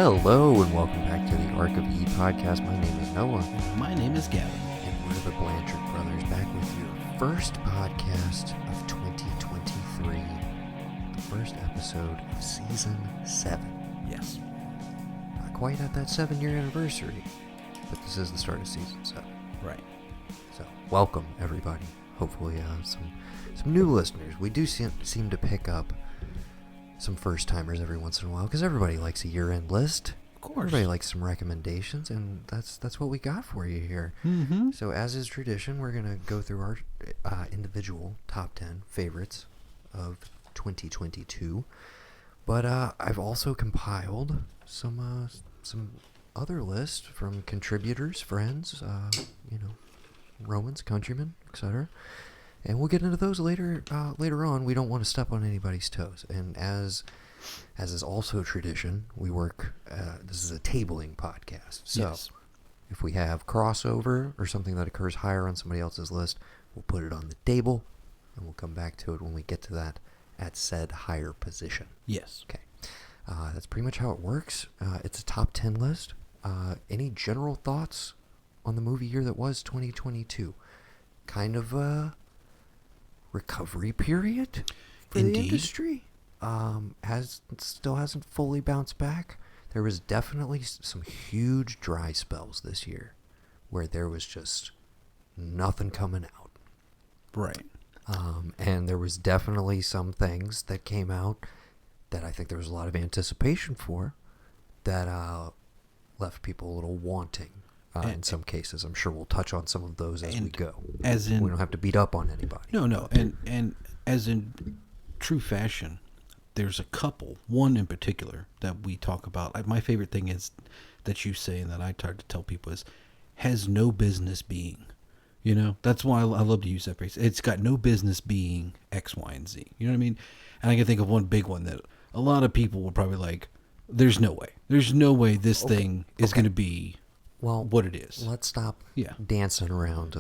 Hello and welcome back to the ARK of E podcast. My name is Noah. My name is Gavin. And we're the Blanchard brothers back with your first podcast of 2023. The first episode of season 7. Yes. Not quite at that 7-year anniversary, but this is the start of season 7. Right. So, welcome everybody. Hopefully some new listeners. We do seem to pick up some first-timers every once in a while, because everybody likes a year-end list. Of course. Everybody likes some recommendations, and that's what we got for you here. Mm-hmm. So, as is tradition, we're going to go through our individual top 10 favorites of 2022. But I've also compiled some other lists from contributors, friends, Romans, countrymen, etc. And we'll get into those later on. We don't want to step on anybody's toes. And as is also tradition, we work, this is a tabling podcast. So Yes. if we have crossover or something that occurs higher on somebody else's list, we'll put it on the table, and we'll come back to it when we get to that at said higher position. Yes. Okay. That's pretty much how it works. It's a top 10 list. Any general thoughts on the movie year that was 2022? Kind of a recovery period for Indeed. the industry. Still hasn't fully bounced back. There was definitely some huge dry spells this year where there was just nothing coming out. Right. And there was definitely some things that came out that I think there was a lot of anticipation for that left people a little wanting. In some cases, I'm sure we'll touch on some of those as we go. As in, we don't have to beat up on anybody. No, and as in true fashion, there's a couple, one in particular that we talk about. My favorite thing is that you say, and that I try to tell people, is has no business being. You know, that's why I love to use that phrase. It's got no business being X, Y, and Z. You know what I mean? And I can think of one big one that a lot of people will probably like. There's no way. There's no way this thing is going to be. Well, what it is. Let's stop dancing around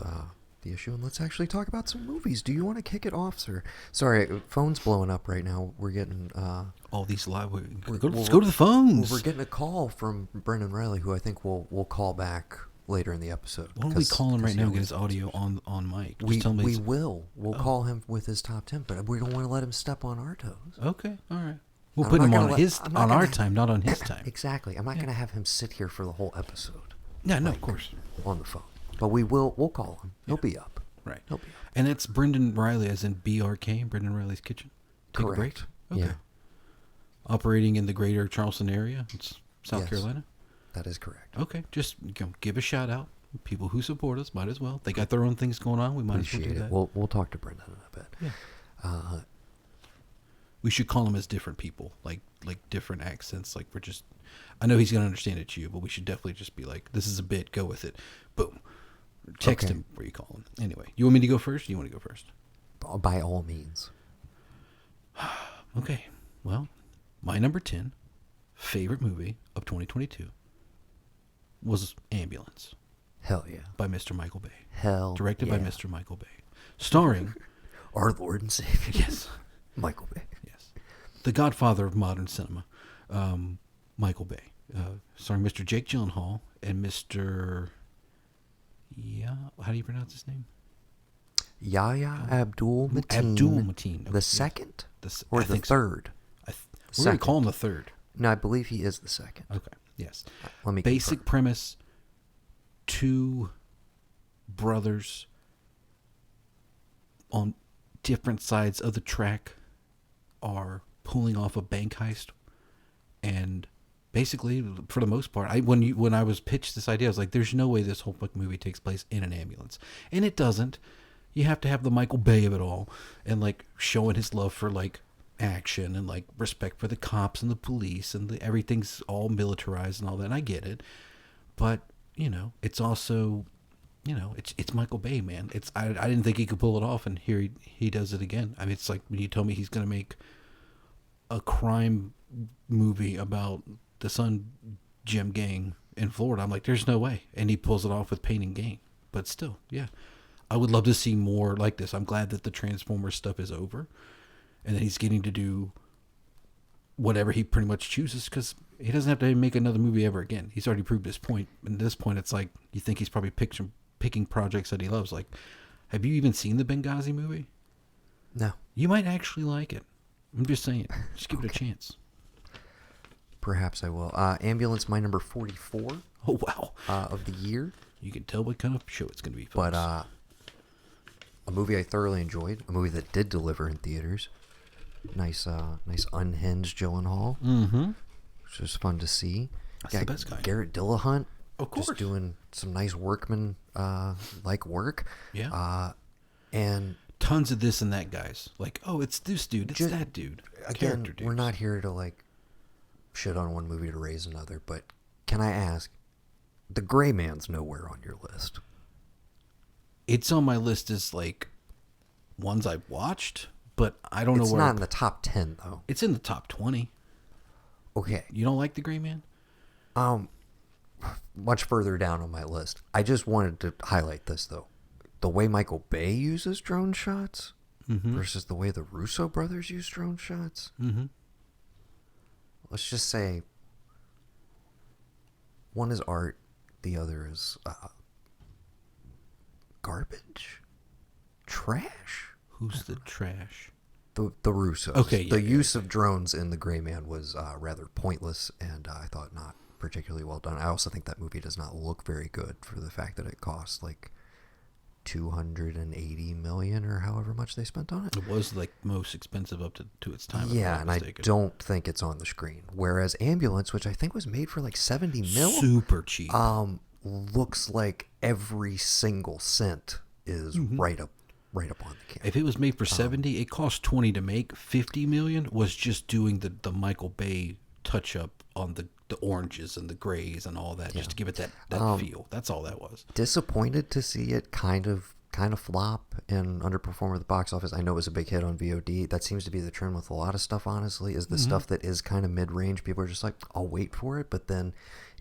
the issue, and let's actually talk about some movies. Do you want to kick it off, sir? Sorry, phone's blowing up right now. We're getting... all these live... Let's go to the phones. We're getting a call from Brendan Riley, who I think we'll call back later in the episode. Why don't we call him right now and get his audio on mic? We'll call him with his top 10, but we don't want to let him step on our toes. Okay, all right. We'll put him on our time, not on his time. Exactly. I'm not going to have him sit here for the whole episode. Yeah, no, of course. On the phone. But we'll call him. He'll be up. Right. He'll be up. And that's Brendan Riley, as in BRK, Brendan Riley's Kitchen. Take Correct. a break? Okay. Yeah. Operating in the greater Charleston area. It's South Carolina. That is correct. Okay. Just give a shout out. People who support us might as well. They got their own things going on. We might as well do that. We'll talk to Brendan in a bit. Yeah. We should call them as different people, like different accents. Like we're just, I know he's gonna understand it's you, but we should definitely just be like, this is a bit. Go with it. Boom. Text him where you call him. Anyway, you want me to go first? Or you want to go first? By all means. Okay. Well, my number 10 favorite movie of 2022 was Ambulance. Hell yeah. By Mr. Michael Bay. Directed by Mr. Michael Bay. Starring our Lord and Savior. Yes. Michael Bay. Yes. The godfather of modern cinema. Michael Bay. Starring Mr. Jake Gyllenhaal and Mr. How do you pronounce his name? Yahya Abdul-Mateen. Abdul-Mateen. The second? Or the third? We're going to call him the third. No, I believe he is the second. Okay. Yes. Let me Basic premise. 2 brothers on different sides of the track are pulling off a bank heist, and basically, for the most part, when I was pitched this idea, I was like, "There's no way this whole fucking movie takes place in an ambulance," and it doesn't. You have to have the Michael Bay of it all, and like showing his love for like action and like respect for the cops and the police and everything's all militarized and all that. And I get it, but it's also. It's Michael Bay, man. I didn't think he could pull it off, and here he does it again. I mean, it's like when you told me he's going to make a crime movie about the Sun Gym gang in Florida. I'm like, there's no way. And he pulls it off with Pain and Gain. But still, yeah. I would love to see more like this. I'm glad that the Transformers stuff is over, and that he's getting to do whatever he pretty much chooses, because He doesn't have to make another movie ever again. He's already proved his point. And at this point, it's like you think he's probably picking projects that he loves. Like, have you even seen the Benghazi movie? No. You might actually like it. I'm just saying. Just give it a chance. Perhaps I will. Ambulance, my number 44. Oh, wow. Of the year. You can tell what kind of show it's going to be, But folks. a movie I thoroughly enjoyed. A movie that did deliver in theaters. Nice unhinged Gyllenhaal. Mm-hmm. Which was fun to see. That's the best guy. Garrett Dillahunt. Of course. Just doing some nice workman like work. Yeah. And tons of this and that guys. Like, oh, it's this dude. It's that dude. Again, we're not here to like shit on one movie to raise another, but can I ask, The Gray Man's nowhere on your list. It's on my list as like ones I've watched, but I don't know where. It's not in the top 10 though. It's in the top 20. Okay. You don't like The Gray Man? Much further down on my list. I just wanted to highlight this though. The way Michael Bay uses drone shots versus the way the Russo brothers use drone shots. Mm-hmm. Let's just say one is art, the other is garbage, trash. Who's the trash? The Russos. Okay, the use of drones in The Gray Man was rather pointless, and I thought not particularly well done. I also think that movie does not look very good for the fact that it cost like $280 million or however much they spent on it. It was like most expensive up to its time. Yeah, and I don't think it's on the screen. Whereas Ambulance, which I think was made for like $70 million, super cheap. Looks like every single cent is right up on the camera. If it was made for 70, it cost 20 to make. 50 million was just doing the Michael Bay touch up on the oranges and the grays and all that, just to give it that feel. That's all that was. Disappointed to see it kind of flop and underperform at the box office. I know it was a big hit on VOD. That seems to be the trend with a lot of stuff, honestly, is the stuff that is kind of mid-range. People are just like, I'll wait for it, but then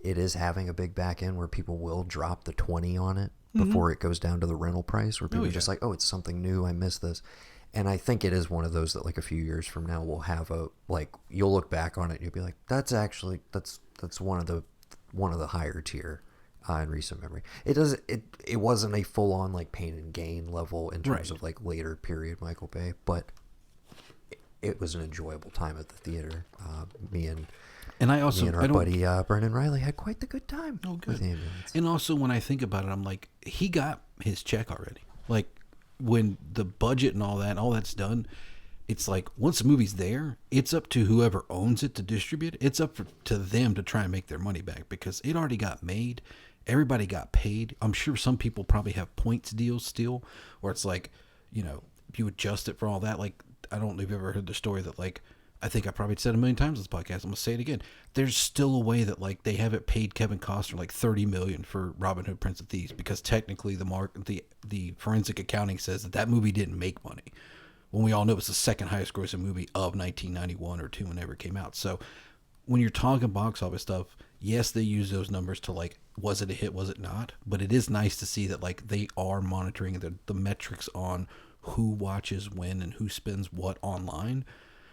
it is having a big back end where people will drop the 20 on it before it goes down to the rental price, where people are just like, oh, it's something new, I missed this. And I think it is one of those that like a few years from now we'll have you'll look back on it and you'll be like, that's one of the higher tier in recent memory. It wasn't a full on like Pain and Gain level in terms of like later period Michael Bay, but it was an enjoyable time at the theater. Me and our buddy Brendan Riley had quite the good time. Oh, good. With Ambulance. And also when I think about it, I'm like, he got his check already. Like when the budget and all that's done, it's like once the movie's there, it's up to whoever owns it to distribute. It's up to them to try and make their money back because it already got made. Everybody got paid. I'm sure some people probably have points deals still, where it's like, you adjust it for all that. Like, I don't know if you've ever heard the story that like, I think I probably said a million times on this podcast. I'm going to say it again. There's still a way that like they haven't paid Kevin Costner like $30 million for Robin Hood Prince of Thieves because technically the forensic accounting says that movie didn't make money. When we all know it was the second highest grossing movie of 1991 or 2 whenever it came out. So when you're talking box office stuff, yes, they use those numbers to like, was it a hit, was it not? But it is nice to see that like they are monitoring the metrics on who watches when and who spends what online.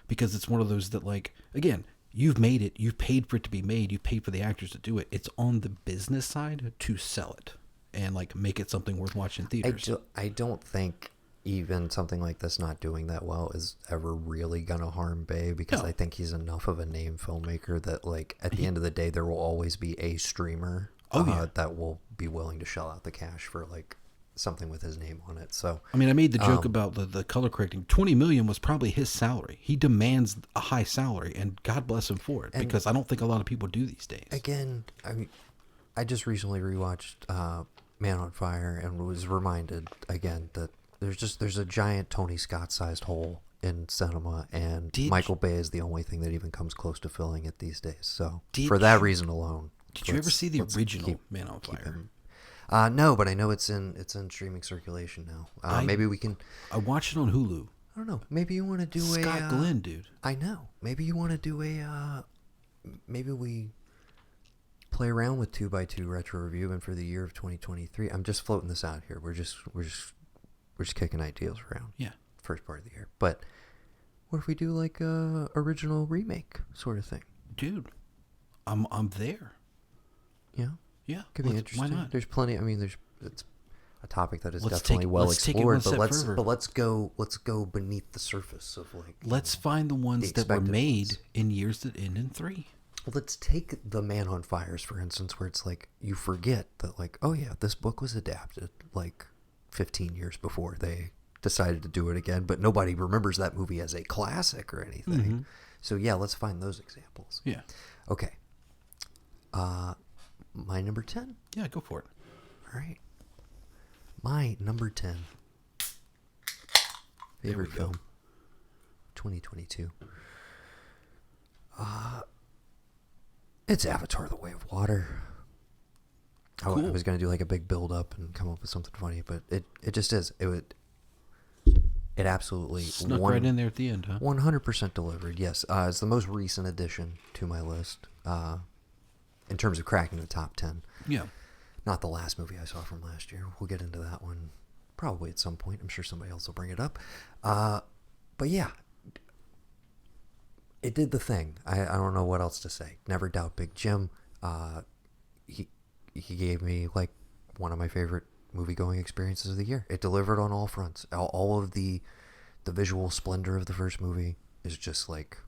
Because it's one of those that, like, again, you've made it. You've paid for it to be made. You've paid for the actors to do it. It's on the business side to sell it and, like, make it something worth watching in theaters. I don't think even something like this not doing that well is ever really going to harm Bay because I think he's enough of a name filmmaker that, like, at the end of the day, there will always be a streamer that will be willing to shell out the cash for, like, something with his name on it. So I mean, I made the joke about the color correcting. $20 million was probably his salary. He demands a high salary, and God bless him for it, because I don't think a lot of people do these days. Again, I mean, I just recently rewatched Man on Fire and was reminded again that there's a giant Tony Scott sized hole in cinema, and Michael Bay is the only thing that even comes close to filling it these days. So for that reason alone, did you ever see the original Man on Fire? No, but I know it's in streaming circulation now. Maybe we can. I watched it on Hulu. I don't know. Maybe you want to do Scott Glenn, dude. I know. Maybe you want to do maybe we play around with 2x2 retro review, and for the year of 2023, I'm just floating this out here. We're just kicking ideas around. Yeah. First part of the year, but what if we do like a original remake sort of thing? Dude, I'm there. Yeah. Yeah, Could be interesting. Why not? There's plenty. I mean, it's a topic that is Let's definitely take- well let's take it one explored. step further. Let's go beneath the surface of like. Let's find the ones that were expected made ones. in years that end in 3. Let's take The Man on Fires, for instance, where it's like you forget that, like, oh yeah, this book was adapted like 15 years before they decided to do it again, but nobody remembers that movie as a classic or anything. Mm-hmm. So yeah, let's find those examples. Yeah. Okay. My number 10. Yeah, go for it. All right. My number 10 favorite There we go. film 2022. It's Avatar: The Way of Water. I Cool. was going to do like a big build up and come up with something funny, but it just is. It absolutely Snuck right in there at the end, huh? 100% delivered. Yes. It's the most recent addition to my list in terms of cracking the top 10. Yeah. Not the last movie I saw from last year. We'll get into that one probably at some point. I'm sure somebody else will bring it up. But yeah, it did the thing. I don't know what else to say. Never doubt Big Jim. He gave me like one of my favorite movie-going experiences of the year. It delivered on all fronts. All of the visual splendor of the first movie is just like,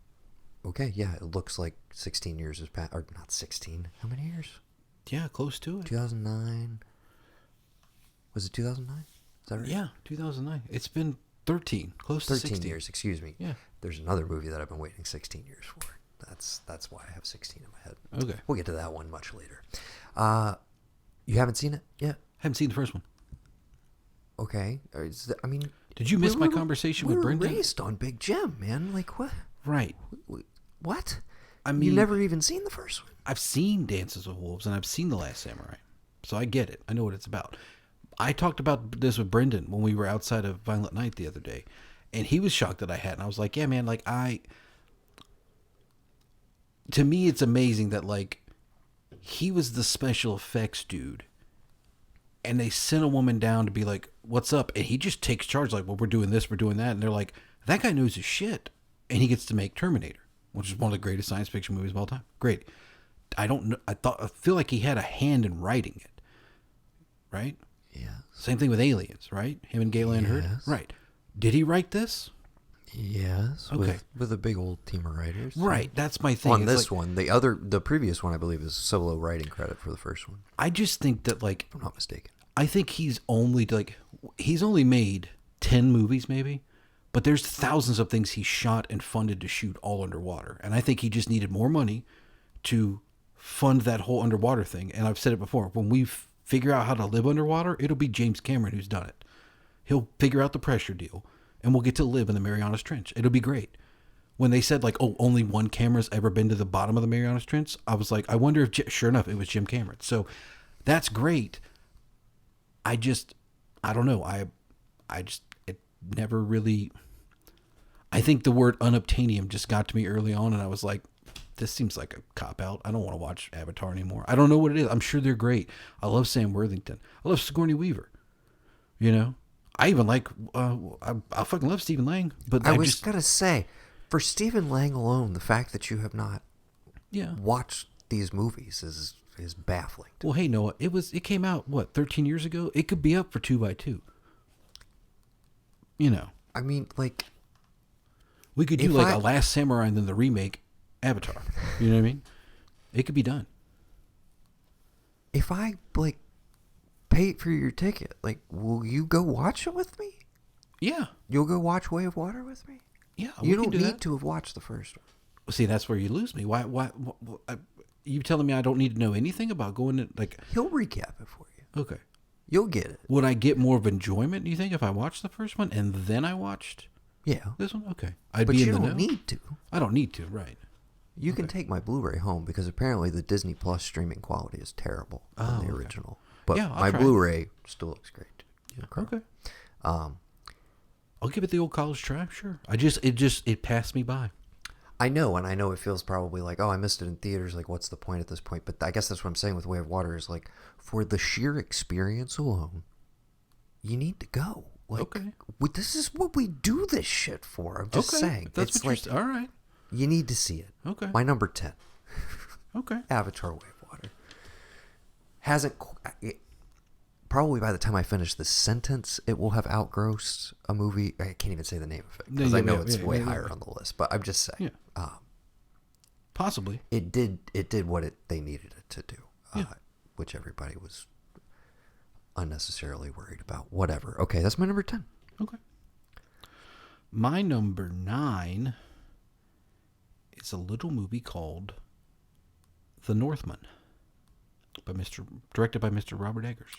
okay, yeah, it looks like 16 years has passed. Or not 16. How many years? Yeah, close to it. 2009. Was it 2009? Is that right? Yeah, 2009. It's been 13, close to 13 16 years, excuse me. Yeah. There's another movie that I've been waiting 16 years for. That's why I have 16 in my head. Okay. We'll get to that one much later. You haven't seen it yet? Haven't seen the first one. Okay. I mean, Did you miss my conversation with Brendan? We were raised on Big Jim, man. Like, what? Right. What? I mean, You've never even seen the first one? I've seen Dances with Wolves and I've seen The Last Samurai. So I get it. I know what it's about. I talked about this with Brendan when we were outside of Violent Night the other day. And he was shocked that I had. And I was like, yeah, man, like to me, it's amazing that like he was the special effects dude. And they sent a woman down to be like, what's up? And he just takes charge like, well, we're doing this, we're doing that. And they're like, that guy knows his shit. And he gets to make Terminator, which is one of the greatest science fiction movies of all time. Great. I don't know. I feel like he had a hand in writing it. Right? Yeah. Same thing with Aliens, right? Him and Galen Hurd. Yes. Right. Did he write this? Yes. Okay. With a big old team of writers. Right. That's my thing. On It's this like, one, the previous one, I believe, is solo writing credit for the first one. I just think that like, If I'm not mistaken. I think he's only made 10 movies maybe, but there's thousands of things he shot and funded to shoot all underwater. And I think he just needed more money to fund that whole underwater thing. And I've said it before, when we figure out how to live underwater, it'll be James Cameron who's done it. He'll figure out the pressure deal and we'll get to live in the Marianas Trench. It'll be great. When they said like, oh, only one camera's ever been to the bottom of the Marianas Trench, I was like, I wonder if, sure enough, it was Jim Cameron. So that's great. I don't know. It never really, I think the word unobtainium just got to me early on and I was like, this seems like a cop out. I don't want to watch Avatar anymore. I don't know what it is. I'm sure they're great. I love Sam Worthington. I love Sigourney Weaver. You know, I even like, I fucking love Stephen Lang, but I was going to say, for Stephen Lang alone, the fact that you have not watched these movies is baffling. Well, hey, Noah, it came out, what, 13 years ago? It could be up for 2x2. You know. I mean, like... We could do like a Last Samurai and then the remake Avatar. You know what I mean? It could be done. If I, like, paid for your ticket, like, will you go watch it with me? Yeah. You'll go watch Way of Water with me? Yeah, you don't do need that. to have watched the first one. See, that's where you lose me. Why you telling me I don't need to know anything about going to, like... He'll recap it for you. Okay. You'll get it. Would I get more of enjoyment, do you think, if I watched the first one and then I watched Yeah. this one? Okay. I'd But be you in the don't know. need to. I don't need to, right. You can take my Blu-ray home because apparently the Disney Plus streaming quality is terrible on the okay. original. But Yeah, I'll my try it. Blu-ray still looks great. Okay. I'll give it the old college try, sure. It passed me by. I know, and I know it feels probably like, oh, I missed it in theaters. Like, what's the point at this point? But I guess that's what I'm saying with Way of Water is like, for the sheer experience alone, you need to go. Like, Okay. This is what we do this shit for. I'm just saying. That's it's what like, you're all right. you need to see it. Okay. My number 10. Okay. Avatar: Way of Water. Probably by the time I finish this sentence, it will have outgrossed a movie. I can't even say the name of it because I know it's way higher on the list. But I'm just saying, Possibly. it did what they needed it to do, which everybody was unnecessarily worried about. Whatever. Okay, that's my number 10. Okay. My number 9 is a little movie called The Northman, directed by Mr. Robert Eggers.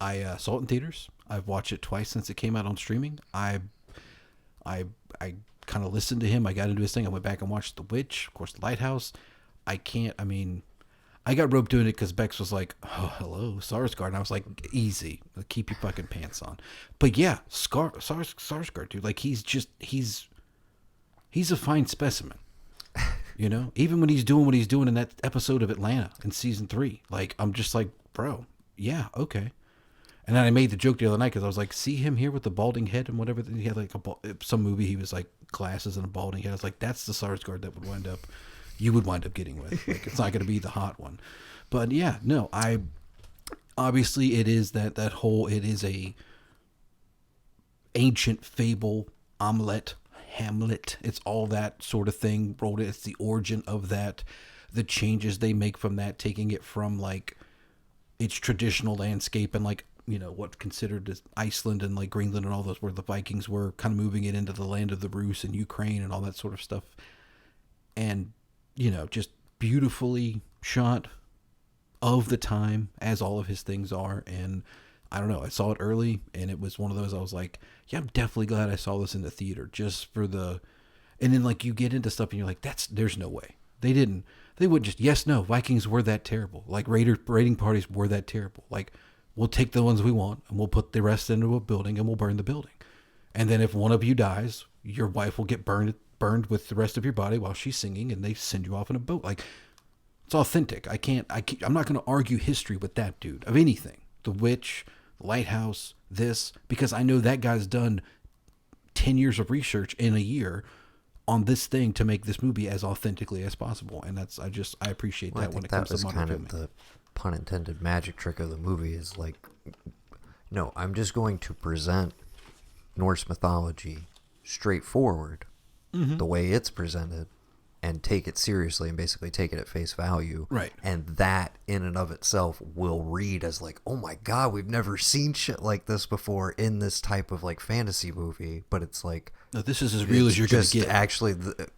I saw it in theaters. I've watched it twice since it came out on streaming. I kind of listened to him. I got into his thing. I went back and watched The Witch, of course, The Lighthouse. I got roped doing it because Bex was like, "Oh, hello, Sarsgaard," and I was like, "Easy, keep your fucking pants on." But yeah, Sarsgaard, dude, like he's a fine specimen. You know, even when he's doing what he's doing in that episode of Atlanta in season 3, like I'm just like, bro, yeah, okay. And then I made the joke the other night because I was like, see him here with the balding head and whatever. He had like some movie. He was like glasses and a balding head. I was like, that's the Sarsgaard that you would wind up getting with. Like, it's not going to be the hot one. But yeah, no, obviously it is it is a ancient fable, Hamlet. It's all that sort of thing. It's the origin of that, the changes they make from that, taking it from like its traditional landscape and like, you know, what considered as Iceland and like Greenland and all those where the Vikings were, kind of moving it into the land of the Rus and Ukraine and all that sort of stuff. And, you know, just beautifully shot of the time, as all of his things are. And I don't know, I saw it early and it was one of those, I was like, yeah, I'm definitely glad I saw this in the theater just for and then like you get into stuff and you're like, there's no way. They wouldn't just, yes, no, Vikings were that terrible. Like raiding parties were that terrible. Like, we'll take the ones we want and we'll put the rest into a building and we'll burn the building. And then if one of you dies, your wife will get burned with the rest of your body while she's singing and they send you off in a boat. Like, it's authentic. I'm not going to argue history with that dude of anything. The Witch, The Lighthouse, this, because I know that guy's done 10 years of research in a year on this thing to make this movie as authentically as possible. And I appreciate that when it comes to modern filming. The pun intended magic trick of the movie is like, no, I'm just going to present Norse mythology straightforward, the way it's presented, and take it seriously and basically take it at face value. Right. And that in and of itself will read as like, oh my God, we've never seen shit like this before in this type of like fantasy movie. But it's like, no, this is as real as you're going to get. Actually,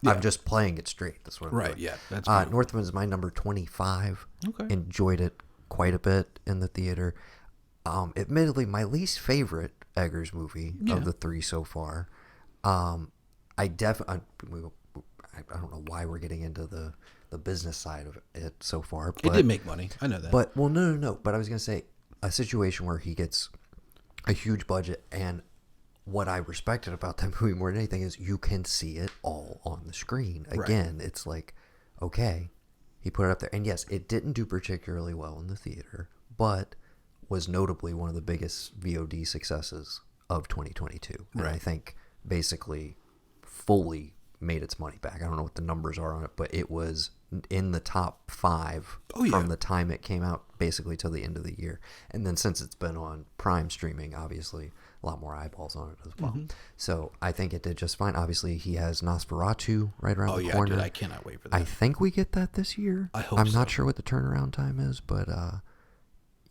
I'm just playing it straight. That's what I'm doing. Yeah. That's Northman is my number 25. Okay. Enjoyed it quite a bit in the theater. Admittedly, my least favorite Eggers movie of the 3 so far. I don't know why we're getting into the business side of it so far. But, it did make money. I know that. But, well, no. But I was going to say, a situation where he gets a huge budget, and what I respected about that movie more than anything is you can see it all on the screen. Again, It's like, okay, he put it up there. And yes, it didn't do particularly well in the theater, but was notably one of the biggest VOD successes of 2022. And I think basically fully made its money back. I don't know what the numbers are on it, but it was in the top 5 from the time it came out basically till the end of the year. And then since it's been on Prime streaming, obviously a lot more eyeballs on it as well. So I think it did just fine. Obviously he has Nosferatu right around the corner. Dude, I cannot wait for that. I think we get that this year. I hope I'm not sure what the turnaround time is, but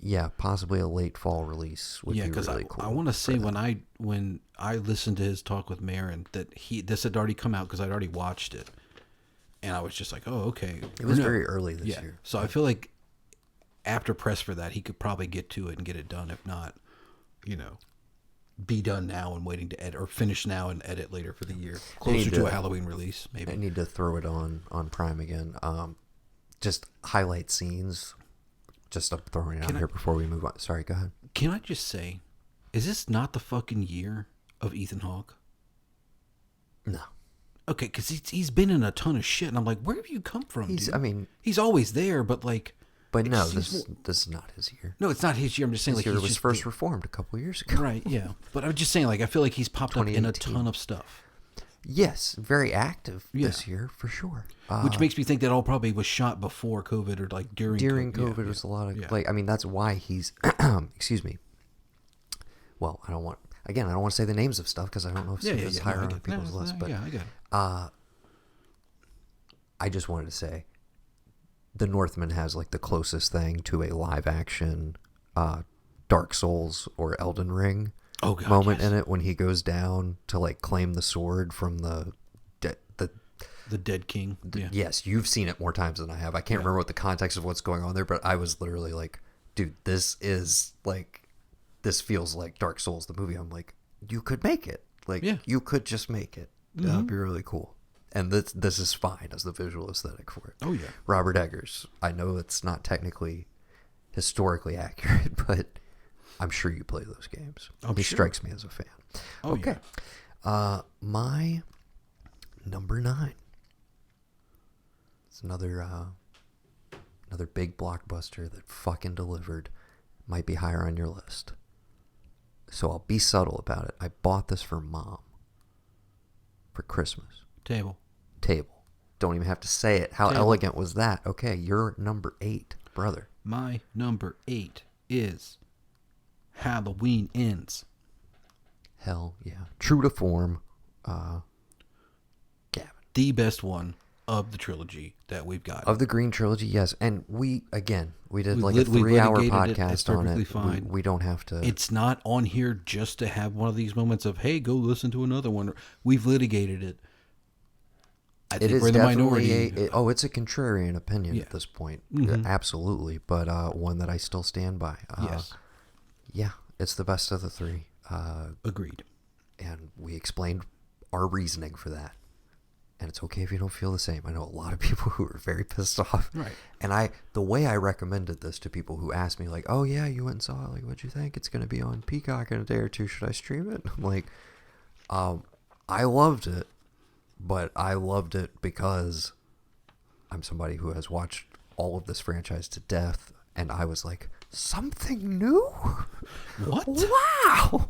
yeah, possibly a late fall release would be really cool. I want to say when I listened to his talk with Marin that this had already come out because I'd already watched it, and I was just like, oh, okay. It was very early this year. So I feel like after press for that, he could probably get to it and get it done. If not, be done now and waiting to edit, or finish now and edit later for the year, closer to a Halloween release. Maybe I need to throw it on Prime again. Just highlight scenes. Just throwing it out here before we move on. Sorry, go ahead. Can I just say, is this not the fucking year of Ethan Hawke? No. Okay, because he's been in a ton of shit, and I'm like, where have you come from, dude? I mean, he's always there, but like... But no, this is not his year. No, it's not his year. I'm just saying, his like, year was first reformed a couple of years ago. Right, yeah. But I'm just saying, like, I feel like he's popped up in a ton of stuff. Yes, very active Yeah. this year for sure. Which makes me think that all probably was shot before COVID or like during COVID. COVID was a lot of Yeah. like I mean that's why he's excuse me. Well, I don't want to say the names of stuff because I don't know if Yeah, it's yeah, higher no, I on get- people's no, list, but yeah, I got it. I just wanted to say The Northman has like the closest thing to a live action Dark Souls or Elden Ring Oh, God, moment yes. in it when he goes down to like claim the sword from the The Dead King. Yeah. Yes, you've seen it more times than I have. I can't remember what the context of what's going on there, but I was literally like, dude, this feels like Dark Souls, the movie. I'm like, you could make it. Like, Yeah. you could just make it. That Mm-hmm. would be really cool. And this is fine as the visual aesthetic for it. Oh, yeah. Robert Eggers. I know it's not technically historically accurate, but I'm sure you play those games. I'm He sure. strikes me as a fan. Oh, Okay. My number 9. It's another big blockbuster that fucking delivered. Might be higher on your list. So I'll be subtle about it. I bought this for Mom for Christmas. Table. Don't even have to say it. How Table. elegant was that? Okay, you're number 8, brother. My number 8 is Halloween Ends. Hell yeah. True to form. Gavin. The best one of the trilogy that we've got. Of the Green Trilogy, yes. And we did We like a lit- we 3-hour litigated it. podcast That's on perfectly it. fine. We don't have to. It's not on here just to have one of these moments of, hey, go listen to another one. We've litigated it. I It think is we're in the definitely minority. it's a contrarian opinion Yeah. at this point. Mhm. Absolutely. But one that I still stand by. Yes. Yeah, it's the best of the 3. Agreed. And we explained our reasoning for that. And it's okay if you don't feel the same. I know a lot of people who are very pissed off. Right. And the way I recommended this to people who asked me, like, oh, yeah, you went and saw it. Like, what'd you think? It's going to be on Peacock in a day or two. Should I stream it? I'm like, I loved it. But I loved it because I'm somebody who has watched all of this franchise to death. And I was like, something new? What? Wow!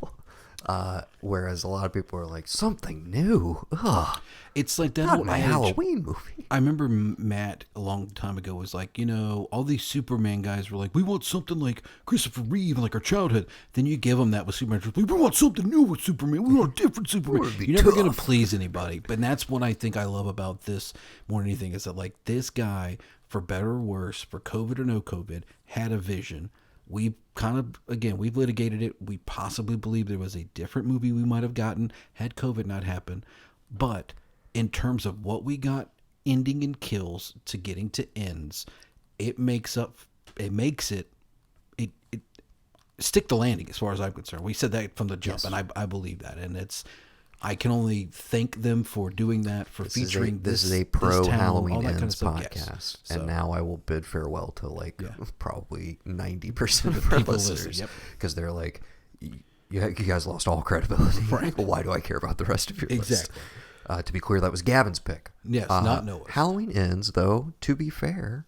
Whereas a lot of people are like, something new? Ugh. It's like that Not old my adage. Halloween movie. I remember Matt a long time ago was like, all these Superman guys were like, we want something like Christopher Reeve and like our childhood. Then you give them that with Superman. Like, we want something new with Superman. We want a different Superman. be You're never going to tough. please anybody. But that's what I think I love about this more than anything is that like this guy, for better or worse, for COVID or no COVID, had a vision. We've we've litigated it. We possibly believe there was a different movie we might have gotten had COVID not happened. But in terms of what we got ending in kills to getting to ends, it makes it stick the landing as far as I'm concerned. We said that from the jump, Yes. and I believe that. And I can only thank them for doing that, for featuring this is a this pro town, Halloween all that Ends kind of stuff. podcast, Yes. and So, now I will bid farewell to Yeah. probably 90% of our people listeners listen, yep. because they're like, you guys lost all credibility. Right. Why do I care about the rest of your list? Exactly. To be clear, that was Gavin's pick. Yes, not Noah's. Halloween Ends, though. To be fair,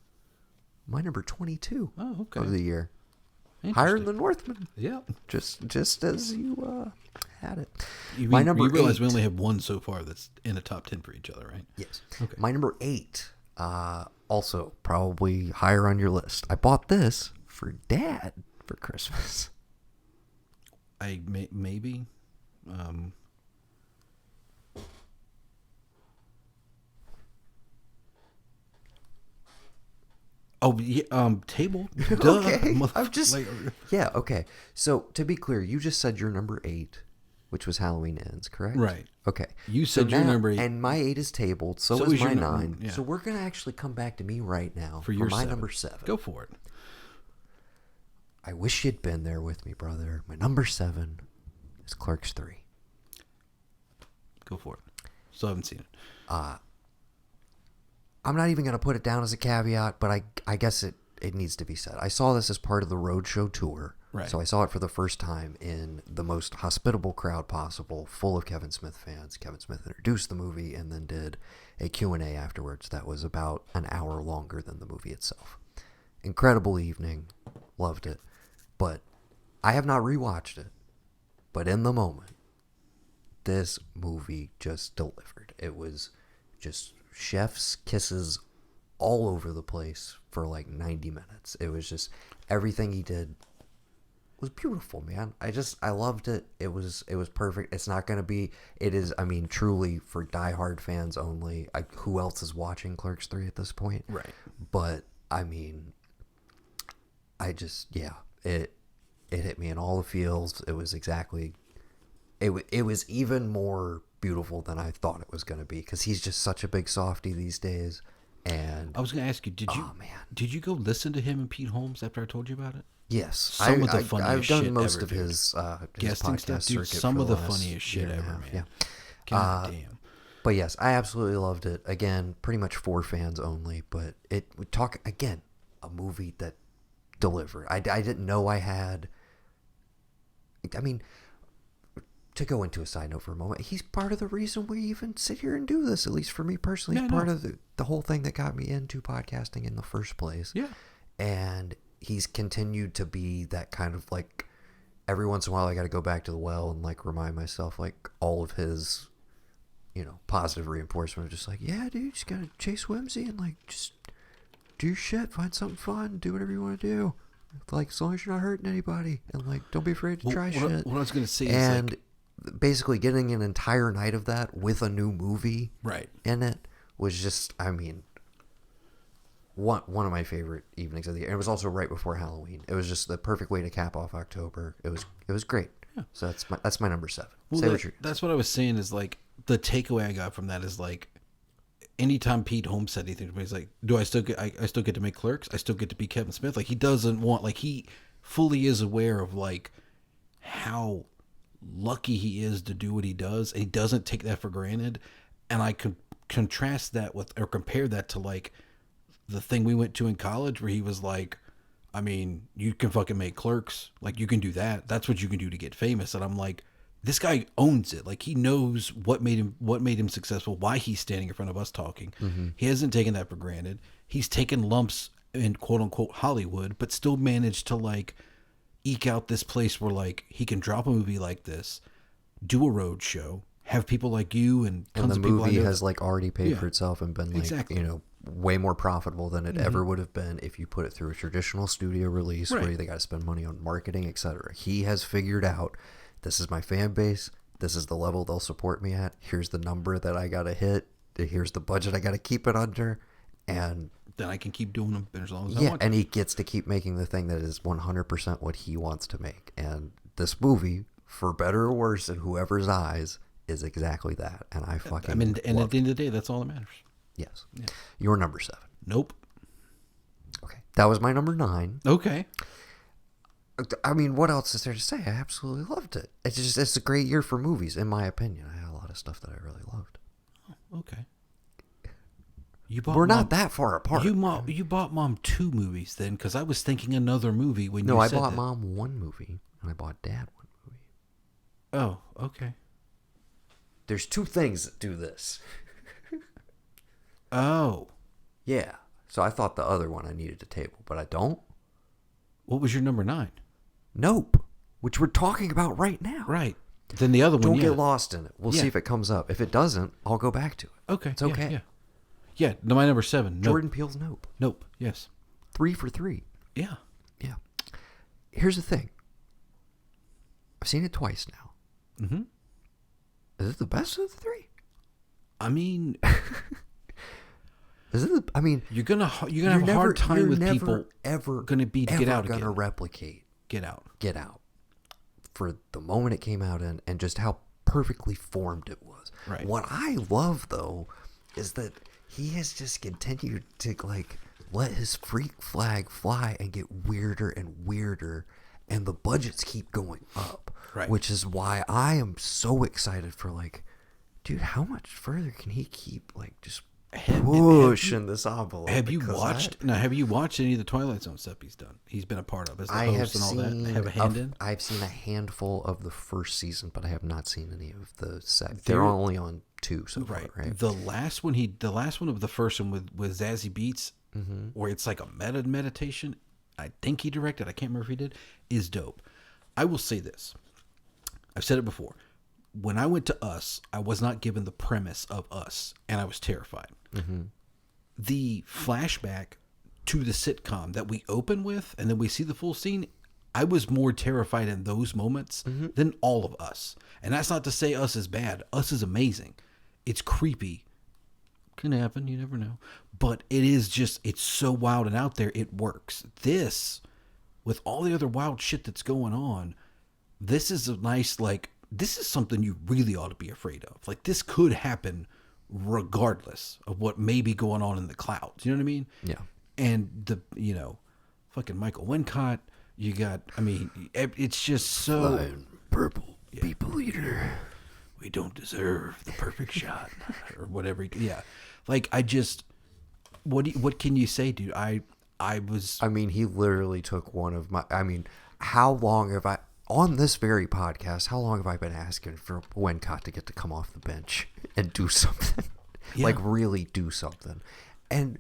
my number 22 Oh, okay. of the year, higher Interesting. than Northman. Yeah. Just as you had it. You My mean- number you realize 8. we only have one so far that's in a top 10 for each other, right? Yes. Okay. My number 8, also probably higher on your list. I bought this for Dad for Christmas. Maybe. Oh, yeah, table. Duh. Okay. Mother- I'm just like, yeah. Okay. So to be clear, you just said your number 8, which was Halloween Ends, correct? Right. Okay. You So said your now- number 8. and my 8 is tabled. So, So is is your my num- 9. yeah. So we're gonna actually come back to me right now for your my 7. number 7. Go for it. I wish you'd been there with me, brother. My number 7 is Clerks 3. Go for it. Still haven't seen it. I'm not even going to put it down as a caveat, but I guess it needs to be said. I saw this as part of the Roadshow tour. Right. So I saw it for the first time in the most hospitable crowd possible, full of Kevin Smith fans. Kevin Smith introduced the movie and then did a Q&A afterwards that was about an hour longer than the movie itself. Incredible evening. Loved it. But I have not rewatched it. But in the moment, this movie just delivered. It was just chef's kisses all over the place for like 90 minutes. It was just everything he did was beautiful, man. I loved it. It was perfect. It's not going to be, it is, I mean, truly for diehard fans only. Who else is watching Clerks 3 at this point? Right. But I mean, it hit me in all the feels. It was exactly, it was even more beautiful than I thought it was going to be, because he's just such a big softie these days. And I was going to ask you, did you go listen to him and Pete Holmes after I told you about it? yes, Some of the funniest I've done shit most ever, of dude. his Guesting podcast stuff, dude. circuit Some for of the last funniest shit year and a ever, half, man. Yeah. God damn. But yes, I absolutely loved it. Again, pretty much for fans only. But it would talk again, a movie that delivered. I didn't know I had. I mean, to go into a side note for a moment, he's part of the reason we even sit here and do this. At least for me personally, he's part of the whole thing that got me into podcasting in the first place. Yeah. And he's continued to be that kind of like, every once in a while I got to go back to the well and like remind myself like all of his, positive reinforcement of just like, yeah, dude, you just got to chase whimsy and like just do your shit, find something fun, do whatever you want to do. Like, as long as you're not hurting anybody, and like, don't be afraid to try shit. What I was going to say and is like, basically getting an entire night of that with a new movie right in it was just, I mean, one of my favorite evenings of the year. It was also right before Halloween. It was just the perfect way to cap off October. It was great. Yeah. So that's my number 7. Well, that's what I was saying is like the takeaway I got from that is like anytime Pete Holmes said anything to me, he's like, do I still get to make Clerks? I still get to be Kevin Smith. Like he doesn't want, like he fully is aware of like how lucky he is to do what he does. And he doesn't take that for granted. And I could contrast that with, or compare that to like the thing we went to in college where he was like, I mean, you can fucking make Clerks. Like you can do that. That's what you can do to get famous. And I'm like, this guy owns it. Like he knows what made him successful, why he's standing in front of us talking. Mm-hmm. He hasn't taken that for granted. He's taken lumps in quote unquote Hollywood, but still managed to like eke out this place where like he can drop a movie like this, do a road show, have people like you and tons and the of people movie has like already paid for itself and been like, exactly. Way more profitable than it ever would have been if you put it through a traditional studio release where they got to spend money on marketing, etc. He has figured out, this is my fan base, this is the level they'll support me at, here's the number that I got to hit, here's the budget I got to keep it under, and then I can keep doing them as long as I want. And he gets to keep making the thing that is 100% what he wants to make. And this movie, for better or worse in whoever's eyes, is exactly that. And I fucking and at the end of the day, that's all that matters. Yes. Yeah. Your number 7. Nope. Okay. That was my number 9. Okay. I mean, what else is there to say? I absolutely loved it. It's a great year for movies, in my opinion. I had a lot of stuff that I really loved. Oh, okay. We're not that far apart. You bought Mom 2 movies then, because I was thinking another movie when you said that. No, I bought Mom 1 movie, and I bought Dad 1 movie. Oh, okay. There's 2 things that do this. Oh. Yeah. So I thought the other one I needed to table, but I don't. What was your number 9? Nope. Which we're talking about right now. Right. Then the other one, Don't get lost in it. We'll see if it comes up. If it doesn't, I'll go back to it. Okay. It's okay. Yeah, my number 7. Nope. Jordan Peele's Nope. Nope. Yes. 3 for 3. Yeah. Yeah. Here's the thing. I've seen it twice now. Mm-hmm. Is it the best of the 3? I mean... Is it? I mean, you're gonna have a hard time with people ever gonna be Get Out again. Gonna replicate Get Out for the moment it came out in, and just how perfectly formed it was. Right. What I love though is that he has just continued to like let his freak flag fly and get weirder and weirder, and the budgets keep going up. Right. Which is why I am so excited for like, dude, how much further can he keep like just pushing this envelope? Have you watched any of the Twilight Zone stuff he's done? He's been a part of as the host and all that. Have a hand in? I've seen a handful of the first season, but I have not seen any of the second. They're only on 2 so far, right? The last one of the first one with Zazie Beetz, where it's like a meditation. I think he directed. I can't remember if he did. Is dope. I will say this. I've said it before. when I went to Us, I was not given the premise of Us, and I was terrified. Mm-hmm. The flashback to the sitcom that we open with, and then we see the full scene, I was more terrified in those moments than all of Us. And that's not to say Us is bad. Us is amazing. It's creepy. Can happen, you never know. But it is just, it's so wild and out there, it works. This, with all the other wild shit that's going on, this is a nice, like, this is something you really ought to be afraid of. Like, this could happen regardless of what may be going on in the clouds. You know what I mean? Yeah. And fucking Michael Wincott, you got, I mean, it's just so... Flying purple people eater. We don't deserve the perfect shot. Or whatever. Yeah. Like, I just... What can you say, dude? I mean, he literally took one of my... I mean, how long have I... On this very podcast, how long have I been asking for Wincott to get to come off the bench and do something? Yeah. Like, really do something. And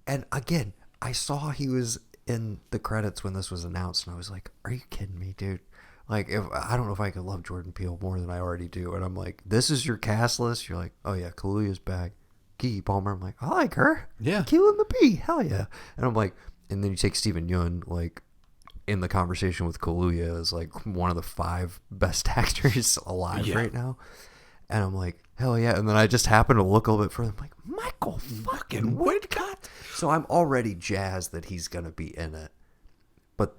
again, I saw he was in the credits when this was announced, and I was like, are you kidding me, dude? Like, I don't know if I could love Jordan Peele more than I already do. And I'm like, this is your cast list? You're like, oh yeah, Kaluuya's back. Kiki Palmer. I'm like, I like her. Yeah. Keelan the Bee. Hell yeah. And I'm like, and then you take Steven Yeun, like, in the conversation with Kaluuya as like one of the 5 best actors alive right now. And I'm like, hell yeah. And then I just happen to look a little bit further. I'm like, Michael fucking Wincott. So I'm already jazzed that he's going to be in it. But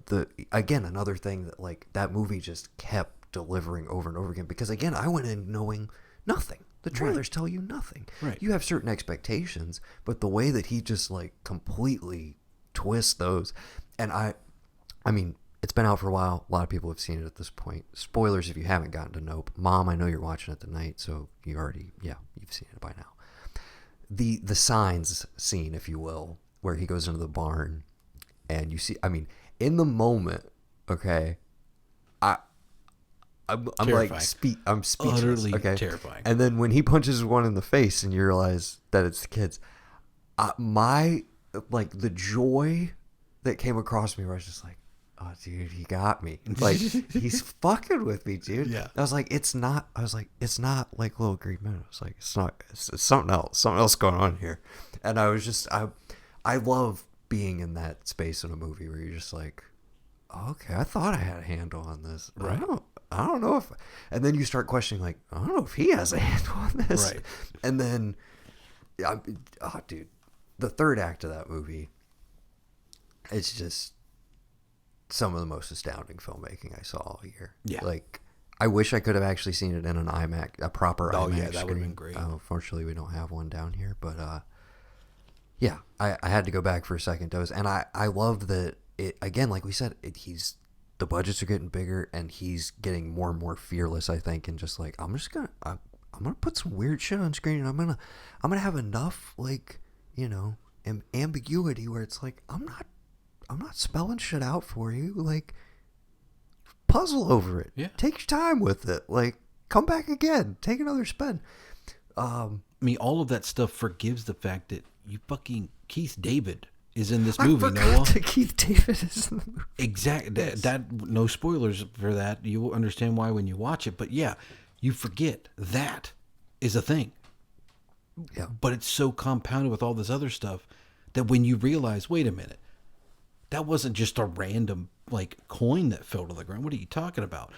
again, another thing that like that movie just kept delivering over and over again. Because again, I went in knowing nothing. The trailers tell you nothing. Right. You have certain expectations, but the way that he just like completely twists those. And I mean, it's been out for a while. A lot of people have seen it at this point. Spoilers if you haven't gotten to Nope. Mom, I know you're watching it tonight, so you've seen it by now. The signs scene, if you will, where he goes into the barn, and you see, I mean, in the moment, okay, I'm like, I'm speechless. Utterly okay? terrifying. And then when he punches one in the face and you realize that it's the kids, the joy that came across me where I was just like, oh, dude, he got me. Like, he's fucking with me, dude. Yeah. I was like, it's not like Little Green Men. I was like, it's something else going on here. And I was just, I love being in that space in a movie where you're just like, okay, I thought I had a handle on this. Right. I don't know if, and then you start questioning, like, I don't know if he has a handle on this. Right. And then, dude, the third act of that movie, it's just some of the most astounding filmmaking I saw all year. Yeah. Like, I wish I could have actually seen it in an IMAX, a proper IMAX yeah, that screen. would have been great. Unfortunately, we don't have one down here. But, yeah, I had to go back for a second dose. And I love that, again, like we said, the budgets are getting bigger, and he's getting more and more fearless, I think, and just like, I'm gonna put some weird shit on screen, and I'm gonna have enough, like, you know, ambiguity where it's like, I'm not spelling shit out for you. Like, puzzle over it. Yeah. Take your time with it. Like, come back again. Take another spin. I mean, all of that stuff forgives the fact that Keith David is in this movie, Noah. Keith David is in the movie. Exactly. Yes. That no spoilers for that. You will understand why when you watch it. But yeah, you forget that is a thing. Yeah. But it's so compounded with all this other stuff that when you realize, wait a minute, that wasn't just a random like coin that fell to the ground. What are you talking about?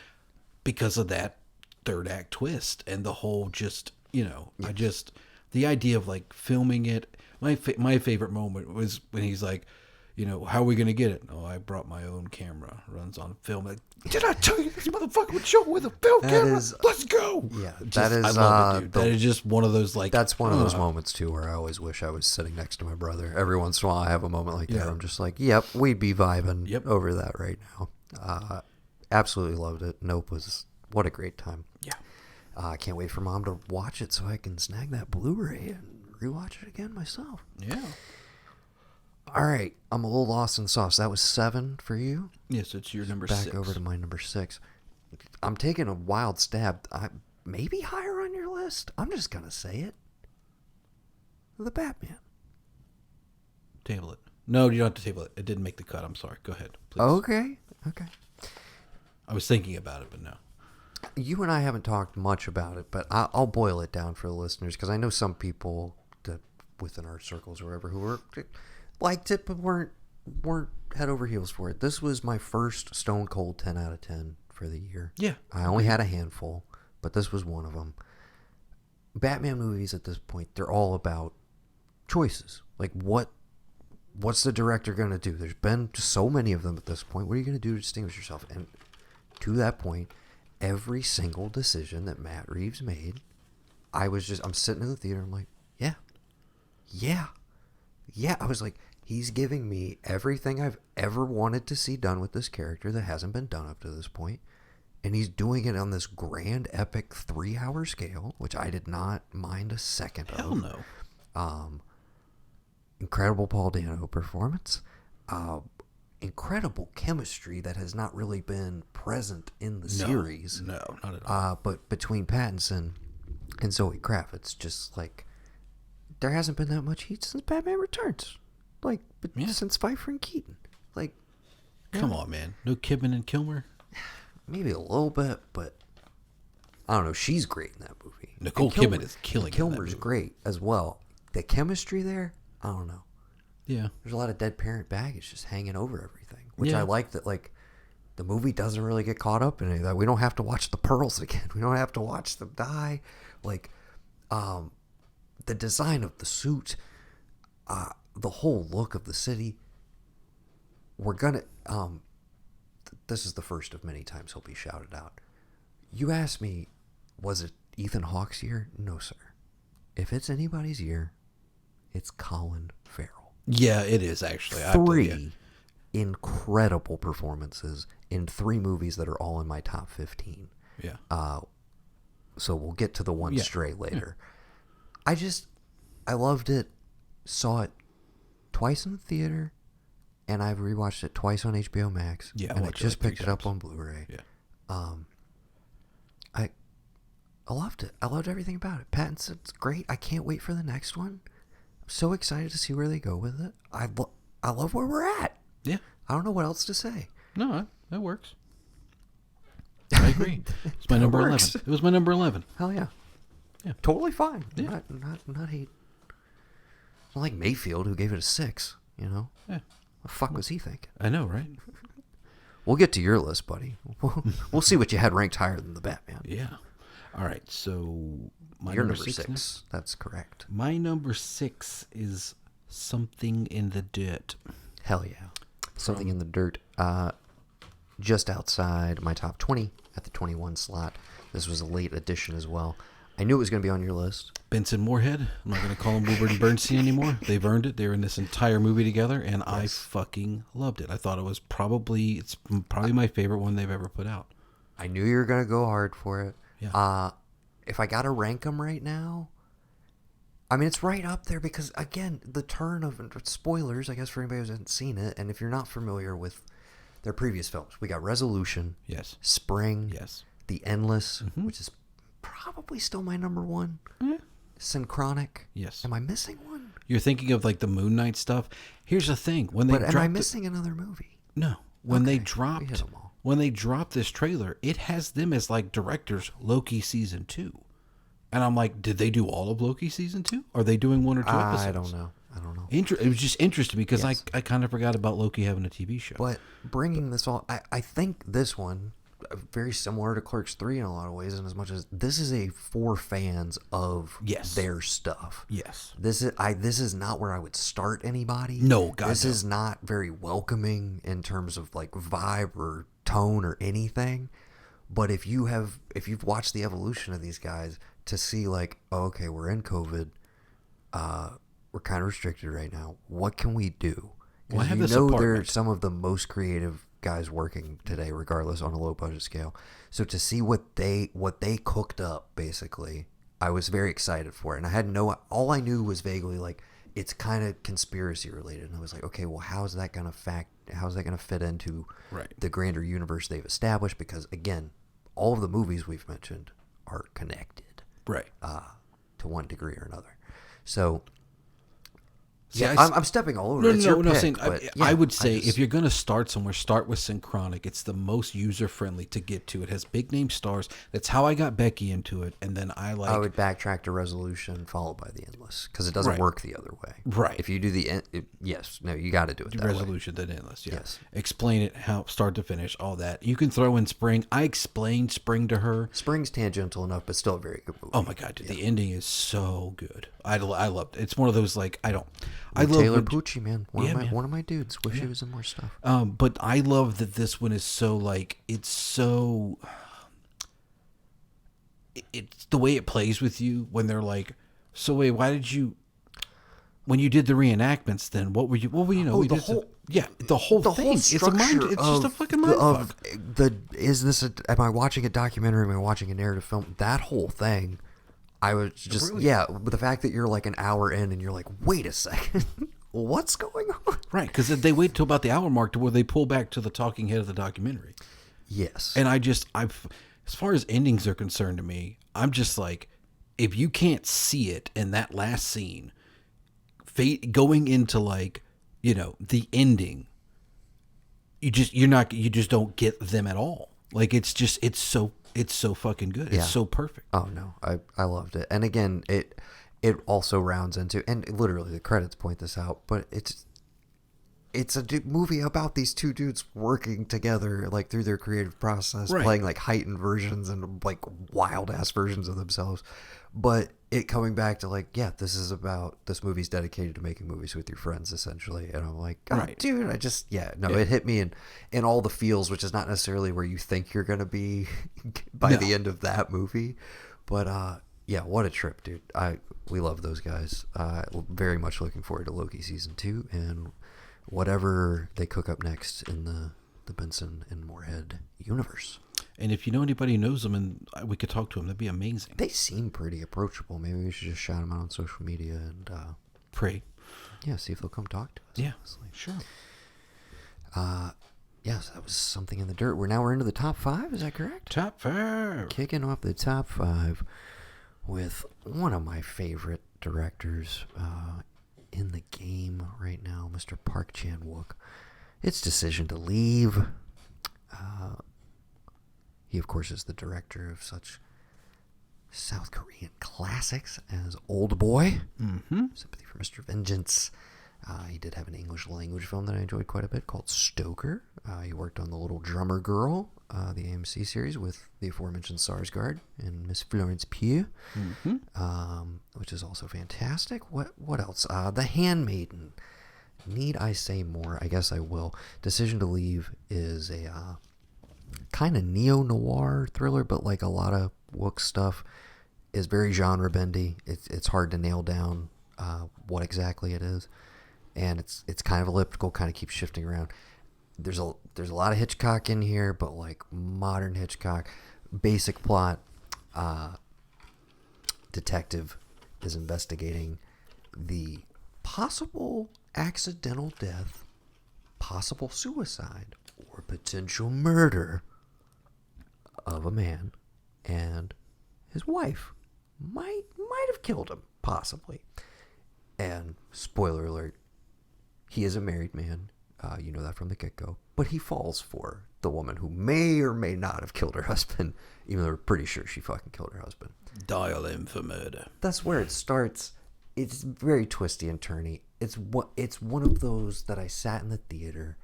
Because of that third act twist and the whole just, you know, Yes. the idea of like filming it. My favorite moment was when he's like, you know, how are we going to get it? Oh, I brought my own camera. Runs on film. Like, did I tell you this motherfucker would show with a film camera? Let's go. Yeah, That is, I love it, dude. That is just one of those like. That's one of those moments too where I always wish I was sitting next to my brother. Every once in a while, I have a moment like that. Where I'm just like, yep, we'd be vibing over that right now. Absolutely loved it. Nope was what a great time. Yeah. I can't wait for Mom to watch it so I can snag that Blu-ray and rewatch it again myself. Yeah. All right, I'm a little lost in the sauce. That was 7 for you. Yes, it's your number Back 6. over to my number 6. I'm taking a wild stab. Maybe higher on your list. I'm just gonna say it. The Batman. Table it. No, you don't have to table it. It didn't make the cut. I'm sorry. Go ahead, please. Okay. I was thinking about it, but no. You and I haven't talked much about it, but I'll boil it down for the listeners because I know some people that within our circles or whatever who were liked it but weren't head over heels for it. This was my first Stone Cold 10 out of 10 for the year. Yeah. I only had a handful, but this was one of them. Batman movies at this point, they're all about choices. Like what's the director going to do? There's been so many of them at this point. What are you going to do to distinguish yourself? And to that point, every single decision that Matt Reeves made, I'm sitting in the theater, I'm like, yeah. I was like, he's giving me everything I've ever wanted to see done with this character that hasn't been done up to this point. And he's doing it on this grand, epic 3-hour scale, which I did not mind a second Hell of. no. Incredible Paul Dano performance. Incredible chemistry that has not really been present in the series. No, not at all. But between Pattinson and Zoe Kravitz, just like there hasn't been that much heat since Batman Returns. Like since Pfeiffer and Keaton. Like, come on, man. No Kidman and Kilmer. Maybe a little bit, but I don't know. She's great in that movie. Nicole Kidman is killing. Kilmer's great as well. The chemistry there, I don't know. Yeah. There's a lot of dead parent baggage just hanging over everything, which I like that, like, the movie doesn't really get caught up in any of that. We don't have to watch the pearls again. We don't have to watch them die. Like, the design of the suit, the whole look of the city. We're gonna, this is the first of many times he'll be shouted out. You asked me, was it Ethan Hawke's year? No, sir. If it's anybody's year, it's Colin Farrell. Yeah, it is actually. 3 incredible performances in 3 movies that are all in my top 15. Yeah. So we'll get to the one stray later. Yeah. I loved it. Saw it twice in the theater, and I've rewatched it twice on HBO Max. Yeah, and I just picked it up on Blu-ray. Yeah. I loved it. I loved everything about it. Pattinson's great. I can't wait for the next one. I'm so excited to see where they go with it. I love where we're at. Yeah. I don't know what else to say. No, that works. I agree. It's my number 11. It was my number 11. Hell yeah. Yeah. Totally fine. Yeah. Not hate. Not like Mayfield, who gave it a 6, you know? Yeah. What the fuck was he thinking? I know, right? We'll get to your list, buddy. We'll see what you had ranked higher than the Batman. Yeah. All right, so my Your number number 6. 6. That's correct. My number 6 is Something in the Dirt. Hell yeah. Something in the Dirt. Just outside my top 20 at the 21 slot. This was a late addition as well. I knew it was going to be on your list. Benson Moorhead. I'm not going to call him Woodward and Bernstein anymore. They've earned it. They were in this entire movie together, and I fucking loved it. I thought it's probably my favorite one they've ever put out. I knew you were going to go hard for it. Yeah. If I got to rank them right now, I mean, it's right up there because, again, the turn of spoilers, I guess, for anybody who hasn't seen it, and if you're not familiar with their previous films, we got Resolution, Yes. Spring, Yes. The Endless, which is probably still my number 1, Synchronic. Yes. Am I missing one? You're thinking of like the Moon Knight stuff. Here's the thing: Am I missing another movie? No. When they Okay, we dropped hit 'em all. when they dropped this trailer, it has them as like directors Loki season 2. And I'm like, did they do all of Loki season 2? Are they doing 1 or 2 episodes? I don't know. It was just interesting because Yes. I kind of forgot about Loki having a TV show. But bringing this all, I think this one, very similar to Clerks 3 in a lot of ways, in as much as this is for fans of their stuff. Yes. This is not where I would start anybody. No, God, This no. is not very welcoming in terms of like vibe or tone or anything. But if you've watched the evolution of these guys to see like, oh, okay, we're in COVID, we're kind of restricted right now. What can we do? Well, I have you this know apartment. they're some of the most creative guys working today, regardless, on a low budget scale. So to see what they cooked up, basically, I was very excited for it. And I had all I knew was vaguely like it's kind of conspiracy related. And I was like, okay, well, how's that gonna fit into the grander universe they've established? Because again, all of the movies we've mentioned are connected, Right. to one degree or another. So See, Yeah, I'm stepping all over. It's your pick, but I yeah, would say just- if you're going to start somewhere, start with Synchronic. It's the most user friendly to get to. It has big name stars. That's how I got Becky into it, and then I would backtrack to Resolution followed by the Endless because it doesn't Right. work the other way. Right. If you do you got to do it that way. Resolution, then Endless. Yeah. Yes. Explain it, how start to finish, all that. You can throw in Spring. I explained Spring to her. Spring's tangential enough, but still a very good movie. Oh my god, dude, the ending is so good. I loved it. It's one of those like I love Taylor when- Pucci, man. man. One of my dudes. Wish he was in more stuff. But I love that this one is so like it's so. It's the way it plays with you when they're like, so wait, why did you? When you did the reenactments, then what were you? Oh, the whole thing. It's a mind. It's just a fucking mind fuck. Am I watching a documentary? Am I watching a narrative film? That whole thing, I was just but the fact that you're like an hour in and you're like, wait a second, what's going on? Right, because they wait till about the hour mark to where they pull back to the talking head of the documentary. Yes, And as far as endings are concerned to me, I'm just like, if you can't see it in that last scene, going into like, the ending, you just don't get them at all. Like it's so fucking good. Yeah. It's so perfect. Oh no, I loved it. And again, it also rounds into, and literally the credits point this out, but it's a movie about these two dudes working together, like through their creative process, Right. playing like heightened versions and like wild ass versions of themselves. But it coming back to like, yeah, this movie's dedicated to making movies with your friends, essentially. And I'm like, God, Right. dude, it hit me in all the feels, which is not necessarily where you think you're gonna be by the end of that movie. But yeah, what a trip, dude. We love those guys. Very much looking forward to Loki season 2 and whatever they cook up next in the Benson and Moorhead universe. And if you know anybody who knows them and we could talk to them, that'd be amazing. They seem pretty approachable. Maybe we should just shout them out on social media and Pray. yeah, see if they'll come talk to us. Yeah, honestly. sure. Yes, that was something in the dirt. We're into the top 5. Is that correct? Top 5. Kicking off the top 5 with one of my favorite directors in the game right now, Mr. Park Chan-wook. It's Decision to Leave. He, of course, is the director of such South Korean classics as Old Boy, Sympathy for Mr. Vengeance. He did have an English language film that I enjoyed quite a bit called Stoker. He worked on The Little Drummer Girl, the AMC series with the aforementioned Sarsgaard and Miss Florence Pugh, which is also fantastic. What else? The Handmaiden. Need I say more? I guess I will. Decision to Leave is a kind of neo-noir thriller, but like a lot of Wook stuff is very genre-bendy. It's hard to nail down what exactly it is. And it's kind of elliptical, kind of keeps shifting around. There's a lot of Hitchcock in here, but like modern Hitchcock. Basic plot: detective is investigating the possible accidental death, possible suicide, or potential murder of a man, and his wife might have killed him, possibly. And spoiler alert, he is a married man. You know that from the get-go. But he falls for the woman who may or may not have killed her husband, even though we're pretty sure she fucking killed her husband. Dial in for murder. That's where it starts. It's very twisty and turny. It's one of those that I sat in the theater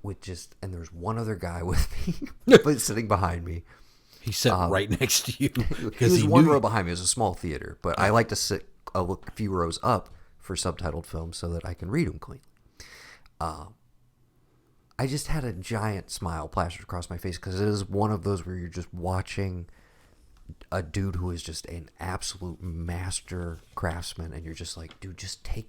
with and there's one other guy with me, but sitting behind me. He sat right next to you. He was one row behind me. It was a small theater, but I like to sit a few rows up for subtitled films so that I can read them cleanly. I just had a giant smile plastered across my face because it is one of those where you're just watching a dude who is just an absolute master craftsman, and you're just like, dude, just take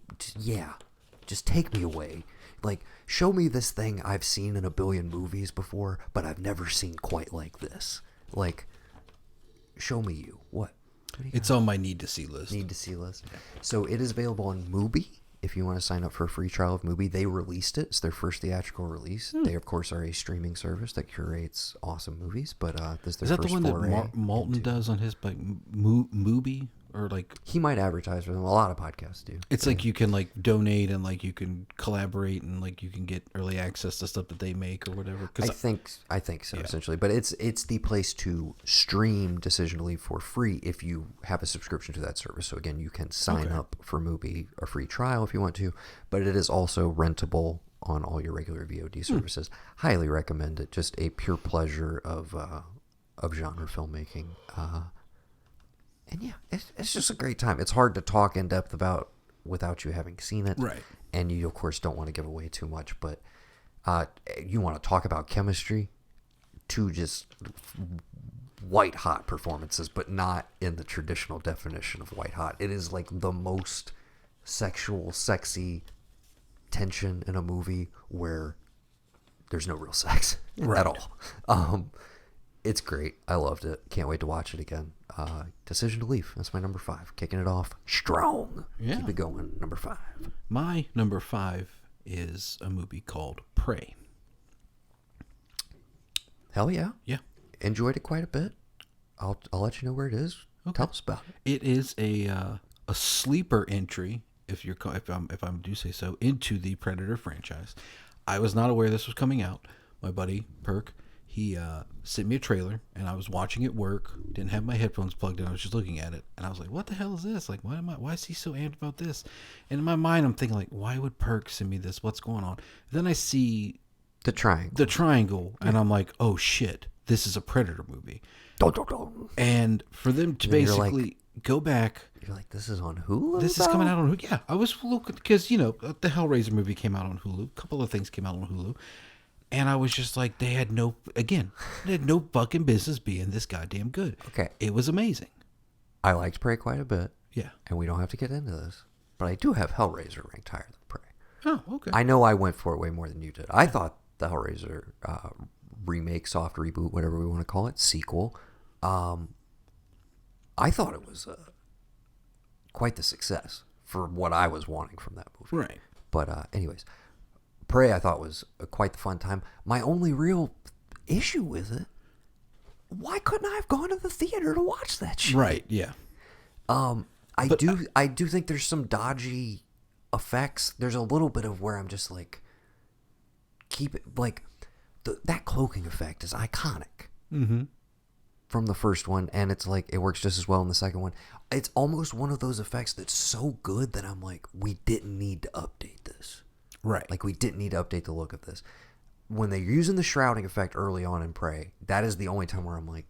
me away. Like, show me this thing I've seen in a billion movies before, but I've never seen quite like this. Like, show me you. What? It's on my need to see list. Need to see list. So it is available on Mubi. If you want to sign up for a free trial of Mubi, they released it. It's their first theatrical release. They, of course, are a streaming service that curates awesome movies. But this is their Is that first the one foray that Malton does on his like Mubi or like He might advertise for them. A lot of podcasts do. it's like you can like donate and like you can collaborate and like you can get early access to stuff that they make or whatever. I think so, Yeah. essentially. But it's the place to stream Decision to Leave for free if you have a subscription to that service. So again, you can sign Okay. up for Mubi, a free trial if you want to, but it is also rentable on all your regular VOD services. Highly recommend it. Just a pure pleasure of genre filmmaking. And yeah, it's just a great time. It's hard to talk in depth about without you having seen it. Right. And you, of course, don't want to give away too much, but you want to talk about chemistry, two just white hot performances, but not in the traditional definition of white hot. It is like the most sexual, sexy tension in a movie where there's no real sex at all. It's great. I loved it. Can't wait to watch it again. Decision to Leave. That's my number 5. Kicking it off strong. Yeah. Keep it going. Number 5. My number 5 is a movie called Prey. Hell yeah. Yeah. Enjoyed it quite a bit. I'll let you know where it is. Okay. Tell us about it. It is a sleeper entry, if I do say so, into the Predator franchise. I was not aware this was coming out. My buddy Perk, he sent me a trailer, and I was watching it work. Didn't have my headphones plugged in. I was just looking at it, and I was like, "What the hell is this? Like, why is he so amped about this?" And in my mind, I'm thinking like, "Why would Perk send me this? What's going on?" Then I see The Triangle. the triangle, and I'm like, "Oh shit, this is a Predator movie." And for them to And then you're basically like- go back. You're like, this is on Hulu? This is coming out on Hulu. Yeah, I was looking because the Hellraiser movie came out on Hulu. A couple of things came out on Hulu, and I was just like, they had no fucking business being this goddamn good. Okay. It was amazing. I liked Prey quite a bit, Yeah. and we don't have to get into this, but I do have Hellraiser ranked higher than Prey. Oh, okay. I know I went for it way more than you did. I thought the Hellraiser remake, soft reboot, whatever we want to call it, sequel, I thought it was quite the success for what I was wanting from that movie. Right. But anyways, Prey I thought was quite the fun time. My only real issue with it, why couldn't I have gone to the theater to watch that shit? Right. Yeah. I do think there's some dodgy effects. There's a little bit of where I'm just like, keep it like that cloaking effect is iconic. Mm-hmm. From the first one, and it's like it works just as well in the second one. It's almost one of those effects that's so good that I'm like, we didn't need to update this. Right. Like, we didn't need to update the look of this. When they're using the shrouding effect early on in Prey, that is the only time where I'm like,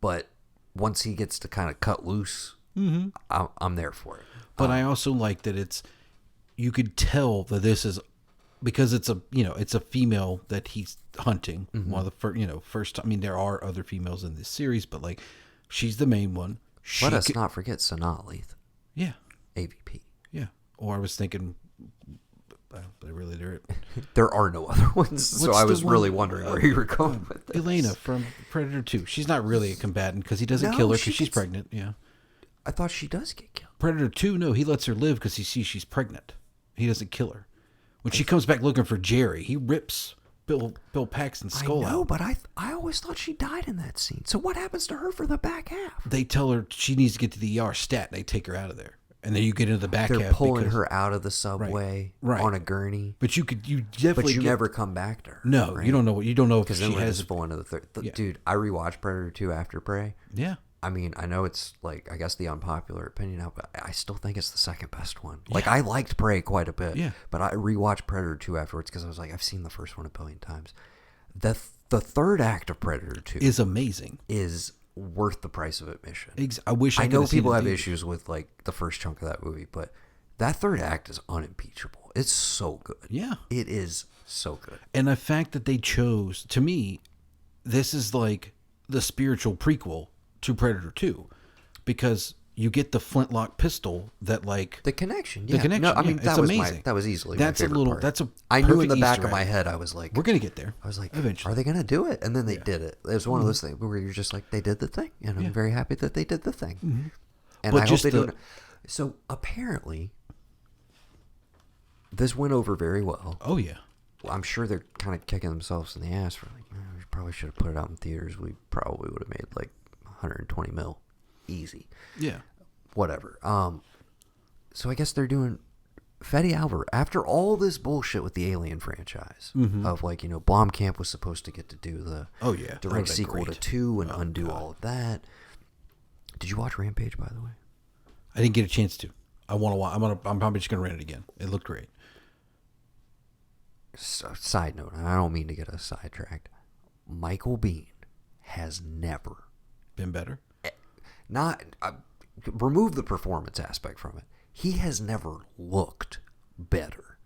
But once he gets to kind of cut loose, I'm there for it. But I also like that you could tell that this is because it's a female that he's hunting. One of the first. I mean, there are other females in this series, but like, she's the main one. Let us not forget Sanaa Lathan, Yeah. AVP. Yeah. Or I was thinking, There are no other ones, so What's I the was one- really wondering where you were going with this. Elena from Predator 2. She's not really a combatant because he doesn't No, kill her she because she's gets- pregnant. Yeah. I thought she does get killed. Predator 2, no, he lets her live because he sees she's pregnant. He doesn't kill her. When she comes back looking for Jerry, he rips Bill Paxton's skull I know, out. but I always thought she died in that scene. So what happens to her for the back half? They tell her she needs to get to the ER stat. They take her out of there. And then you get into the back They're half. pulling because- her out of the subway Right. on a gurney, But you definitely but you get- never come back to her. No, right? you don't know if Because she then we're has. just full into the third. Yeah. Dude, I rewatched Predator 2 after Prey. Yeah. I mean, I know it's like, I guess the unpopular opinion now, but I still think it's the second best one. Like, I liked Prey quite a bit. Yeah. But I rewatched Predator 2 afterwards because I was like, I've seen the first one a billion times. The third act of Predator 2 Is amazing. is worth the price of admission. I wish I I know could've seen people it have in issues with like the first chunk of that movie, but that third act is unimpeachable. It's so good. Yeah. It is so good. And the fact that they chose, to me, this is like the spiritual prequel to Predator 2 because you get the flintlock pistol that like The connection, The yeah. connection, No, I yeah, mean, it's that was amazing. that was easily That's my a favorite little- part. that's a I knew in perfect the back Easter of my egg. head, I was like, we're gonna get there. I was like, eventually. are they going to do it? And then they did it. It was one of those things where you're just like, they did the thing, and I'm very happy that they did the thing. And But I hope just they do the- it. So apparently, this went over very well. Oh yeah. I'm sure they're kind of kicking themselves in the ass for like, we probably should have put it out in theaters. We probably would have made like 120 mil. easy. Yeah. Whatever. So I guess they're doing Fede Alvarez after all this bullshit with the Alien franchise of like, Blomkamp was supposed to get to do the direct sequel to 2 and undo all of that. Did you watch Rampage, by the way? I didn't get a chance to. I want to watch. I'm probably just gonna rent it again. It looked great. So, side note, I don't mean to get us sidetracked. Michael Biehn has never Been better. Remove the performance aspect from it. He has never looked better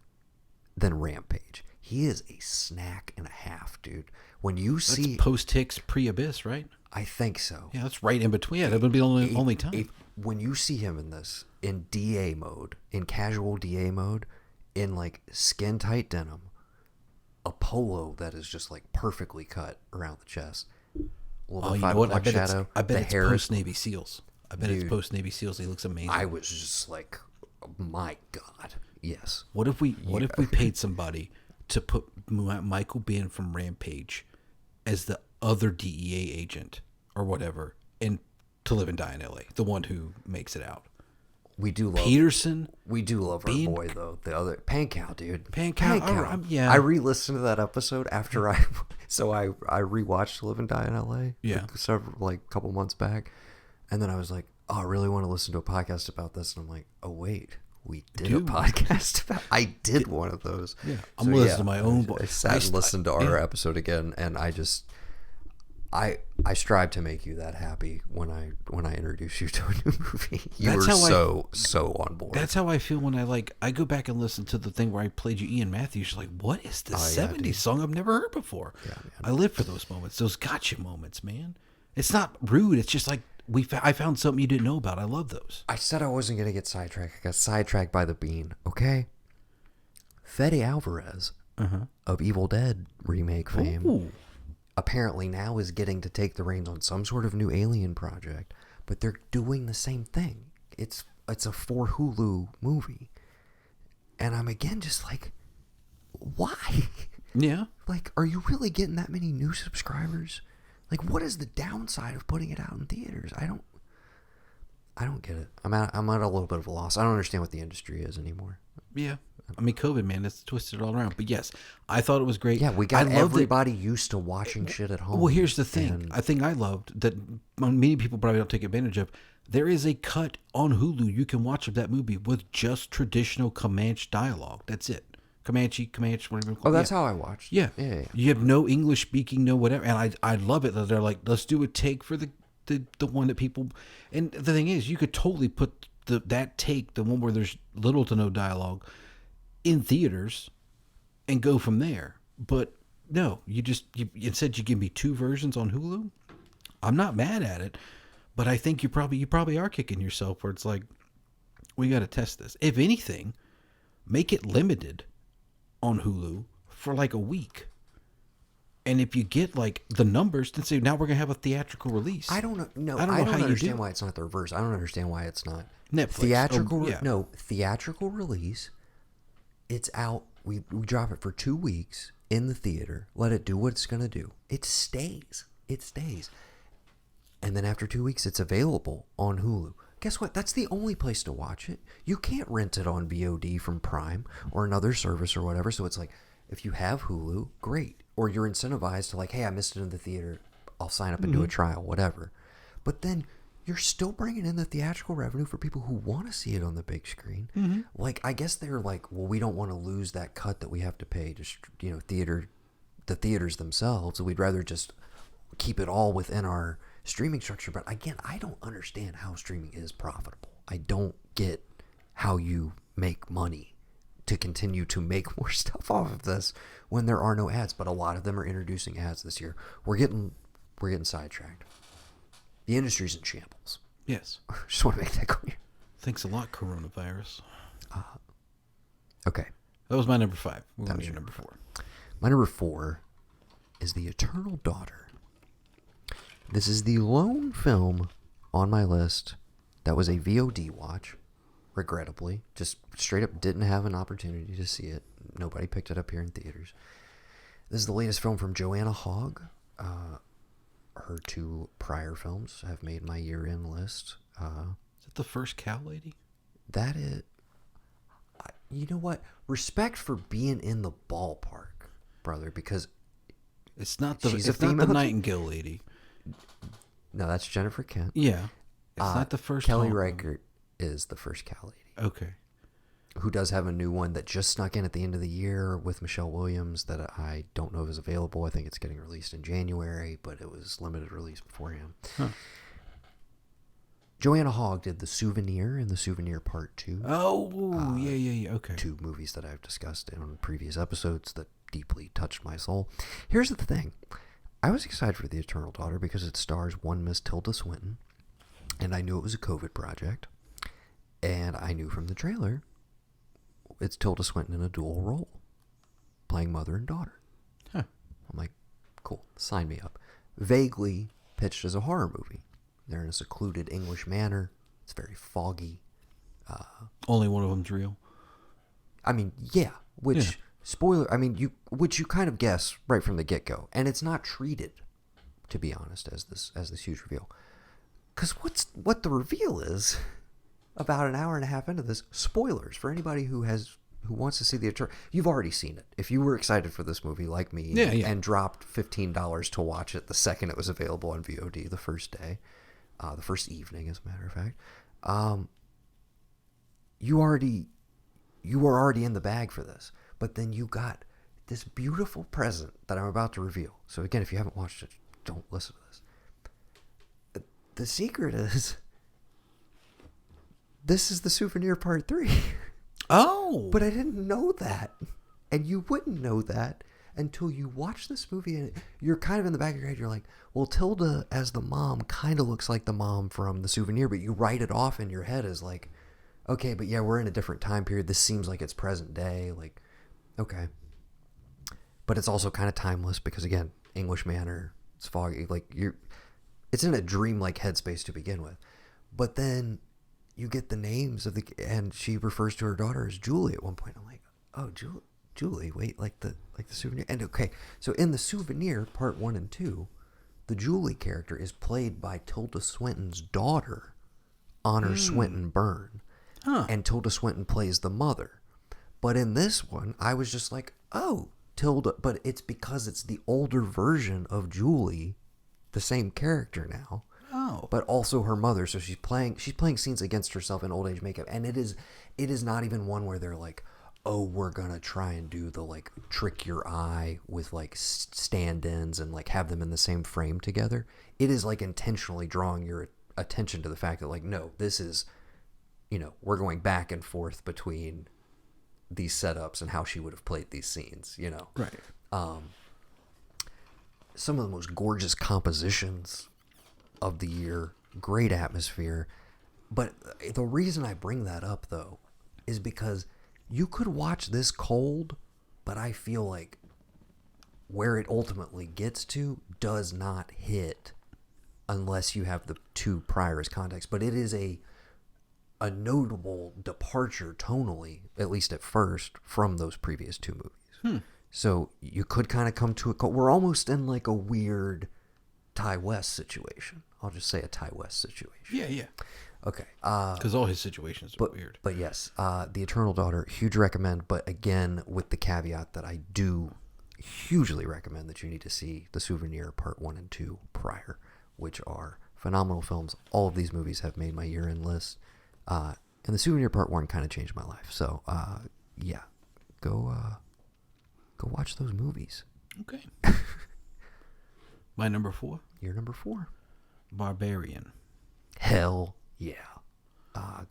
than Rampage. He is a snack and a half, dude. When you see post Hicks, pre Abyss, right? I think so. Yeah, that's right in between. Yeah, that would be the only time. When you see him in this, in DA mode, in casual DA mode, in like skin tight denim, a polo that is just like perfectly cut around the chest. A little bit 5 o'clock shadow. I bet the it's hair is post Navy SEALs. I bet it's post Navy SEALs. He looks amazing. I was just like, oh my God, yes. What if we paid somebody to put Michael Biehn from Rampage as the other DEA agent or whatever, and to Live and Die in LA, the one who makes it out? We do love Peterson. We do love our Biehn, boy though. The other Pankow, dude. Pankow. Yeah. I re-listened to that episode after I rewatched Live and Die in LA. Yeah. Like a couple months back, and then I was like, oh, I really want to listen to a podcast about this, and I'm like, oh wait, we did a podcast about. I did one of those. Yeah. I'm listening to my own. I sat and listened to our episode again, and I just. I strive to make you that happy when I introduce you to a new movie. You were so on board. That's how I feel when I go back and listen to the thing where I played you Ian Matthews. You're like, what is this 70s song I've never heard before? Yeah, I live for those moments, those gotcha moments, man. It's not rude. It's just like I found something you didn't know about. I love those. I said I wasn't going to get sidetracked. I got sidetracked by the bean. Okay. Fede Alvarez of Evil Dead remake fame. Ooh. Apparently now is getting to take the reins on some sort of new Alien project, but they're doing the same thing. It's a for Hulu movie. And I'm again just like, why? Yeah. Like, are you really getting that many new subscribers? Like, what is the downside of putting it out in theaters? I don't get it. I'm at a little bit of a loss. I don't understand what the industry is anymore. Yeah. I mean, COVID, man, that's twisted it all around. But yes, I thought it was great. Yeah, we got everybody used to watching shit at home. Well, here's the thing. I think I loved that many people probably don't take advantage of. There is a cut on Hulu you can watch of that movie with just traditional Comanche dialogue. That's it. Comanche, whatever. Oh, that's how I watched. Yeah. You have no English speaking, no whatever. And I love it that they're like, let's do a take for the one that people. And the thing is, you could totally put that take, the one where there's little to no dialogue, in theaters and go from there. But no, you instead you give me 2 versions on Hulu. I'm not mad at it, but I think you probably are kicking yourself where it's like, we got to test this. If anything, make it limited on Hulu for like a week. And if you get like the numbers, then say, now we're going to have a theatrical release. I don't know. No, I don't understand why it's not the reverse. I don't understand why it's not Netflix. Theatrical release. It's out. We drop it for 2 weeks in the theater. Let it do what it's going to do. It stays. And then after 2 weeks, it's available on Hulu. Guess what? That's the only place to watch it. You can't rent it on VOD from Prime or another service or whatever. So it's like, if you have Hulu, great. Or you're incentivized to like, hey, I missed it in the theater. I'll sign up and do a trial, whatever. But then you're still bringing in the theatrical revenue for people who want to see it on the big screen. Mm-hmm. Like, I guess they're like, well, we don't want to lose that cut that we have to pay to, the theaters themselves. So we'd rather just keep it all within our streaming structure. But again, I don't understand how streaming is profitable. I don't get how you make money to continue to make more stuff off of this when there are no ads. But a lot of them are introducing ads this year. We're getting sidetracked. The industry's in shambles. Yes. Just want to make that clear. Thanks a lot, coronavirus. Okay. That was my number 5. What was your number 4? My number 4 is The Eternal Daughter. This is the lone film on my list that was a VOD watch, regrettably. Just straight up didn't have an opportunity to see it. Nobody picked it up here in theaters. This is the latest film from Joanna Hogg. her two prior films have made my year-end list. Is it the first cow lady? That is, you know what? Respect for being in the ballpark, brother, because It's not the she's it's a not the female. Nightingale lady. No, that's Jennifer Kent. Yeah. It's not the first Kelly Hawk one. Reichert is the first cow lady, Okay. who does have a new one that just snuck in at the end of the year with Michelle Williams that I don't know if is available. I think it's getting released in January, but it was limited release beforehand. Huh. Joanna Hogg did The Souvenir and The Souvenir Part 2. Oh, yeah. Okay. Two movies that I've discussed in previous episodes that deeply touched my soul. Here's the thing. I was excited for The Eternal Daughter because it stars one Miss Tilda Swinton, and I knew it was a COVID project, and I knew from the trailer it's Tilda Swinton in a dual role, playing mother and daughter. Huh. I'm like, cool, sign me up. Vaguely pitched as a horror movie. They're in a secluded English manor. It's very foggy. Only one of them's real. I mean, yeah, which Yeah. spoiler. I mean, which you kind of guess right from the get go, and it's not treated, to be honest, as this huge reveal. Because what the reveal is, about an hour and a half into this, spoilers for anybody who wants to see the Eternal. You've already seen it. If you were excited for this movie like me, Yeah. and dropped $15 to watch it the second it was available on VOD the first day, the first evening, as a matter of fact, you were already in the bag for this. But then you got this beautiful present that I'm about to reveal. So again, if you haven't watched it, don't listen to this. The secret is, this is The Souvenir Part 3. Oh. But I didn't know that. And you wouldn't know that until you watch this movie, and you're kind of in the back of your head, you're like, well, Tilda as the mom kind of looks like the mom from The Souvenir, but you write it off in your head as like, okay, but yeah, we're in a different time period. This seems like it's present day. Like, okay. But it's also kind of timeless because, again, English manor, it's foggy. Like, it's in a dreamlike headspace to begin with. But then you get the names of and she refers to her daughter as Julie at one point. I'm like, oh, Julie, wait, like the Souvenir. And okay, so in The Souvenir, Part 1 and 2, the Julie character is played by Tilda Swinton's daughter, Honor Swinton Byrne. Huh. And Tilda Swinton plays the mother. But in this one, I was just like, oh, Tilda, but it's because it's the older version of Julie, the same character now. Oh. But also her mother, so she's playing scenes against herself in old age makeup, and it is not even one where they're like, oh, we're gonna try and do the like trick your eye with like stand-ins and like have them in the same frame together. It is like intentionally drawing your attention to the fact that like, no, this is, we're going back and forth between these setups and how she would have played these scenes, Right. Some of the most gorgeous compositions of the year, great atmosphere. But the reason I bring that up, though, is because you could watch this cold, but I feel like where it ultimately gets to does not hit unless you have the two prior as context. But it is a notable departure tonally, at least at first, from those previous two movies. So you could kind of come to we're almost in like a weird Ty West situation. I'll just say a Ty West situation. Yeah. Okay. Because all his situations are weird. But yes, The Eternal Daughter, huge recommend. But again, with the caveat that I do hugely recommend that you need to see The Souvenir Part 1 and 2 prior, which are phenomenal films. All of these movies have made my year-end list. And The Souvenir Part 1 kind of changed my life. So, yeah, go watch those movies. Okay. My number 4? Your number 4. Barbarian. Hell yeah.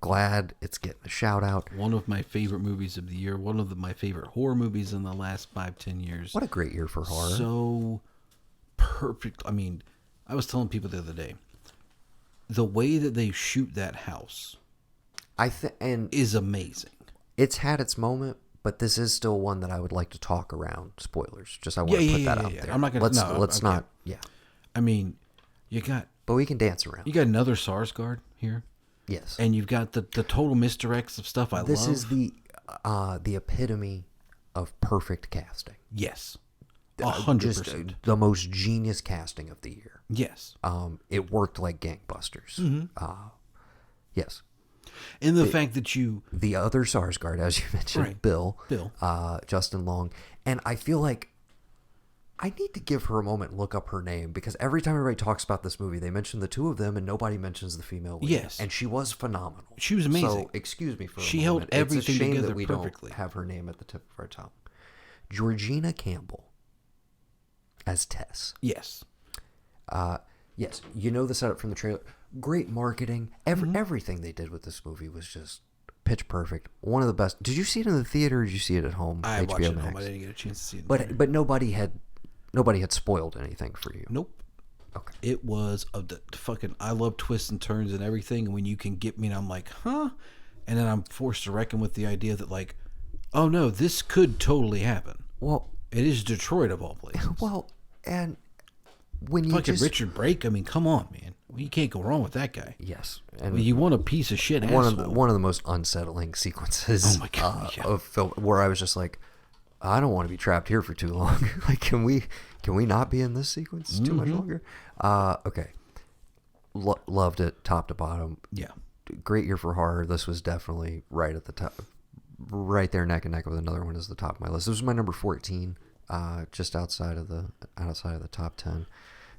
Glad it's getting a shout out. One of my favorite movies of the year. One of my favorite horror movies in the last 5-10 years. What a great year for horror. So perfect. I mean, I was telling people the other day, the way that they shoot that house and is amazing. It's had its moment, but this is still one that I would like to talk around. Spoilers. Just I want to put that out there. I'm not gonna. Let's not. Yeah. I mean, but we can dance around. You got another Sarsgaard here. Yes. And you've got the total misdirects of stuff I love. This is the epitome of perfect casting. Yes. just 100%. the most genius casting of the year. Yes. It worked like gangbusters. Yes. And the fact that you... The other Sarsgaard, as you mentioned, Right. Bill, Bill. Justin Long, and I feel like I need to give her a moment and look up her name, because every time everybody talks about this movie, they mention the two of them and nobody mentions the female lead. Yes. And she was phenomenal. She was amazing. So, excuse me for a She moment. held everything it's a shame together that we perfectly. don't have her name at the tip of our tongue. Georgina Campbell as Tess. Yes. Yes, you know the setup from the trailer. Great marketing. Everything they did with this movie was just pitch perfect. One of the best. Did you see it in the theater or did you see it at home? I watched it at home. Max? I didn't get a chance to see it. But nobody had spoiled anything for you. Nope. Okay. It was the fucking... I love twists and turns and everything. And when you can get me and I'm like, huh? And then I'm forced to reckon with the idea that, like, oh no, this could totally happen. Well, it is Detroit of all places. Well, and when you fucking Richard Brake, I mean, come on, man. Well, you can't go wrong with that guy. Yes. And you want a piece of shit one asshole. Of the most unsettling sequences oh my God, yeah. of film, where I was just like, I don't want to be trapped here for too long. Like, can we not be in this sequence too much longer? Okay. Loved it top to bottom. Yeah. Great year for horror. This was definitely right at the top, right there neck and neck with another one as the top of my list. This was my number 14, just outside of the top 10.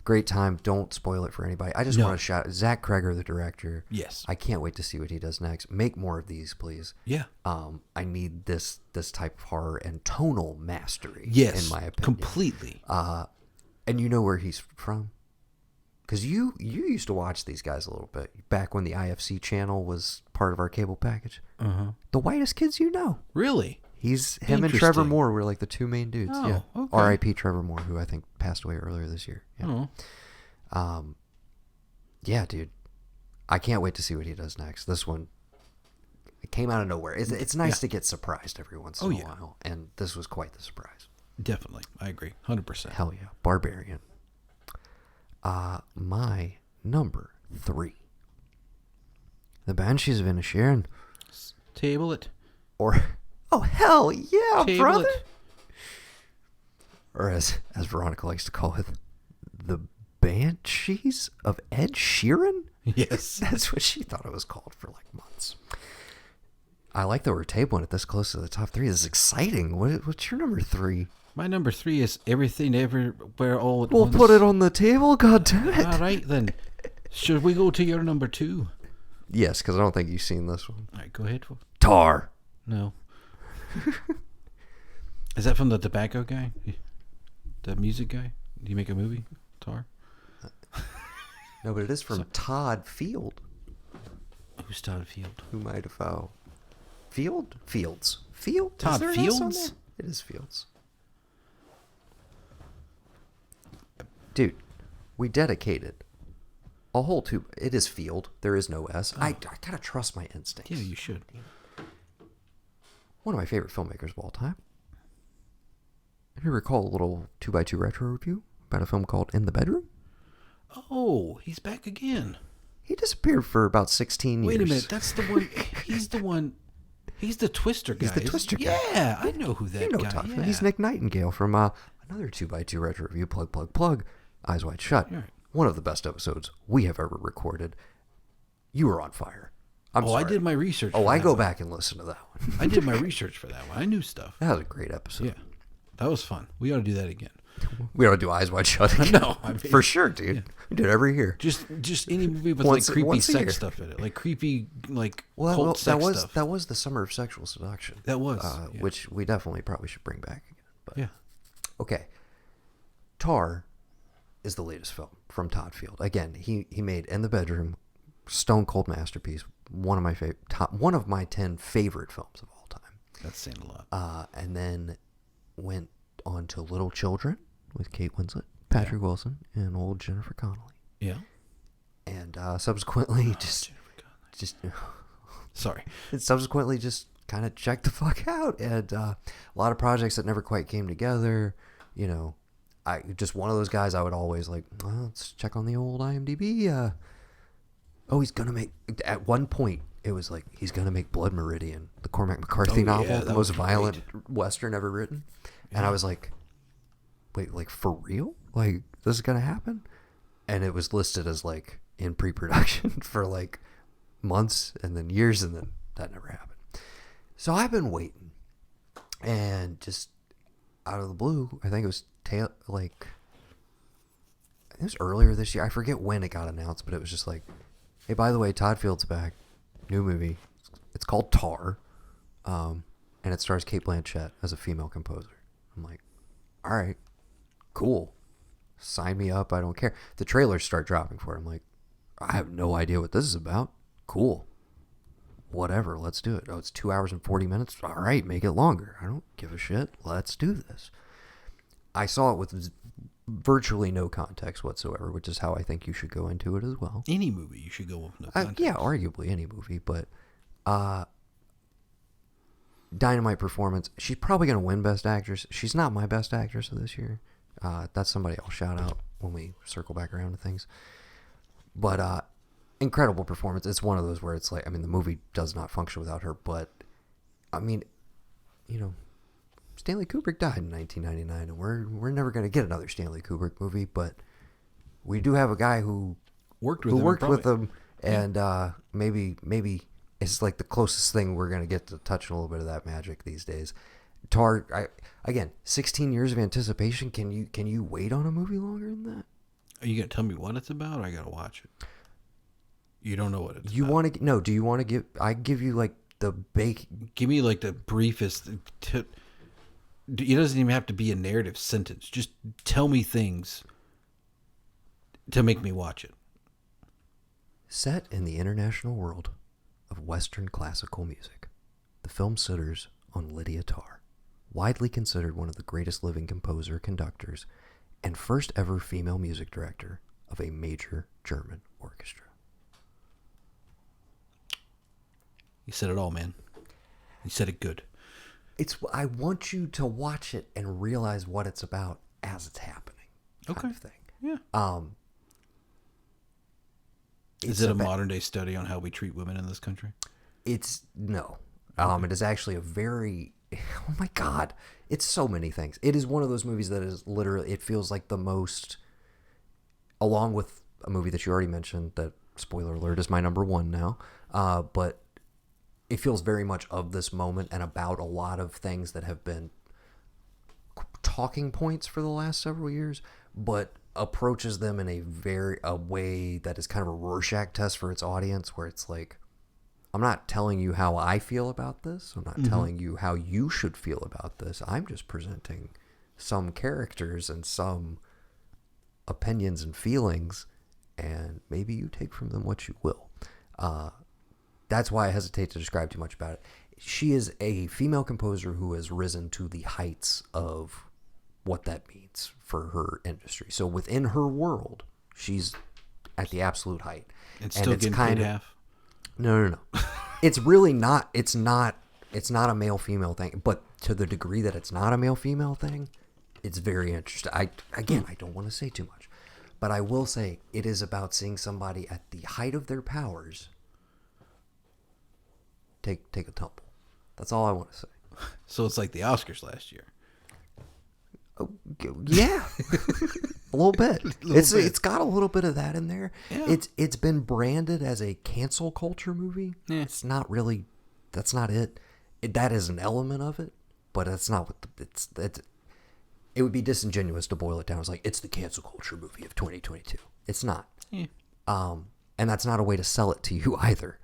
Great time. Don't spoil it for anybody. I just want to shout Zach Kreger, the director. Yes. I can't wait to see what he does next. Make more of these, please. Yeah. I need this type of horror and tonal mastery. Yes. In my opinion, completely. And you know where he's from? Because you used to watch these guys a little bit back when the IFC channel was part of our cable package. The whitest kids you know. Really? Him and Trevor Moore were like the two main dudes. Oh, yeah. okay. R.I.P. Trevor Moore, who I think passed away earlier this year. Yeah. Oh. Yeah, dude. I can't wait to see what he does next. This one, it came out of nowhere. It's nice to get surprised every once in a while, and this was quite the surprise. Definitely. I agree. 100%. Hell yeah. Barbarian. My number 3. The Banshees of Inisherin. Table it. Or, oh, hell yeah, Table brother. it. Or as Veronica likes to call it, the Banshees of Ed Sheeran? Yes. That's what she thought it was called for like months. I like that we're tabling it this close to the top 3. This is exciting. What's your number 3? My number 3 is Everything Everywhere All at We'll Once. put it on the table, goddammit. All right, then. Should we go to your number 2? Yes, because I don't think you've seen this one. All right, go ahead. Tar. No. Is that from the tobacco guy? The music guy? Did he make a movie? Tar? No, but it is from Todd Field. Who's Todd Field? Who might have Field? Fields. Field? Todd Fields? It is Fields. Dude, we dedicated a whole tube. It is Field. There is no S. I gotta trust my instincts. Yeah, you should. One of my favorite filmmakers of all time. If you recall a little 2x2 retro review about a film called In the Bedroom? Oh, he's back again. He disappeared for about 16 years. Wait a minute, that's the one. He's the one. He's the Twister guy. He's the Twister guy. Yeah, I know who that guy is. Yeah. He's Nick Nightingale from another 2x2 retro review, plug, Eyes Wide Shut. Right. One of the best episodes we have ever recorded. You were on fire. I'm sorry. I did my research. Oh, I go back and listen to that one. I did my research for that one. I knew stuff. That was a great episode. Yeah, that was fun. We ought to do that again. We ought to do Eyes Wide Shut again. No, I mean, for sure, dude. Yeah. We do it every year. Just any movie with Once like creepy a sex year. stuff in it, like creepy well, cult sex stuff. That was the summer of sexual seduction. That was, which we definitely probably should bring back again. But, yeah. Okay. Tar is the latest film from Todd Field. Again, he made In the Bedroom, stone cold masterpiece. One of my 10 favorite films of all time. That's saying a lot. And then went on to Little Children with Kate Winslet, Patrick Wilson, and old Jennifer Connelly. Yeah. And subsequently Sorry. And subsequently just kind of checked the fuck out. And a lot of projects that never quite came together. You know, I just one of those guys I would always like, well, let's check on the old IMDb. He's going to make, at one point, it was like, he's going to make Blood Meridian, the Cormac McCarthy novel, the most violent Western ever written. Yeah. And I was like, wait, like for real? Like this is gonna happen? And it was listed as like in pre-production for like months and then years, and then that never happened. So I've been waiting, and just out of the blue, I think it was it was earlier this year. I forget when it got announced, but it was just like, hey, by the way, Todd Field's back, new movie. It's called Tar, and it stars Kate Blanchett as a female composer. I'm like, all right, cool, sign me up. I don't care. The trailers start dropping for it. I'm like, I have no idea what this is about. Cool. Whatever, let's do it. Oh, it's 2 hours and 40 minutes. All right, make it longer. I don't give a shit. Let's do this. I saw it with virtually no context whatsoever, which is how I think you should go into it as well. Any movie you should go with no context. Yeah, arguably any movie, but dynamite performance. She's probably going to win Best Actress. She's not my Best Actress of this year. That's somebody I'll shout out when we circle back around to things. But incredible performance. It's one of those where it's like, I mean, the movie does not function without her, but I mean, you know, Stanley Kubrick died in 1999, and we're never going to get another Stanley Kubrick movie, but we do have a guy who worked with him, and maybe it's like the closest thing we're going to get to touching a little bit of that magic these days. Tar, again, 16 years of anticipation. Can you wait on a movie longer than that? Are you going to tell me what it's about, or I got to watch it? You don't know what it's you about. Want to no? Do you want to give? I give you like the Give me like the briefest. It doesn't even have to be a narrative sentence. Just tell me things to make me watch it. Set in the international world of Western classical music, the film centers on Lydia Tarr, widely considered one of the greatest living composer, conductors, and first ever female music director of a major German orchestra. You said it all, man. You said it good. I want you to watch it and realize what it's about as it's happening. Kind of thing. Yeah. Is it a modern day study on how we treat women in this country? It's no. It is actually a very, oh my God, it's so many things. It is one of those movies that is literally, it feels like the most, along with a movie that you already mentioned that, spoiler alert, is my number one now, but it feels very much of this moment and about a lot of things that have been talking points for the last several years, but approaches them in a way that is kind of a Rorschach test for its audience, where it's like, I'm not telling you how I feel about this. I'm not telling you how you should feel about this. I'm just presenting some characters and some opinions and feelings, and maybe you take from them what you will. That's why I hesitate to describe too much about it. She is a female composer who has risen to the heights of what that means for her industry. So within her world, she's at the absolute height. And still getting paid half? No. It's really not. It's not a male-female thing. But to the degree that it's not a male-female thing, it's very interesting. I don't want to say too much, but I will say it is about seeing somebody at the height of their powers take a tumble. That's all I want to say. So it's like the Oscars last year. Oh, yeah, a little bit. It's got a little bit of that in there. Yeah. It's been branded as a cancel culture movie. Yeah. It's not really. That's not it. That is an element of it, but that's not what it's. It would be disingenuous to boil it down. It's like it's the cancel culture movie of 2022. It's not. Yeah. And that's not a way to sell it to you either.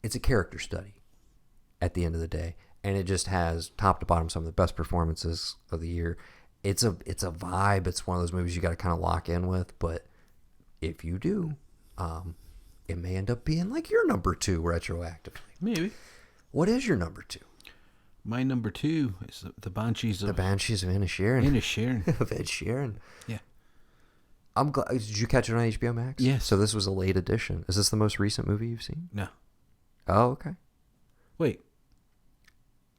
It's a character study at the end of the day, and it just has top to bottom some of the best performances of the year. It's a vibe. It's one of those movies you got to kind of lock in with, but if you do, it may end up being like your number two retroactively. Maybe. What is your number two? My number two is the Banshees of Inisherin. Of Ed Sheeran. Yeah. I'm glad. Did you catch it on HBO Max? Yes. So this was a late edition. Is this the most recent movie you've seen? No. Oh, okay. Wait.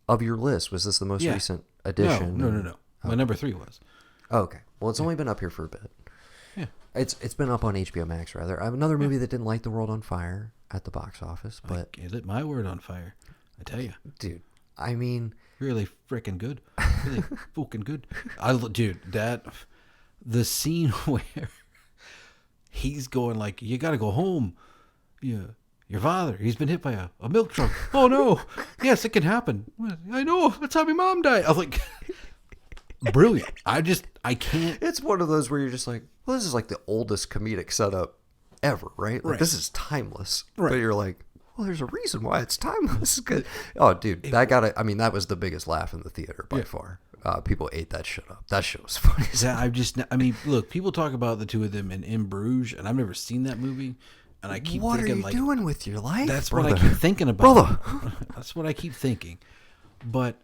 Of your list, was this the most recent edition? No. My number 3 was. Oh, okay. Well, it's only been up here for a bit. Yeah. It's been up on HBO Max, rather. I have another movie that didn't light the world on fire at the box office, but... I lit my word on fire, I tell you. Dude, I mean, Really freaking good. Really fucking good. Dude, the scene where he's going like, you gotta go home. Yeah. Your father, he's been hit by a milk truck. Oh no. Yes, it can happen. I know. That's how my mom died. I was like, brilliant. I can't. it's one of those where you're just like, well, this is like the oldest comedic setup ever, right? Like, Right. this is timeless. Right. But you're like, well, there's a reason why it's timeless. Good. Oh, dude, that was the biggest laugh in the theater by far. People ate that shit up. That shit was funny. I mean, look, people talk about the two of them in Bruges, and I've never seen that movie. And I keep what thinking, are you like, doing with your life? that's brother? what I keep thinking about. Brother. That's what I keep thinking. But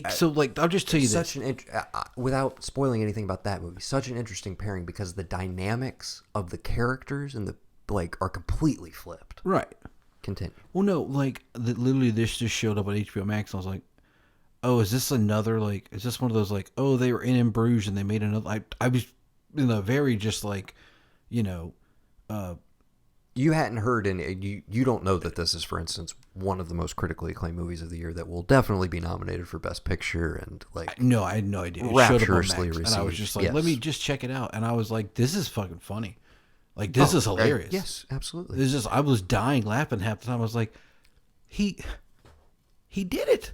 so, like, I'll just tell you this. Without spoiling anything about that movie, such an interesting pairing because the dynamics of the characters and the are completely flipped. Right. Continue. Well, no, like, literally this just showed up on HBO Max, and I was like, oh, is this another, like, is this one of those, like, oh, they were in Bruges and they made another, I was in a very just, like, you know, You hadn't heard any. You don't know that this is, for instance, one of the most critically acclaimed movies of the year that will definitely be nominated for Best Picture and like. no, I had no idea. It Rapturously showed up on Max, and I was received, just like, yes. let me just check it out. And I was like, this is fucking funny. Like, this is hilarious. Yes, absolutely. It's just, I was dying laughing half the time. I was like, he did it.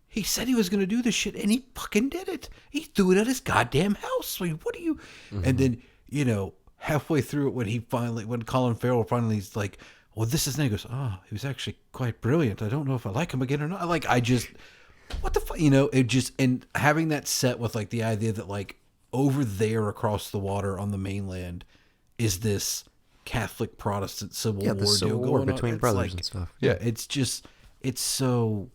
He said he was going to do this shit, and he fucking did it. He threw it at his goddamn house. I mean, what are you? Mm-hmm. And then, you know, halfway through it, when Colin Farrell finally is like, well, this is, and he goes, oh, he was actually quite brilliant. I don't know if I like him again or not. Like, what the fuck? You know, it just, and having that set with, like, the idea that, like, over there across the water on the mainland is this Catholic Protestant Civil War the Civil deal War going on. between It's brothers like, and stuff. Yeah, it's just, it's so,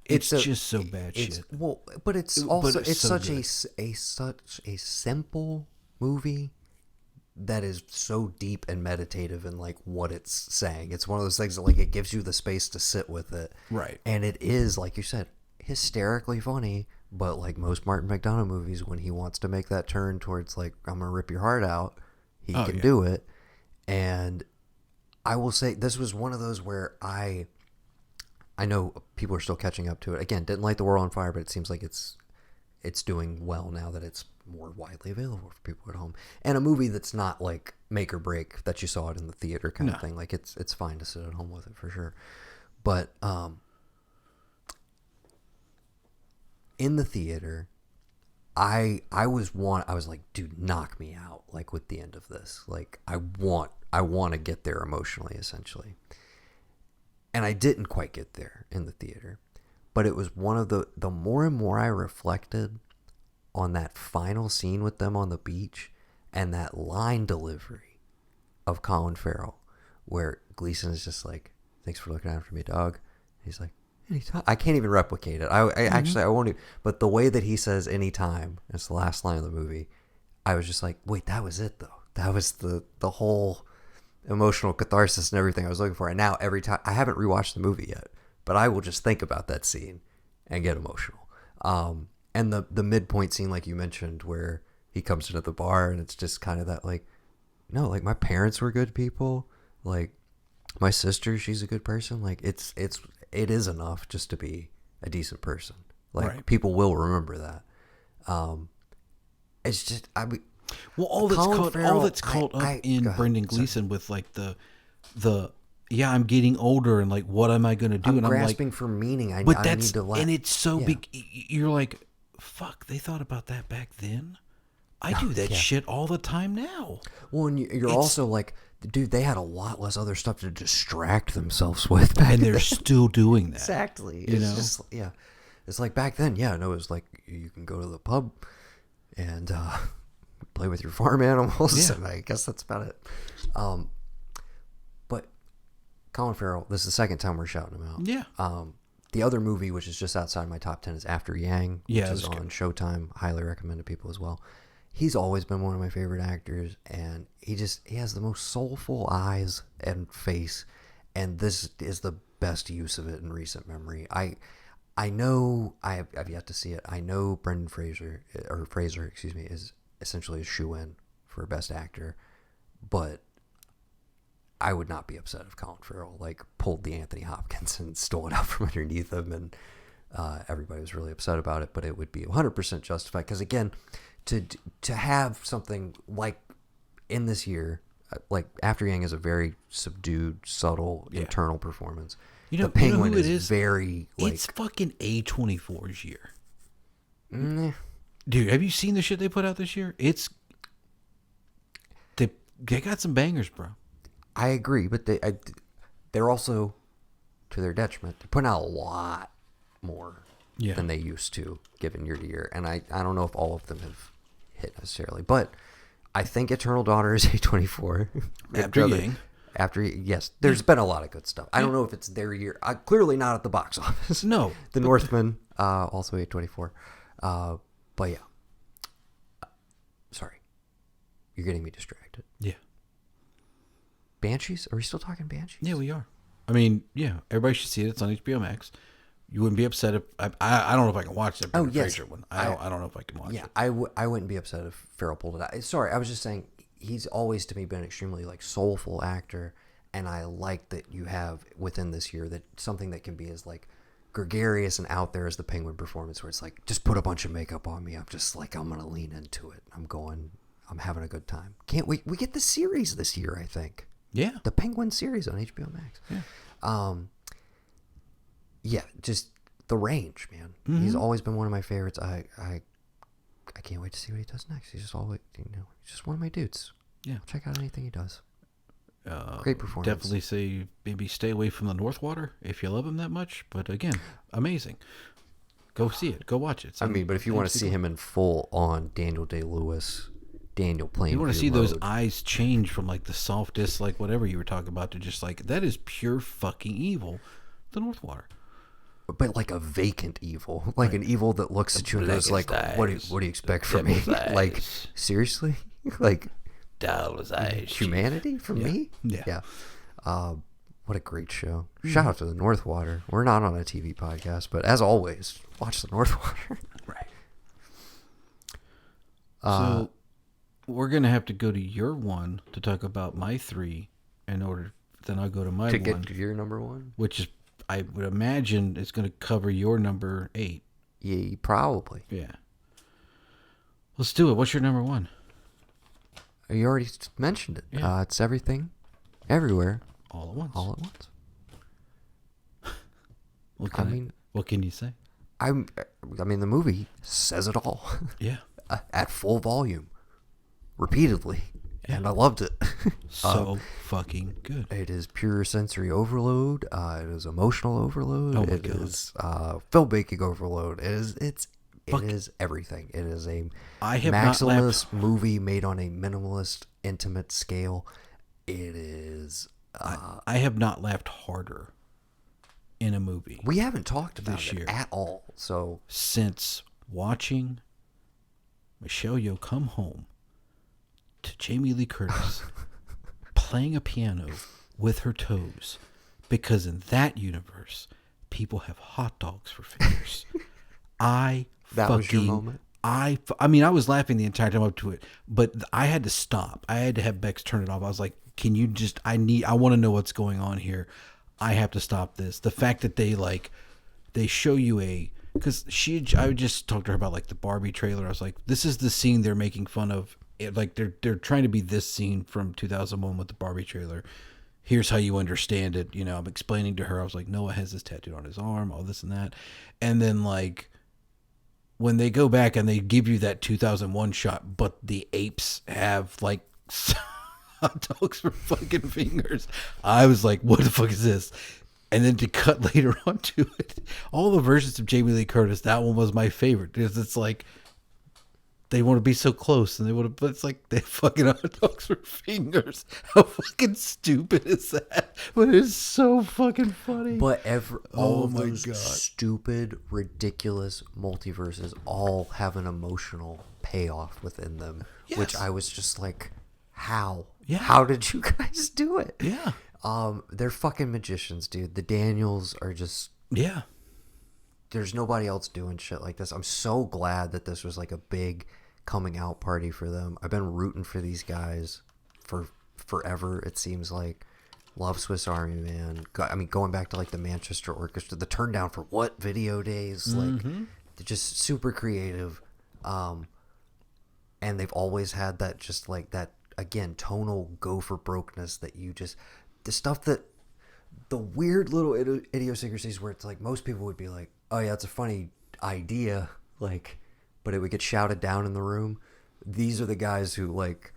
it's just so bad shit. Well, but it's also it's it's so such good. such a simple movie that is so deep and meditative in like what it's saying. It's one of those things that like it gives you the space to sit with it. Right. And it is, like you said, hysterically funny, but like most Martin McDonagh movies, when he wants to make that turn towards like, I'm gonna rip your heart out, he can do it. And I will say this was one of those where I know people are still catching up to it. Again, didn't light the world on fire, but it seems like it's doing well now that it's more widely available for people at home. And a movie that's not like make or break that you saw it in the theater kind of thing. Like it's fine to sit at home with it for sure. But in the theater, I was like, dude, knock me out, like with the end of this. Like I want to get there emotionally, essentially. And I didn't quite get there in the theater. But it was one of the more and more I reflected on that final scene with them on the beach and that line delivery of Colin Farrell, where Gleason is just like, thanks for looking after me, dog. He's like, anytime. I can't even replicate it. I won't even. But the way that he says anytime, it's the last line of the movie, I was just like, wait, that was it though. That was the whole emotional catharsis and everything I was looking for. And now every time, I haven't rewatched the movie yet, but I will just think about that scene and get emotional. And the midpoint scene, like you mentioned, where he comes into the bar and it's just kind of that like, no, like my parents were good people. Like my sister, she's a good person. Like it is enough just to be a decent person. Like people will remember that. It's just, well, all that's caught up in Brendan Gleeson with like the I'm getting older and like what am I going to do? I'm grasping like, for meaning. I need to laugh. And it's so big. You're like, fuck, they thought about that back then. I do that shit all the time now. Well, and you're also like, dude, they had a lot less other stuff to distract themselves with back and they're then. still doing that. Exactly. You it's know? Just, it's like back then, it was like you can go to the pub and play with your farm animals, and I guess that's about it. But Colin Farrell, this is the second time we're shouting him out. Yeah. The other movie, which is just outside my top 10, is After Yang, which is on Showtime. Highly recommend to people as well. He's always been one of my favorite actors, and he has the most soulful eyes and face, and this is the best use of it in recent memory. I know I've yet to see it. I know Brendan Fraser, is essentially a shoo-in for Best Actor, but I would not be upset if Colin Farrell like pulled the Anthony Hopkins and stole it out from underneath him and Everybody was really upset about it, but it would be 100% justified. Because again, to have something like in this year, like After Yang is a very subdued, subtle, internal performance. The Penguin who it is very like it's fucking A24's year. meh. Dude, have you seen the shit they put out this year? They got some bangers, bro. I agree, but they're also, to their detriment, they're putting out a lot more than they used to, given year to year. And I don't know if all of them have hit necessarily, but I think Eternal Daughter is A24. Yes, there's been a lot of good stuff. I don't know if it's their year. Clearly not at the box office. No. The Northman, also A24. But yeah. Sorry. You're getting me distracted. Yeah. Banshees? Are we still talking Banshees? Yeah, we are. I mean, yeah, everybody should see it. It's on HBO Max. You wouldn't be upset if I don't know if I can watch the Fraser one. I don't know if I can watch it. Yeah, I wouldn't be upset if Farrell pulled it out. Sorry, I was just saying he's always to me been an extremely like soulful actor, and I like that you have within this year that something that can be as like gregarious and out there as the Penguin performance, where it's like just put a bunch of makeup on me. I'm just like I'm gonna lean into it. I'm having a good time. Can't wait. We get the series this year, I think. Yeah, the Penguin series on HBO Max. Yeah. Yeah, just the range, man. Mm-hmm. He's always been one of my favorites. I can't wait to see what he does next. He's just always, he's just one of my dudes. Yeah. I'll check out anything he does. Great performance. Definitely say maybe stay away from the Northwater if you love him that much. But again, amazing. Go see it. Go watch it. But if you want to see him in full on Daniel Day-Lewis, Daniel playing, you want to see mode. those eyes change from like the softest, like whatever you were talking about, to just like that is pure fucking evil. The Northwater. But like a vacant evil, like an evil that looks at you and goes like, what do you expect from me? Like, seriously? Like, Devil's eyes. Humanity from me? Yeah. What a great show. Shout out to the Northwater. We're not on a TV podcast, but as always, watch the Northwater. Right. So we're going to have to go to your one to talk about my three in order, then I'll go to my one. To get to your number one? Which is, I would imagine, it's going to cover your number 8. Yeah, probably. Yeah. Let's do it. What's your number one? You already mentioned it. Yeah. It's Everything, Everywhere, All at once. All at once. What can you say? I mean, the movie says it all. Yeah. At full volume, repeatedly, and I loved it. So fucking good. It is pure sensory overload. It is emotional overload. Oh my it God. is filmmaking overload. It is everything. It is a maximalist movie made on a minimalist, intimate scale. It is. I have not laughed harder in a movie. We haven't talked about this it year at all. So since watching Michelle Yeoh come home to Jamie Lee Curtis playing a piano with her toes, because in that universe, people have hot dogs for fingers. Was your moment? I mean, I was laughing the entire time up to it, but I had to stop. I had to have Bex turn it off. I was like, can you just, I want to know what's going on here. I have to stop this. The fact that they show you because I just talked to her about like the Barbie trailer. I was like, this is the scene they're making fun of. Like they're trying to be this scene from 2001 with the Barbie trailer. Here's how you understand it. I'm explaining to her. I was like, Noah has this tattooed on his arm, all this and that. And then like when they go back and they give you that 2001 shot, but the apes have like hot dogs for fucking fingers. I was like, what the fuck is this? And then to cut later on to it, all the versions of Jamie Lee Curtis, that one was my favorite because it's like they want to be so close and but it's like they fucking hot dogs for fingers. How fucking stupid is that? But it's so fucking funny. But all of those stupid, ridiculous multiverses all have an emotional payoff within them, which I was just like, how? Yeah. How did you guys do it? Yeah. They're fucking magicians, dude. The Daniels are just... Yeah. There's nobody else doing shit like this. I'm so glad that this was like a big coming out party for them. I've been rooting for these guys for forever, it seems like. Love Swiss Army Man. I mean, going back to like the Manchester Orchestra, the Turn Down for What video days, like they're just super creative, and they've always had that just like that again tonal go for brokeness that you just the stuff that the weird little idiosyncrasies where it's like most people would be like, oh yeah, it's a funny idea, like, but it would get shouted down in the room. These are the guys who like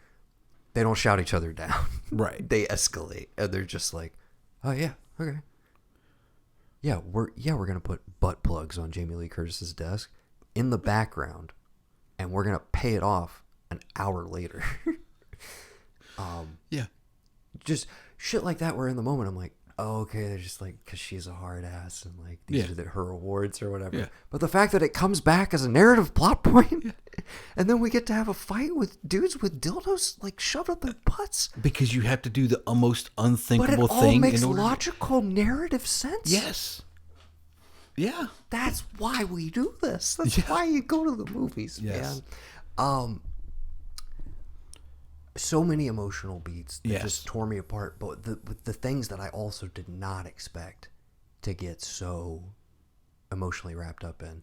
they don't shout each other down. Right. They escalate and they're just like, oh yeah, okay. Yeah, we're gonna put butt plugs on Jamie Lee Curtis's desk in the background and we're gonna pay it off an hour later. Yeah. Just shit like that where in the moment I'm like, oh, okay, they're just like, because she's a hard ass and like these are her awards or whatever. Yeah. But the fact that it comes back as a narrative plot point and then we get to have a fight with dudes with dildos like shoved up their butts. Because you have to do the most But unthinkable it all thing makes in order logical narrative sense. Yes. Yeah. That's why we do this. That's why you go to the movies, Yes. man. So many emotional beats that just tore me apart. But the things that I also did not expect to get so emotionally wrapped up in.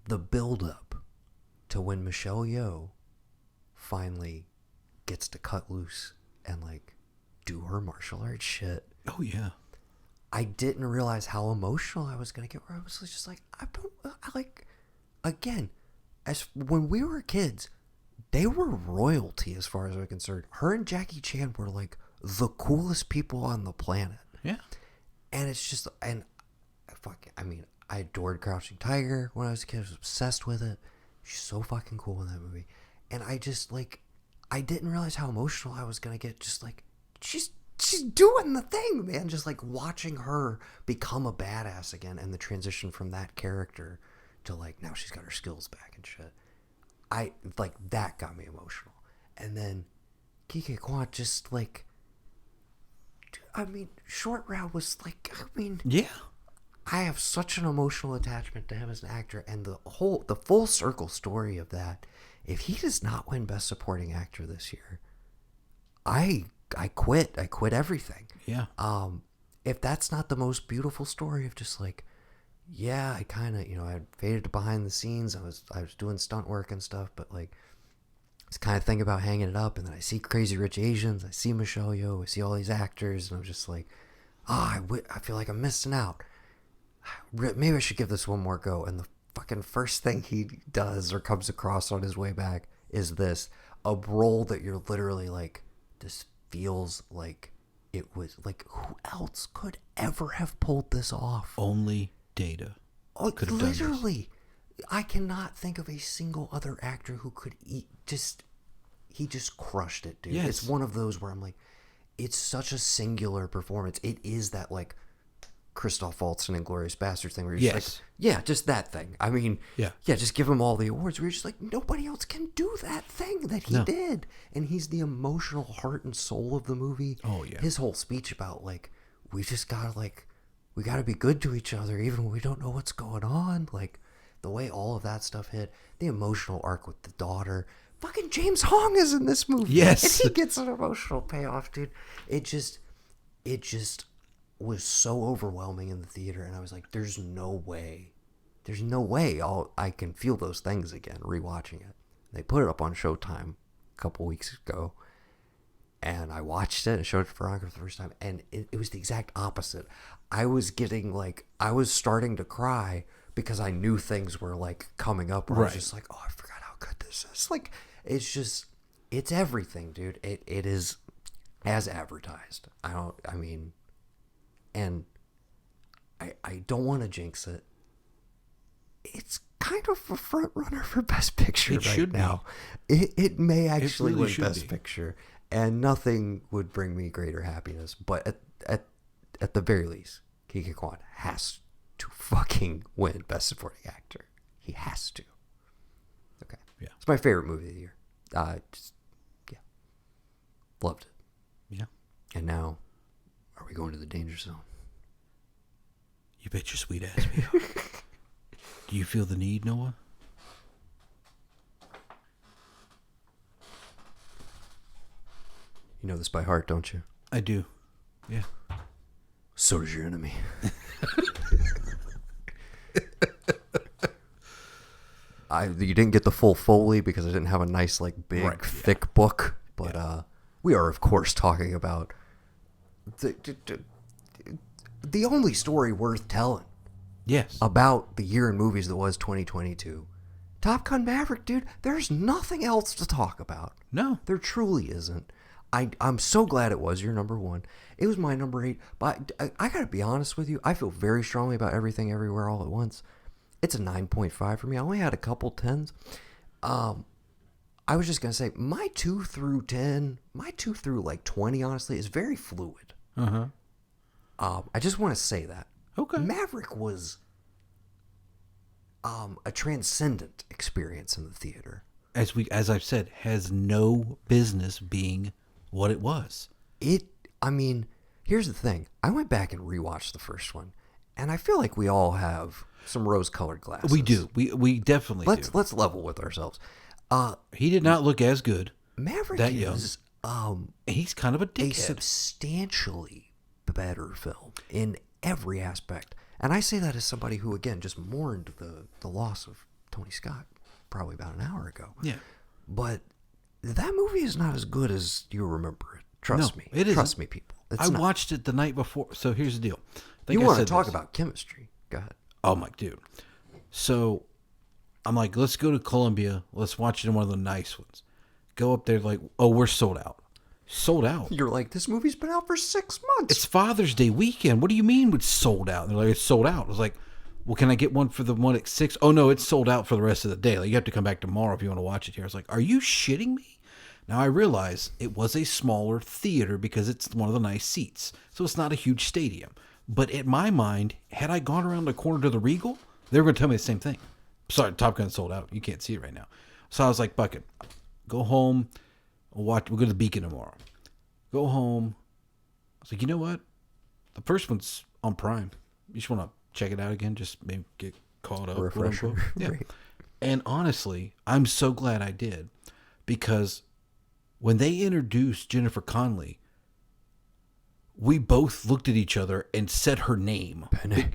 The build-up to when Michelle Yeoh finally gets to cut loose and like do her martial arts shit. Oh, yeah. I didn't realize how emotional I was going to get where I was just like, I like, again, as when we were kids, they were royalty as far as I'm concerned. Her and Jackie Chan were like the coolest people on the planet. Yeah. And it's just, and I mean, I adored Crouching Tiger when I was a kid. I was obsessed with it. She's so fucking cool in that movie. And I just like, I didn't realize how emotional I was going to get. Just like, she's doing the thing, man. Just like watching her become a badass again and the transition from that character to like, now she's got her skills back and shit. I like that got me emotional. And then Kike Kwan just like, I mean, Short Round was like, I mean, yeah, I have such an emotional attachment to him as an actor, and the full circle story of that. If he does not win Best Supporting Actor this year, I quit. I quit everything. Yeah. If that's not the most beautiful story of just like, yeah, I kind of, I faded to behind the scenes. I was doing stunt work and stuff, but like, I was kind of thinking about hanging it up. And then I see Crazy Rich Asians. I see Michelle Yeoh. I see all these actors, and I'm just like, I feel like I'm missing out. Maybe I should give this one more go. And the fucking first thing he does or comes across on his way back is a role that you're literally like, this feels like it was like, who else could ever have pulled this off? Only Data. Could have literally, I cannot think of a single other actor who could he just crushed it, dude. Yes. It's one of those where I'm like, it's such a singular performance. It is that like Christoph Waltz and Inglourious Basterds thing where you're just like, yeah, just that thing. I mean, yeah, just give him all the awards. Where you're just like, nobody else can do that thing that he did. And he's the emotional heart and soul of the movie. Oh, yeah. His whole speech about like, we gotta be good to each other even when we don't know what's going on. Like, the way all of that stuff hit, the emotional arc with the daughter. Fucking James Hong is in this movie. Yes. And he gets an emotional payoff, dude. It just was so overwhelming in the theater, and I was like, there's no way I can feel those things again rewatching it. They put it up on Showtime a couple weeks ago, and I watched it and showed it to Veronica for the first time, and it was the exact opposite. I was starting to cry because I knew things were like coming up where I was just like, oh, I forgot how good this is. Like, it's everything, dude. It is as advertised. I don't want to jinx it. It's kind of a front runner for Best Picture now. It may actually win Best Picture, and nothing would bring me greater happiness. But at the very least, Kike Kwan has to fucking win Best Supporting Actor. He has to. Okay. Yeah. It's my favorite movie of the year. Loved it. Yeah. And now, are we going to the danger zone? You bet your sweet ass we are. Do you feel the need, Noah? You know this by heart, don't you? I do. Yeah. So does your enemy. You didn't get the full Foley because I didn't have a nice, like, big, Right, yeah. thick book. But we are, of course, talking about the only story worth telling Yes. about the year in movies that was 2022. Top Gun Maverick, dude. There's nothing else to talk about. No. There truly isn't. I'm so glad it was your number one. It was my number 8. But I got to be honest with you. I feel very strongly about Everything Everywhere All at Once. It's a 9.5 for me. I only had a couple 10s. I was just going to say, my 2 through 10, my 2 through like 20, honestly, is very fluid. Uh-huh. I just want to say that. Okay. Maverick was a transcendent experience in the theater. As I've said, has no business being what it was. I mean, here's the thing. I went back and rewatched the first one, and I feel like we all have some rose-colored glasses. We do. We definitely do. Let's level with ourselves. He did not look as good. Maverick that young. is He's kind of a a dickhead. substantially better film in every aspect. And I say that as somebody who, again, just mourned the loss of Tony Scott probably about an hour ago. Yeah. But that movie is not as good as you remember it. Trust me. it isn't. Trust me, people. It's I not. watched it the night before. So here's the deal. You want to talk about chemistry. Go ahead. Oh, my dude. So I'm like, let's go to Columbia. Let's watch it in one of the nice ones. Go up there like, oh, we're sold out. Sold out. You're like, this movie's been out for 6 months. It's Father's Day weekend. What do you mean it's sold out? They're like, it's sold out. I was like, well, can I get one for the one at 6? Oh, no, it's sold out for the rest of the day. Like, you have to come back tomorrow if you want to watch it here. I was like, are you shitting me? Now, I realize it was a smaller theater because it's one of the nice seats. So it's not a huge stadium. But in my mind, had I gone around the corner to the Regal, they were going to tell me the same thing. Sorry, Top Gun sold out. You can't see it right now. So I was like, fuck it. Go home. We'll go to the Beacon tomorrow. Go home. I was like, you know what? The first one's on Prime. You just want to check it out again, just maybe get caught up. Refresher. quote unquote. Yeah. Right. And honestly, I'm so glad I did, because when they introduced Jennifer Connelly, we both looked at each other and said her name. Penny.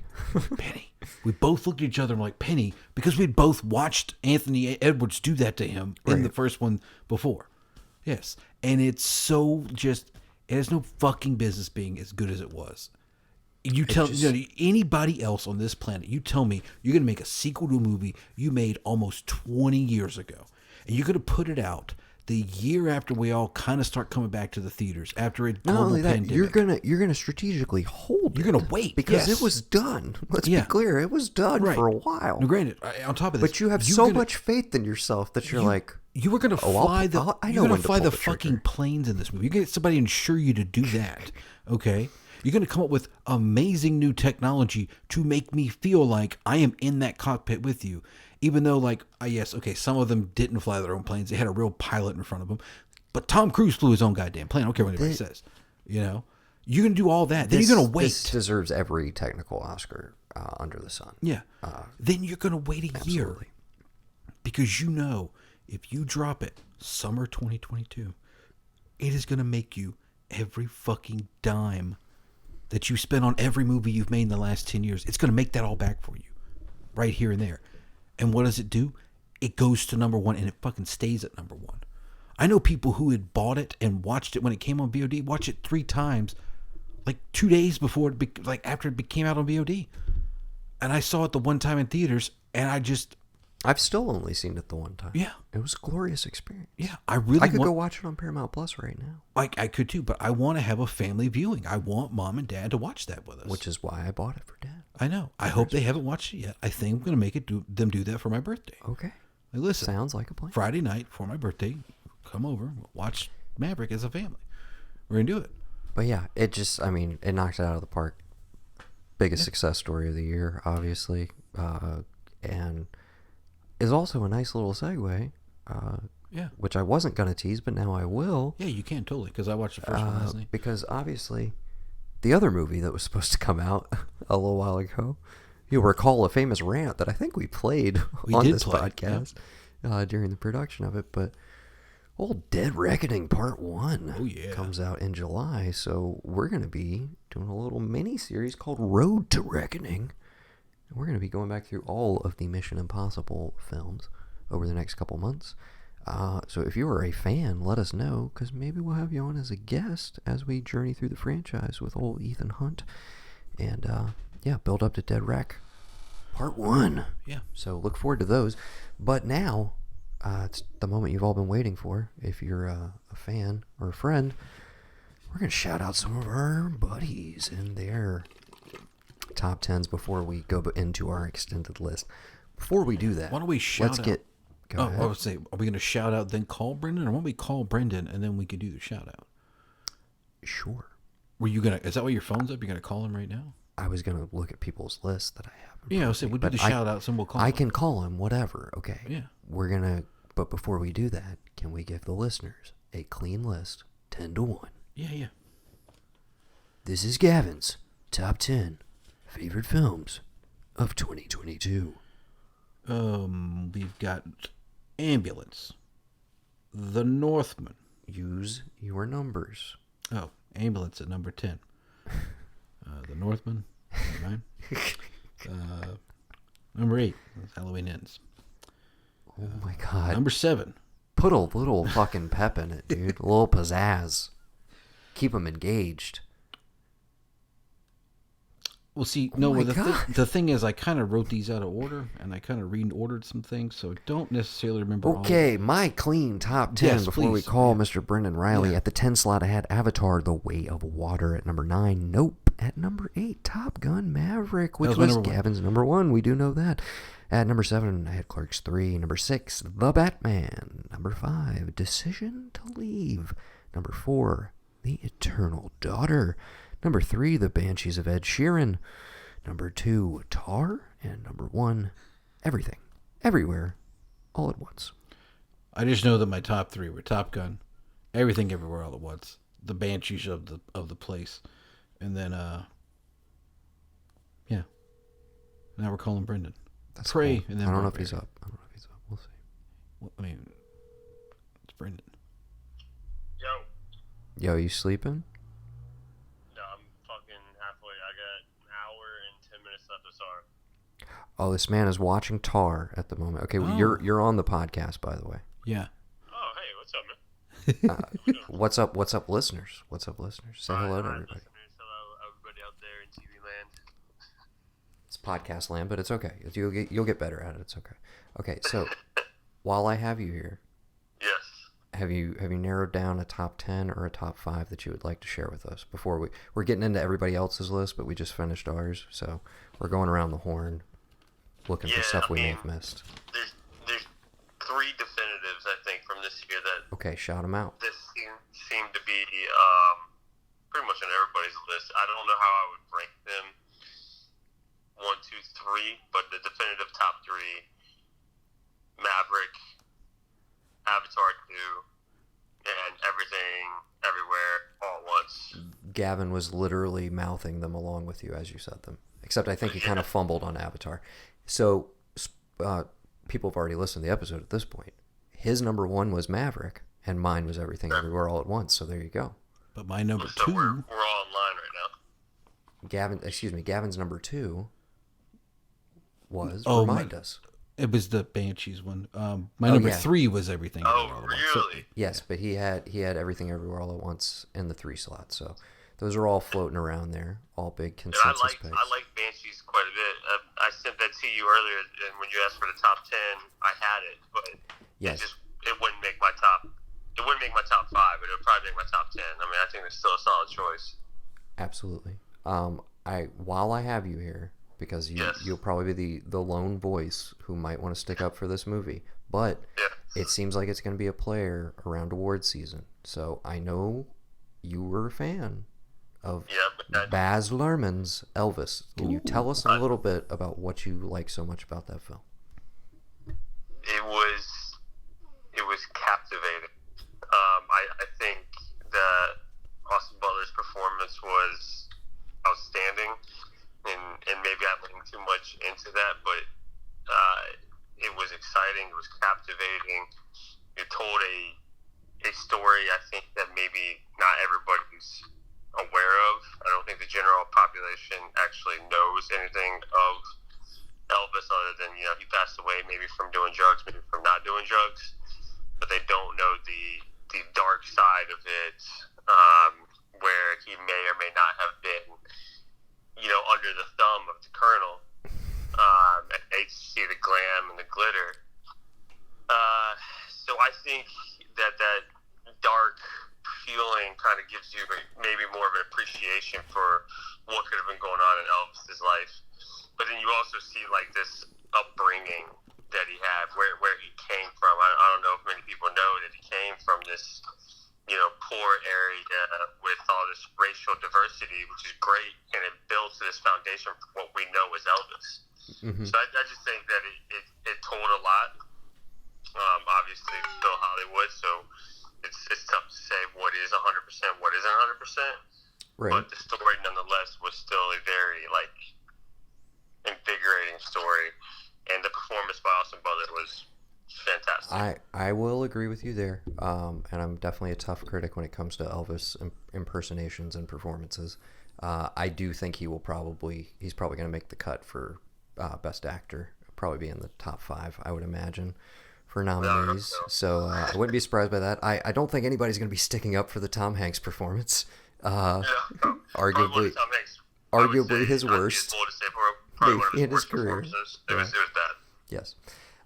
Penny. We both looked at each other and were like, Penny, because we'd both watched Anthony Edwards do that to him in the first one before. Yes. And it's so just, it has no fucking business being as good as it was. You tell anybody else on this planet, you tell me you're going to make a sequel to a movie you made almost 20 years ago, and you're going to put it out the year after we all kind of start coming back to the theaters after a global Not only that, pandemic. you're gonna strategically hold. You're gonna wait, because yes. it was done. Let's Yeah. be clear, it was done Right. for a while. Now, granted, on top of this, But you have you're so gonna- much faith in yourself that you're like, you were going to Oh, fly I know you're going when to to fly pull the the fucking trigger. planes in this movie. You're going to get somebody to insure you to do that. Okay. You're going to come up with amazing new technology to make me feel like I am in that cockpit with you. Even though, like, yes, okay, some of them didn't fly their own planes. They had a real pilot in front of them. But Tom Cruise flew his own goddamn plane. I don't care what anybody says. You know? You're going to do all that. Then you're going to wait. This deserves every technical Oscar under the sun. Yeah. Then you're going to wait a year. Absolutely. Because you know, if you drop it summer 2022, it is going to make you every fucking dime that you spent on every movie you've made in the last 10 years. It's going to make that all back for you. Right here and there. And what does it do? It goes to number 1 and it fucking stays at number 1. I know people who had bought it and watched it when it came on VOD, watched it 3 times, like 2 days before after it came out on VOD. And I saw it the one time in theaters, and I've still only seen it the one time. Yeah. It was a glorious experience. Yeah, I could go watch it on Paramount Plus right now. I could too, but I want to have a family viewing. I want mom and dad to watch that with us. Which is why I bought it for Dad. I know. I hope they haven't watched it yet. I think I'm going to make them do that for my birthday. Okay. Like, listen, Sounds like a plan. Friday night for my birthday, come over, watch Maverick as a family. We're going to do it. But yeah, it knocked it out of the park. Biggest success story of the year, obviously. And is also a nice little segue. Yeah. Which I wasn't going to tease, but now I will. Yeah, you can totally, because I watched the first one last night. Because obviously, the other movie that was supposed to come out a little while ago, you'll recall a famous rant that I think we played on this podcast during the production of it. But Old Dead Reckoning Part 1 Oh, yeah. comes out in July, so we're going to be doing a little mini-series called Road to Reckoning. We're going to be going back through all of the Mission Impossible films over the next couple months. So if you are a fan, let us know, because maybe we'll have you on as a guest as we journey through the franchise with old Ethan Hunt. And, build up to Dead Rec Part 1. Yeah. So look forward to those. But now, it's the moment you've all been waiting for. If you're a fan or a friend, we're going to shout out some of our buddies in their top 10s before we go into our extended list. Before we do that, Why don't we shout out? Go ahead. I would say, are we going to shout out then call Brendan, or why don't we call Brendan and then we could do the shout out? Sure. Is that why your phone's up? You're going to call him right now? I was going to look at people's lists that I have. Yeah, I said we'll do the shout outs and we'll call I him. can call him, whatever. Okay. Yeah. But before we do that, can we give the listeners a clean list, 10 to 1? Yeah. This is Gavin's top 10 favorite films of 2022. We've got Ambulance, The Northman. Use your numbers. Oh, Ambulance at number 10. The Northman, number 9. Number 8, Halloween Ends. Oh my God. Number 7. Put a little fucking pep in it, dude. A little pizzazz. Keep them engaged. Well, see, the thing is, I kind of wrote these out of order, and I kind of reordered some things, so I don't necessarily remember all. Okay, my clean top 10 Yes, before we please. call Mr. Brendan Riley. Yeah. At the 10 slot, I had Avatar, The Way of Water at number 9. Nope. At number 8, Top Gun Maverick, which That was my was number one. Gavin's number 1. We do know that. At number 7, I had Clerks 3. Number 6, The Batman. Number 5, Decision to Leave. Number 4, The Eternal Daughter. Number 3, The Banshees of Ed Sheeran. Number 2, Tar. And number 1, Everything, Everywhere, All at Once. I just know that my top 3 were Top Gun, Everything Everywhere All at Once, The Banshees of the Place, and then now we're calling Brendan. That's Pray, cool. and then I don't know if Barbarian. he's up. We'll see. Well, I mean, it's Brendan. Yo, You sleeping? no, I'm fucking halfway. I got an hour and 10 minutes left of SAR. Oh, this man is watching Tar at the moment. Okay, well, Oh. you're on the podcast, by the way. Yeah. Oh, hey, what's up, man? What's up? What's up, listeners? What's up, listeners? Say hello to Hi, everybody. listeners. Hello, everybody out there in TV land. It's podcast land, but it's okay. You'll get better at it. It's okay. Okay, so while I have you here, Yes. have you narrowed down a top 10 or a top 5 that you would like to share with us before we're getting into everybody else's list, but we just finished ours, so we're going around the horn looking for Yeah, stuff I we may mean- have missed. There's 3 definitives, I think, from this year that Okay, shout them out. this seem to be pretty much on everybody's list. I don't know how I would rank them 1, 2, 3, but the definitive top 3: Maverick, Avatar 2, and Everything, Everywhere, All at Once. Gavin was literally mouthing them along with you as you said them. Except I think he kind of fumbled on Avatar. So people have already listened to the episode at this point. His number 1 was Maverick, and mine was Everything Everywhere All at Once. So there you go. But my number So 2. we're all in line right now. Gavin's number 2 was Remind us. It was the Banshees one. My number yeah. 3 was Everything. Oh, Everywhere All at Once. So- really? Yes, but he had Everything Everywhere All at Once in the 3 slot. So those are all floating around there, all big And consensus picks. I like Banshees quite a bit. I sent that to you earlier, and when you asked for the top 10, I had it, but Yes. it wouldn't make my top. It wouldn't make my top 5, but it would probably make my top 10. I mean, I think it's still a solid choice. Absolutely. While I have you here, because Yes. you'll probably be the lone voice who might want to stick up for this movie, but Yeah. it seems like it's going to be a player around awards season. So I know you were a fan of Yep. Baz Luhrmann's Elvis. Can you tell us a little bit about what you like so much about that film? It was captivating. I think that Austin Butler's performance was outstanding, and maybe I'm looking too much into that, but it was exciting. It was captivating. It told a a story I think that maybe not everybody's aware of. I don't think the general population actually knows anything of Elvis other than, you know, he passed away maybe from doing drugs, maybe from not doing drugs, but they don't know the dark side of it, where he may or may not have been, you know, under the thumb of the colonel. And they see the glam and the glitter. So I think that dark feeling kind of gives you maybe more of an appreciation for what could have been going on in Elvis's life. But then you also see like this upbringing that he had, where he came from. I don't know if many people know that he came from this, you know, poor area with all this racial diversity, which is great, and it builds this foundation for what we know as Elvis. So I just think that it told a lot. Obviously, it's still Hollywood, so it's tough to say what is 100%, what isn't 100%. Right. But the story, nonetheless, was still a very invigorating story, and the performance by Austin Butler was fantastic. I will agree with you there, and I'm definitely a tough critic when it comes to Elvis impersonations and performances. I do think he's probably going to make the cut for Best Actor, probably be in the top 5, I would imagine, for nominees. So I wouldn't be surprised by that. I don't think anybody's going to be sticking up for the Tom Hanks performance. Arguably his worst in his career. It was bad. Yes.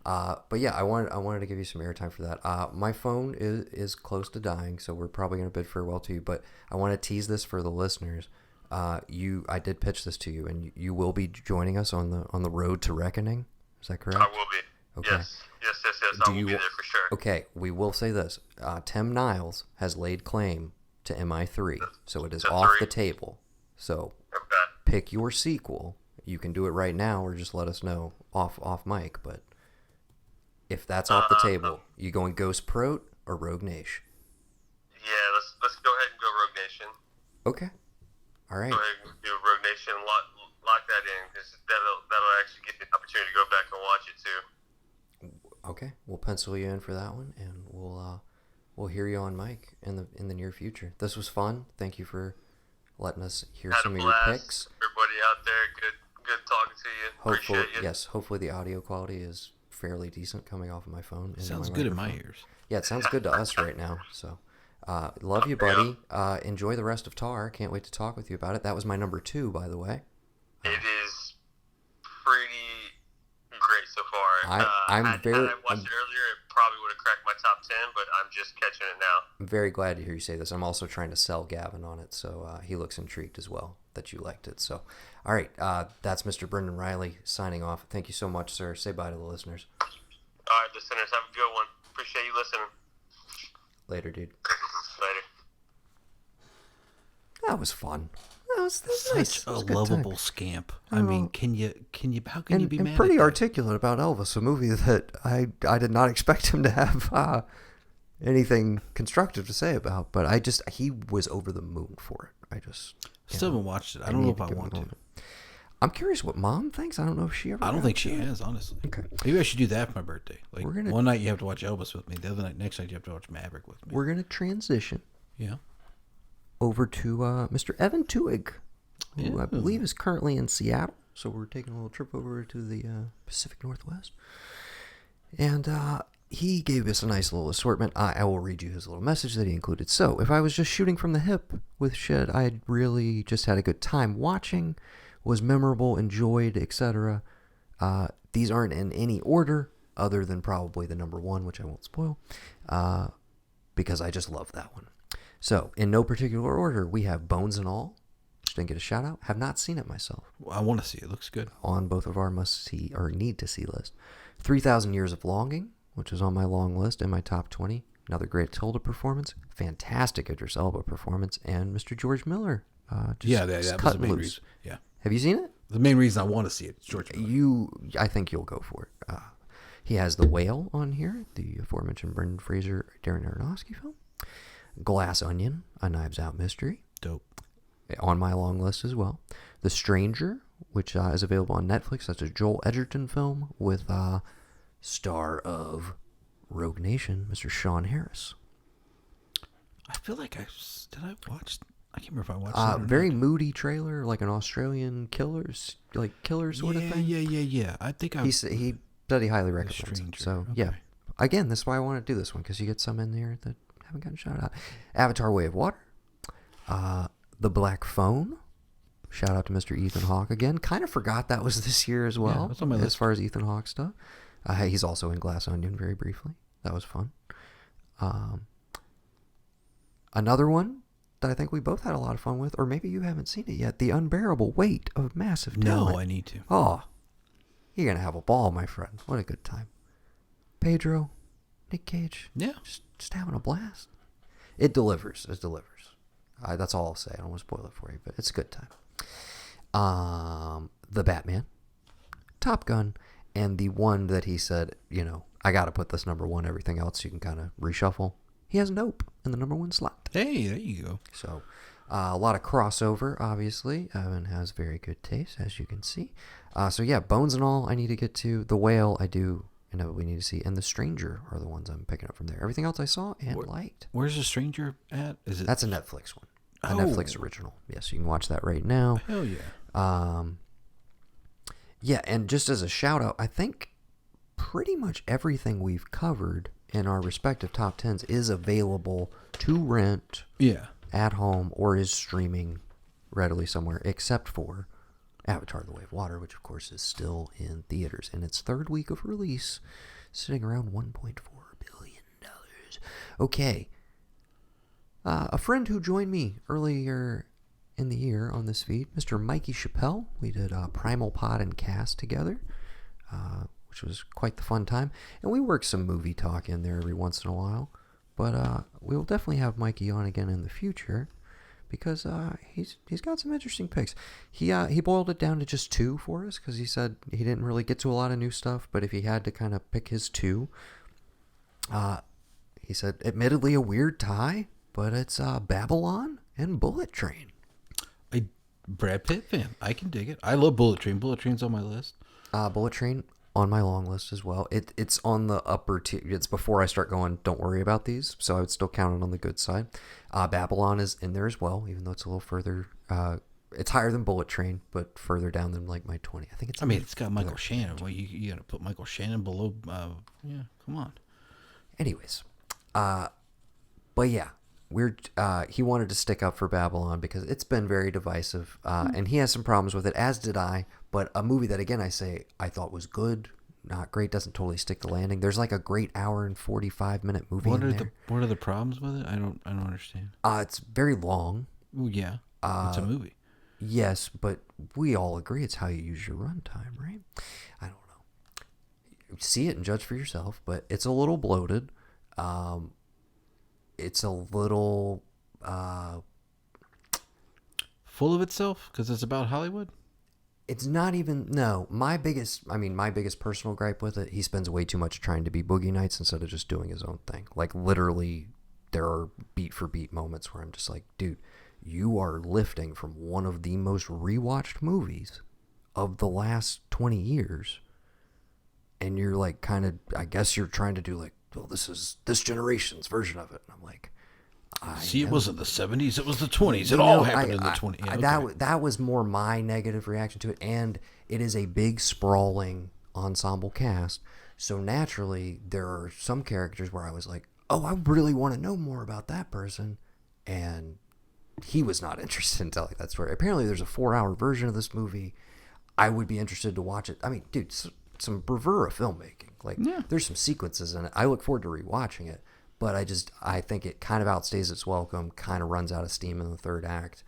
But yeah, I wanted to give you some airtime for that. My phone is close to dying, so we're probably going to bid farewell to you. But I want to tease this for the listeners. I did pitch this to you, and you will be joining us on the road to reckoning. Is that correct? I will be. Okay. Yes. I will be there for sure. Okay, we will say this. Tim Niles has laid claim to MI3, so it is off the table. So pick your sequel. You can do it right now, or just let us know off mic. But if that's off the table, you going Ghost Prot or Rogue Nation? Yeah, let's go ahead and go Rogue Nation. Okay. All right. Go ahead and do Rogue Nation. Lock that in, because that'll actually give you an opportunity to go back and watch it too. Okay, we'll pencil you in for that one, and we'll hear you on mic in the near future. This was fun. Thank you for letting us hear some of your picks. Everybody out there, good talking to you. Appreciate you. Yes, hopefully the audio quality is fairly decent coming off of my phone. Sounds good in my ears. Yeah, it sounds good to us right now. So, love you, buddy. Enjoy the rest of Tar. Can't wait to talk with you about it. That was my number 2, by the way. It is pretty great so far. Had I watched it earlier, it probably would have cracked my top 10, but I'm just catching it now. I'm very glad to hear you say this. I'm also trying to sell Gavin on it, so he looks intrigued as well that you liked it. So, all right, that's Mr. Brendan Riley signing off. Thank you so much, sir. Say bye to the listeners. All right, listeners, have a good one. Appreciate you listening. Later, dude. Later. That was fun. That was nice. Such a lovable scamp. I mean, how can you be mad? And pretty at that? articulate about Elvis, a movie that I did not expect him to have anything constructive to say about, but he was over the moon for it. Still haven't watched it. I don't know if I want to. I'm curious what Mom thinks. I don't know if she ever. I don't think she has, honestly. Okay. Maybe I should do that for my birthday. Like one night you have to watch Elvis with me. The other next night you have to watch Maverick with me. We're gonna transition. Yeah. Over to Mr. Evan Tuig, who I believe is currently in Seattle. So we're taking a little trip over to the Pacific Northwest. And he gave us a nice little assortment. I will read you his little message that he included. So, if I was just shooting from the hip with shit I had really just had a good time watching, was memorable, enjoyed, etc. These aren't in any order other than probably the number 1, which I won't spoil, because I just love that one. So, in no particular order, we have Bones and All, which didn't get a shout out. Have not seen it myself. Well, I want to see it. Looks good. On both of our must-see or need-to-see list. 3,000 Years of Longing, which is on my long list in my top 20. Another great Tilda performance. Fantastic Idris Elba performance. And Mr. George Miller. That was the main reason. Yeah. Have you seen it? The main reason I want to see it is George Miller. I think you'll go for it. He has The Whale on here, the aforementioned Brendan Fraser, Darren Aronofsky film. Glass Onion, a Knives Out mystery. Dope. On my long list as well. The Stranger, which is available on Netflix. That's a Joel Edgerton film with star of Rogue Nation, Mr. Sean Harris. I feel like did I watch? I can't remember if I watched that or Very not. moody trailer, like an Australian killer sort of thing. Yeah. I think He said he highly recommends it. Stranger. So Okay. yeah, again, that's why I want to do this one, because you get some in there that haven't gotten shout out. Avatar: Way of Water, The Black Phone. Shout out to Mr. Ethan Hawke again. Kind of forgot that was this year as well. that's on my as list. far as Ethan Hawke stuff. He's also in Glass Onion very briefly. That was fun. Another one that I think we both had a lot of fun with, or maybe you haven't seen it yet, The Unbearable Weight of Massive Talent. No, I need to. Oh, you're going to have a ball, my friend. What a good time. Pedro, Nick Cage. Yeah. Just having a blast. It delivers. It delivers. That's all I'll say. I don't want to spoil it for you, but it's a good time. The Batman, Top Gun, and the one that he said, I got to put this number one. Everything else you can kind of reshuffle. He has Nope in the number one slot. Hey, there you go. So, a lot of crossover, obviously. Evan has very good taste, as you can see. So, yeah, Bones and All I need to get to. The Whale I do know we need to see. And The Stranger are the ones I'm picking up from there. Everything else I saw and liked. Where's The Stranger at? That's a Netflix one. A Oh. Netflix original. Yes, you can watch that right now. Hell yeah. Yeah, and just as a shout out, I think pretty much everything we've covered in our respective top 10s is available to rent Yeah. at home or is streaming readily somewhere, except for Avatar: The Way of Water, which of course is still in theaters in its third week of release, sitting around $1.4 billion. Okay. A friend who joined me earlier in the year on this feed, Mr. Mikey Chappelle. We did Primal Pod and Cast together, which was quite the fun time. And we work some movie talk in there every once in a while. But we will definitely have Mikey on again in the future, because he's got some interesting picks. He boiled it down to just two for us, because he said he didn't really get to a lot of new stuff, but if he had to kind of pick his two, he said, admittedly a weird tie, but it's Babylon and Bullet Train. Brad Pitt fan. I can dig it. I love Bullet Train. Bullet Train's on my list. Bullet Train on my long list as well. It's on the upper tier. It's before I start going, don't worry about these, so I would still count it on the good side. Babylon is in there as well, even though it's a little further. It's higher than Bullet Train, but further down than like my 20. I think it's. I mean, it's got Michael Shannon. Well, you got to put Michael Shannon below. Yeah, come on. Anyways, but yeah. He wanted to stick up for Babylon because it's been very divisive, and he has some problems with it, as did I. But a movie that, again, I thought was good, not great, doesn't totally stick the landing. There's like a great hour and 45-minute movie in there. What are the problems with it? I don't understand. It's very long. Well, yeah, it's a movie. Yes, but we all agree it's how you use your runtime, right? I don't know. See it and judge for yourself, but it's a little bloated. It's a little full of itself because it's about Hollywood. It's not even. No, my biggest personal gripe with it, he spends way too much trying to be Boogie Nights instead of just doing his own thing. Like, literally, there are beat for beat moments where I'm just like, dude, you are lifting from one of the most rewatched movies of the last 20 years, and you're like, kind of, I guess you're trying to do like, well, this is this generation's version of it. And I'm like, it wasn't the 70s, it was the 20s. It all happened in the 20s. Yeah, okay. That was more my negative reaction to it. And it is a big, sprawling ensemble cast. So naturally, there are some characters where I was like, oh, I really want to know more about that person. And he was not interested in telling that story. Apparently, there's a 4-hour version of this movie. I would be interested to watch it. I mean, dude, some bravura filmmaking. Like, there's some sequences in it. I look forward to rewatching it, but I think it kind of outstays its welcome, kind of runs out of steam in the third act.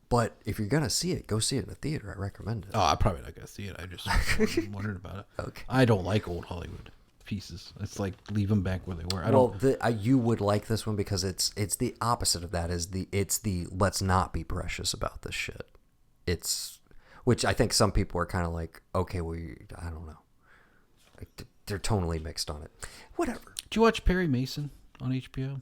But if you're going to see it, go see it in the theater. I recommend it. Oh, I'm probably not going to see it. I just wondered about it. Okay. I don't like old Hollywood pieces. It's like, leave them back where they were. You would like this one because it's the opposite of that. It's the let's not be precious about this shit. Which I think some people are kind of like, okay, I don't know. Like, they're tonally mixed on it. Whatever. Did you watch Perry Mason on HBO?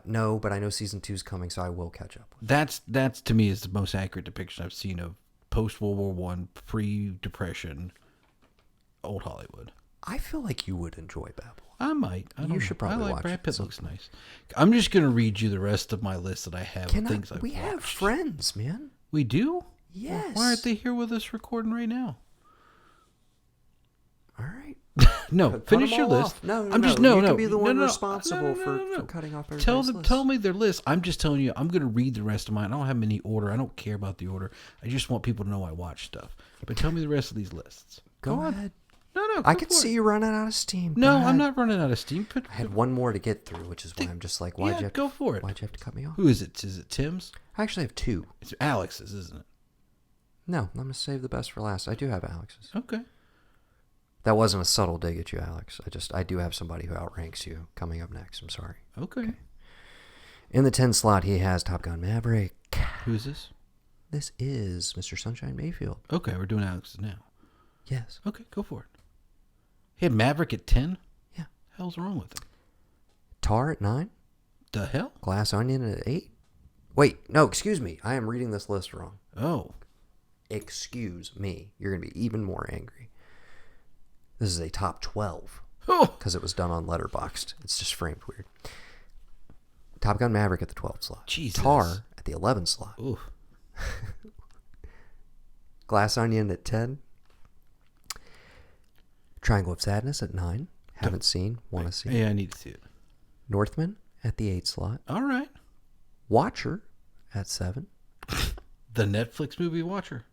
No, but I know season 2's coming, so I will catch up. That's to me is the most accurate depiction I've seen of post World War I, pre-Depression, old Hollywood. I feel like you would enjoy Babylon. I might. I don't You know. should probably I like watch Brad it Pitt. some Looks nice. I'm just gonna read you the rest of my list that I have of things I've we watched. have friends, man. We do? Yes. Why aren't they here with us recording right now? All right. No, Cut finish them your all list. off. No, I'm just no. no, You no. can be the one no, responsible for cutting off everybody's list. Tell me their list. I'm just telling you. I'm going to read the rest of mine. I don't have any order. I don't care about the order. I just want people to know I watch stuff. But tell me the rest of these lists. Go on. ahead. No. I go can for see it. you running out of steam. No, Go ahead. I'm not running out of steam. I had one more to get through, which is why I'm just like, why'd you have go for it. Why'd you have to cut me off? Who is it? Is it Tim's? I actually have two. It's Alex's, isn't it? No, I'm going to save the best for last. I do have Alex's. Okay. That wasn't a subtle dig at you, Alex. I do have somebody who outranks you coming up next. I'm sorry. Okay. In the 10 slot, he has Top Gun Maverick. Who's this? This is Mr. Sunshine Mayfield. Okay, we're doing Alex's now. Yes. Okay, go for it. He had Maverick at 10? Yeah. Hell's wrong with him? Tar at 9. The hell? Glass Onion at 8. Wait, no, excuse me. I am reading this list wrong. Oh. Excuse me. You're going to be even more angry. This is a top 12 Oh. because it was done on Letterboxd. It's just framed weird. Top Gun Maverick at the 12th slot. Jesus. Tar at the 11th slot. Ooh. Glass Onion at 10. Triangle of Sadness at 9. Haven't seen. Want to see. Yeah, I need to see it. Northman at the 8th slot. All right. Watcher at 7. The Netflix movie Watcher.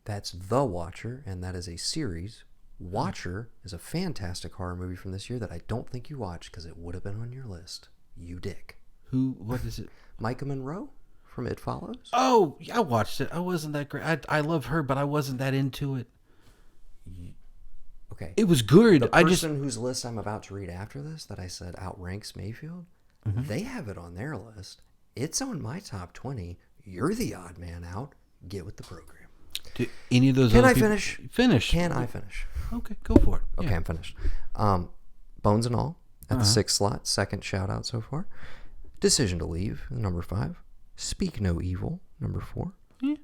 That's The Watcher, and that is a series. Watcher is a fantastic horror movie from this year that I don't think you watched because it would have been on your list. You dick. What is it? Micah Monroe from It Follows. Oh, yeah, I watched it. I wasn't that great. I love her, but I wasn't that into it. Okay. It was good. The person whose list I'm about to read after this that I said outranks Mayfield, they have it on their list. It's on my top 20. You're the odd man out. Get with the program. Do any of those Can other I people... finish? Finish. Can I finish? Okay, go for it. Okay, Yeah. I'm finished. Bones and All at the 6th slot. Second shout out so far. Decision to Leave, number 5. Speak No Evil, number 4. Yeah.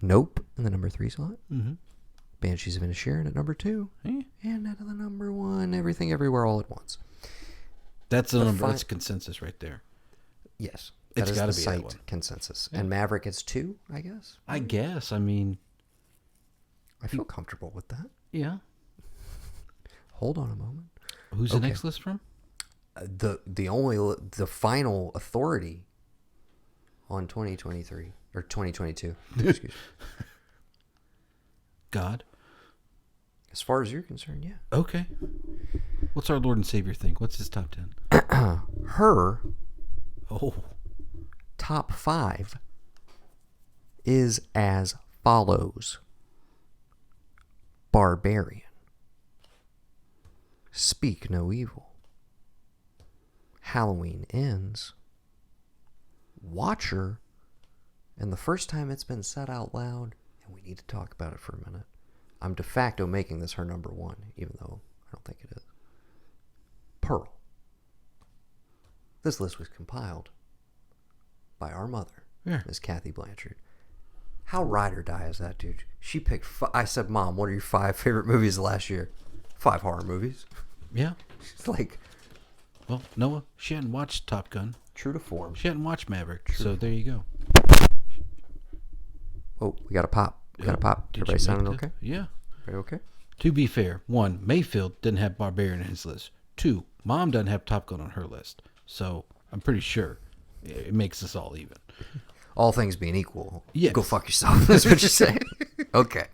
Nope in the number 3 slot. Mm-hmm. Banshees of Inisherin at number 2. Yeah. And at the number 1, Everything Everywhere All at Once. That's the number. fi- That's consensus right there. Yes. It's That is gotta the be that site one. consensus. Yeah. And Maverick is 2, I guess. I guess. I mean, I feel comfortable with that. yeah. Hold on a moment. Who's Okay. the next list from? The final authority on 2023 or 2022. Excuse me. God. As far as you're concerned, yeah. Okay. What's our Lord and Savior think? What's his top 10? Her Oh. top 5 is as follows: Barbarian, Speak No Evil, Halloween Ends, Watcher, and the first time it's been said out loud, and we need to talk about it for a minute, I'm de facto making this her number 1, even though I don't think it is, Pearl. This list was compiled by our mother, Yeah. Miss Kathy Blanchard. How ride or die is that, dude? She picked. I said, "Mom, what are your 5 favorite movies last year?" 5 horror movies. Yeah. It's like Well, Noah, she hadn't watched Top Gun. true to form. She hadn't watched Maverick. So there you go. Oh, we got a pop. We got a pop. Did Everybody you sounding make that? okay? Yeah. Everybody okay? To be fair, 1, Mayfield didn't have Barbarian in his list. 2, Mom doesn't have Top Gun on her list. So I'm pretty sure it makes us all even. All things being equal, Yes. go fuck yourself. That's what you're saying. Okay.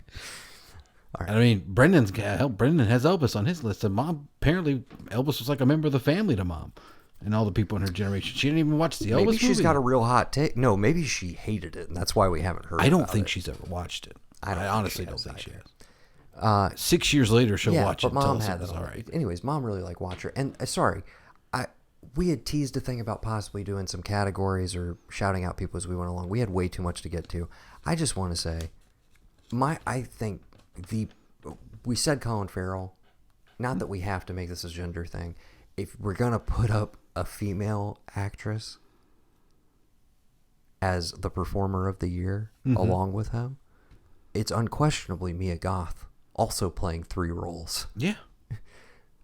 I mean, Brendan has Elvis on his list, and Mom, apparently Elvis was like a member of the family to Mom and all the people in her generation. She didn't even watch the Elvis Maybe she's movie. got a real hot take. No, maybe she hated it, and that's why we haven't heard. I don't about think it. she's ever watched it. I don't I think honestly she don't has think she either. has. 6 years later, she'll watch it but and tell Mom us had it was that all on. right. Anyways, Mom really liked Watcher. And sorry, we had teased a thing about possibly doing some categories or shouting out people as we went along. We had way too much to get to. I just want to say, I think we said Colin Farrell. Not that we have to make this a gender thing. If we're gonna put up a female actress as the performer of the year along with him, it's unquestionably Mia Goth, also playing 3 roles. Yeah.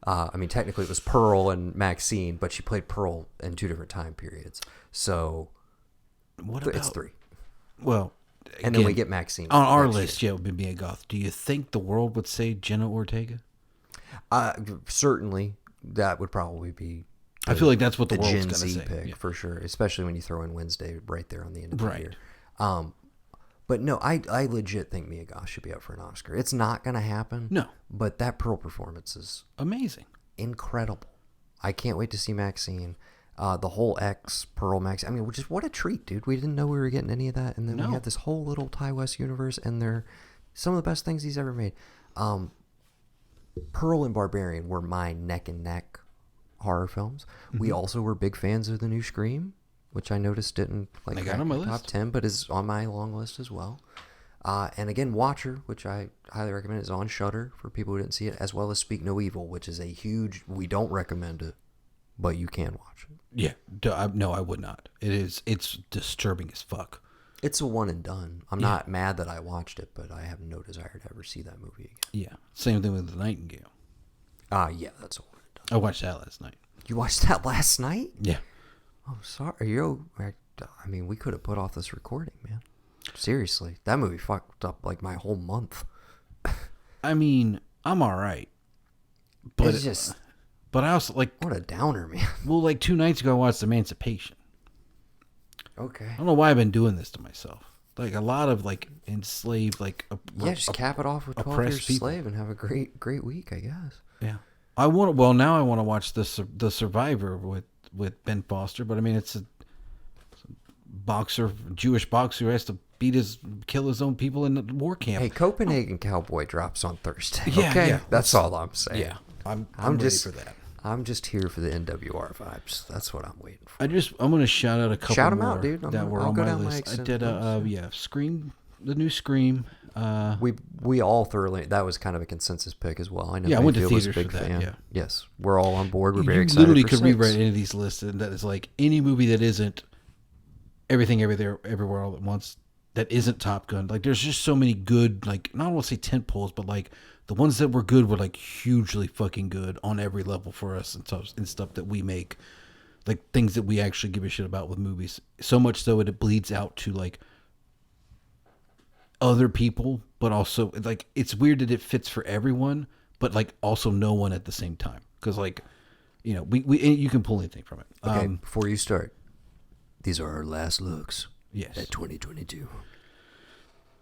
I mean, technically it was Pearl and Maxine, but she played Pearl in 2 different time periods. So it's 3. Well, and then we get Maxine on our next list. year. Yeah, it would be a goth. Do you think the world would say Jenna Ortega? Certainly, that would probably be. I feel like that's what the world's Gen going to Z say. pick for sure, especially when you throw in Wednesday right there on the end of the Right. year. But no, I legit think Mia Goth should be up for an Oscar. It's not going to happen. No. But that Pearl performance is Amazing. incredible. I can't wait to see Maxine. The whole Pearl Max. I mean, what a treat, dude. We didn't know we were getting any of that, and then we had this whole little Ty West universe, and they're some of the best things he's ever made. Pearl and Barbarian were my neck and neck horror films. Mm-hmm. We also were big fans of the new Scream, which I noticed didn't like got on my top list. 10, but is on my long list as well. And again, Watcher, which I highly recommend, is on Shudder for people who didn't see it, as well as Speak No Evil, which is a huge. We don't recommend it, but you can watch it. Yeah, no, I would not. It's disturbing as fuck. It's a one and done. I'm not mad that I watched it, but I have no desire to ever see that movie again. Yeah, same thing with The Nightingale. Yeah, that's a one and done. I watched that last night. You watched that last night? Yeah. I'm sorry. I mean, we could have put off this recording, man. Seriously, that movie fucked up like my whole month. I mean, I'm all right, but It's just. But I also like. What a downer, man. Well, like 2 nights ago, I watched Emancipation. Okay. I don't know why I've been doing this to myself. Like a lot of like enslaved, like just cap it off with 12 Years a Slave and have a great week, I guess. Yeah. Now I want to watch the Survivor with Ben Foster, but I mean it's a boxer, Jewish boxer who has to kill his own people in the war camp. Hey, Copenhagen Cowboy drops on Thursday. Yeah, okay, yeah. that's all I'm saying. Yeah, I'm ready just for that. I'm just here for the NWR vibes. That's what I'm waiting for. I'm gonna shout out a couple. Shout 'em more out, dude. That were on my list. I did Scream, the new Scream. We all thoroughly. That was kind of a consensus pick as well. I know. Yeah, I went to Mayfield was a theaters big for that. fan. Yeah. Yes, we're all on board. We're very You excited. literally for could 6. rewrite any of these lists, and that is like any movie that isn't Everything Everywhere All at Once. That isn't Top Gun. Like, there's just so many good, like, not want to say tent poles, but like the ones that were good were like hugely fucking good on every level for us and stuff that we make, like things that we actually give a shit about with movies. So much so it bleeds out to like other people, but also like it's weird that it fits for everyone, but like also no one at the same time. Because like, you know, we you can pull anything from it. Okay, before you start, these are our last looks. Yes. At 2022.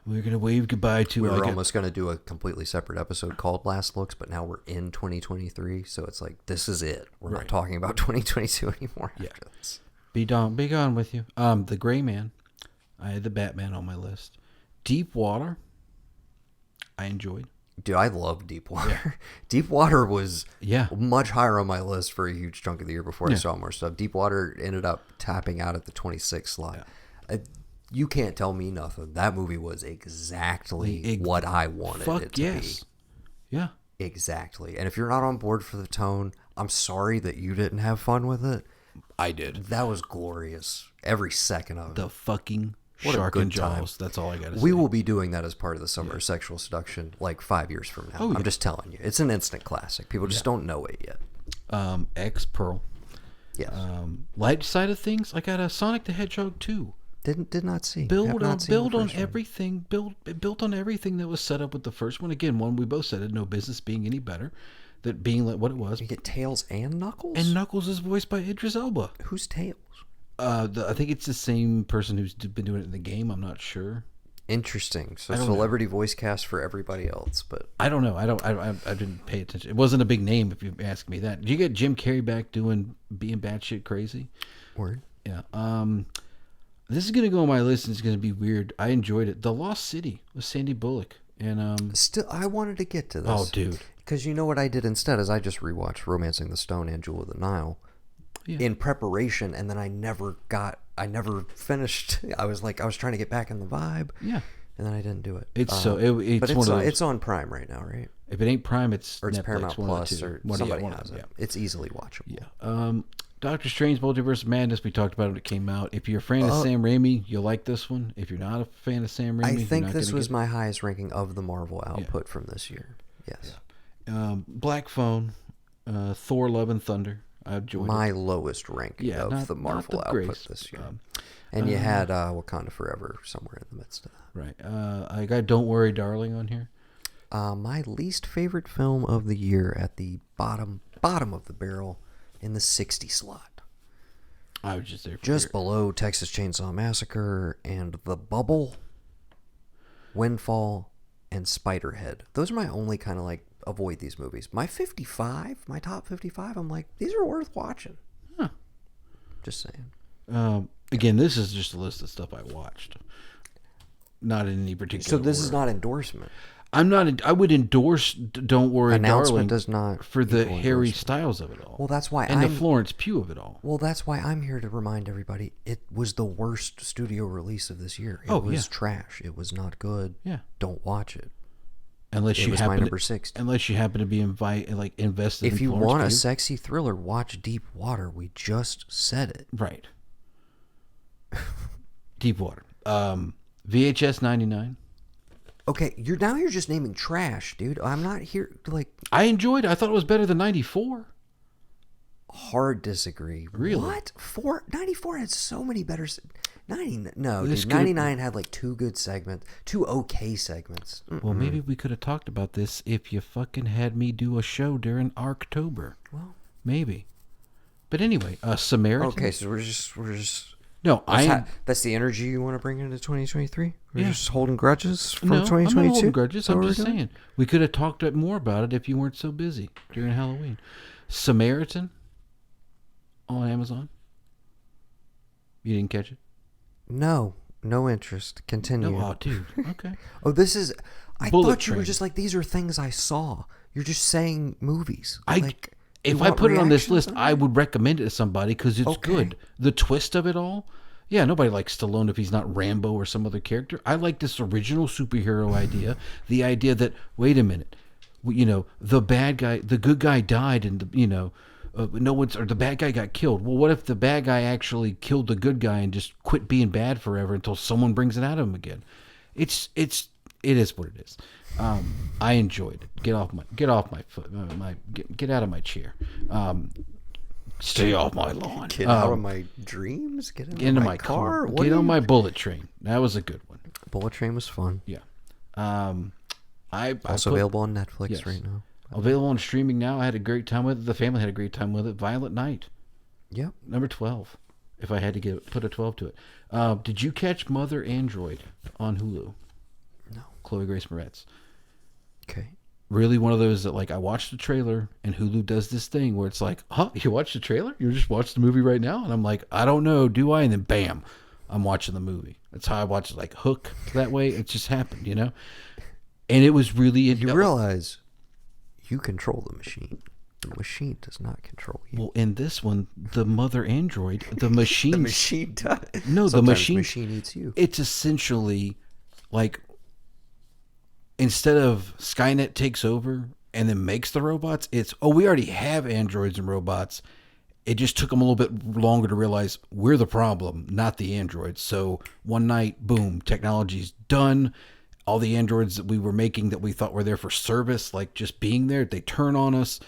We're going to wave goodbye to... We were almost going to do a completely separate episode called Last Looks, but now we're in 2023, so it's like, this is it. We're not talking about 2022 anymore after this. Be gone with you. The Gray Man. I had the Batman on my list. Deep Water. I enjoyed. Dude, I love Deep Water. Yeah. Deep Water was much higher on my list for a huge chunk of the year before I saw more stuff. Deep Water ended up tapping out at the 26th slot. Yeah. You can't tell me nothing. That movie was exactly what I wanted it to be. Yeah. Exactly. And if you're not on board for the tone, I'm sorry that you didn't have fun with it. I did. That was glorious. Every second of it. The fucking Shark and Jaws. That's all I got to say. We will be doing that as part of the Summer of Sexual Seduction like 5 years from now. I'm just telling you. It's an instant classic. People just don't know it yet. X Pearl. Yes. Light side of things, I got a Sonic the Hedgehog 2. Did not see. Built on everything that was set up with the first one. Again, one we both said had no business being any better. That being like what it was. You get Tails and Knuckles? And Knuckles is voiced by Idris Elba. Who's Tails? I think it's the same person who's been doing it in the game. I'm not sure. Interesting. So celebrity voice cast for everybody else, but I don't know. I didn't pay attention. It wasn't a big name if you ask me that. Did you get Jim Carrey back being batshit crazy? Word. Yeah. This is gonna go on my list and it's gonna be weird. I enjoyed it. The Lost City with Sandy Bullock and still I wanted to get to this. Oh, dude. Because you know what I did instead is I just rewatched Romancing the Stone and Jewel of the Nile in preparation, and then I never finished. I was trying to get back in the vibe. Yeah. And then I didn't do it. It's one of those. It's on Prime right now, right? If it ain't Prime, it's Netflix, Paramount Plus, or somebody has it. Yeah. It's easily watchable. Yeah. Doctor Strange Multiverse of Madness, we talked about it when it came out. If you're a fan of Sam Raimi, you'll like this one. If you're not a fan of Sam Raimi, I think this was my highest ranking of the Marvel output from this year. Yes. Black Phone. Thor: Love and Thunder. I enjoyed My it. lowest ranking Yeah, of the Marvel output greatest. this year. And you had Wakanda Forever somewhere in the midst of that. Right. I got Don't Worry, Darling on here. My least favorite film of the year at the bottom of the barrel in the 60 slot. I was just there. Just below Texas Chainsaw Massacre and The Bubble, Windfall, and Spiderhead. Those are my only kind of like avoid these movies. My top 55, I'm like, these are worth watching. Huh. Just saying. Again, this is just a list of stuff I watched. Not in any particular So this order. is not endorsement. I'm not. I would endorse Don't Worry, Announcement Darling does not for the equal Harry endorsement. Styles of it all. Well, that's why and the Florence Pugh of it all. Well, that's why I'm here to remind everybody it was the worst studio release of this year. It was trash. It was not good. Yeah. Don't watch it. Unless It you was happen my number 60. Unless you happen to be invested. If in you Florence want a Pugh. sexy thriller, watch Deep Water. We just said it. Right. Deep Water. VHS 99. Okay, you're just naming trash, dude. I'm not here to like I enjoyed it. I thought it was better than 94. hard disagree. Really? What? 94 had so many better 90 no, This dude, could've- 99 had like two good segments, two okay segments. Well, maybe we could have talked about this if you fucking had me do a show during Arctober. Well, Maybe. But anyway, Samaritan. okay, so we're just No, that's the energy you want to bring into 2023? We're Yeah. just holding grudges from no, 2022? I'm not holding grudges. Is that I'm what just we're doing? saying. We could have talked more about it if you weren't so busy during Halloween. Samaritan on Amazon. You didn't catch it? No interest. Continue. No, oh, dude. Okay. Oh, this is. I Bullet thought you were Train. just like, these are things I saw. You're just saying movies. If you I want put it on this reactions list, on I it? would recommend it to somebody because it's Okay. good. The twist of it all. Yeah, nobody likes Stallone if he's not Rambo or some other character. I like this original superhero idea. The idea that, wait a minute, the bad guy, the good guy died and, the bad guy got killed. Well, what if the bad guy actually killed the good guy and just quit being bad forever until someone brings it out of him again? It is what it is. I enjoyed it. Get off my foot. Get out of my chair. Stay off my lawn. Get out of my dreams? Get Into my car. What Get are on you- my bullet train. That was a good one. Bullet Train was fun. Yeah. Also available on Netflix Yes. right now. Available on streaming now. I had a great time with it. The family had a great time with it. Violent Night, Yep. number 12. If I had to put a 12 to it. Did you catch Mother Android on Hulu? No. Chloe Grace Moretz. Okay. Really one of those that I watched the trailer and Hulu does this thing where it's like, huh, you watched the trailer? You just watched the movie right now? And I'm like, I don't know, do I? And then bam, I'm watching the movie. That's how I watch it, Hook that way. It just happened, And it was really... You realize you control the machine. The machine does not control you. Well, in this one, the Mother Android, the machine... The machine does. No, the Sometimes machine eats you. It's essentially instead of Skynet takes over and then makes the robots, it's, we already have androids and robots. It just took them a little bit longer to realize we're the problem, not the androids. So one night, boom, technology's done. All the androids that we were making that we thought were there for service, just being there, they turn on us.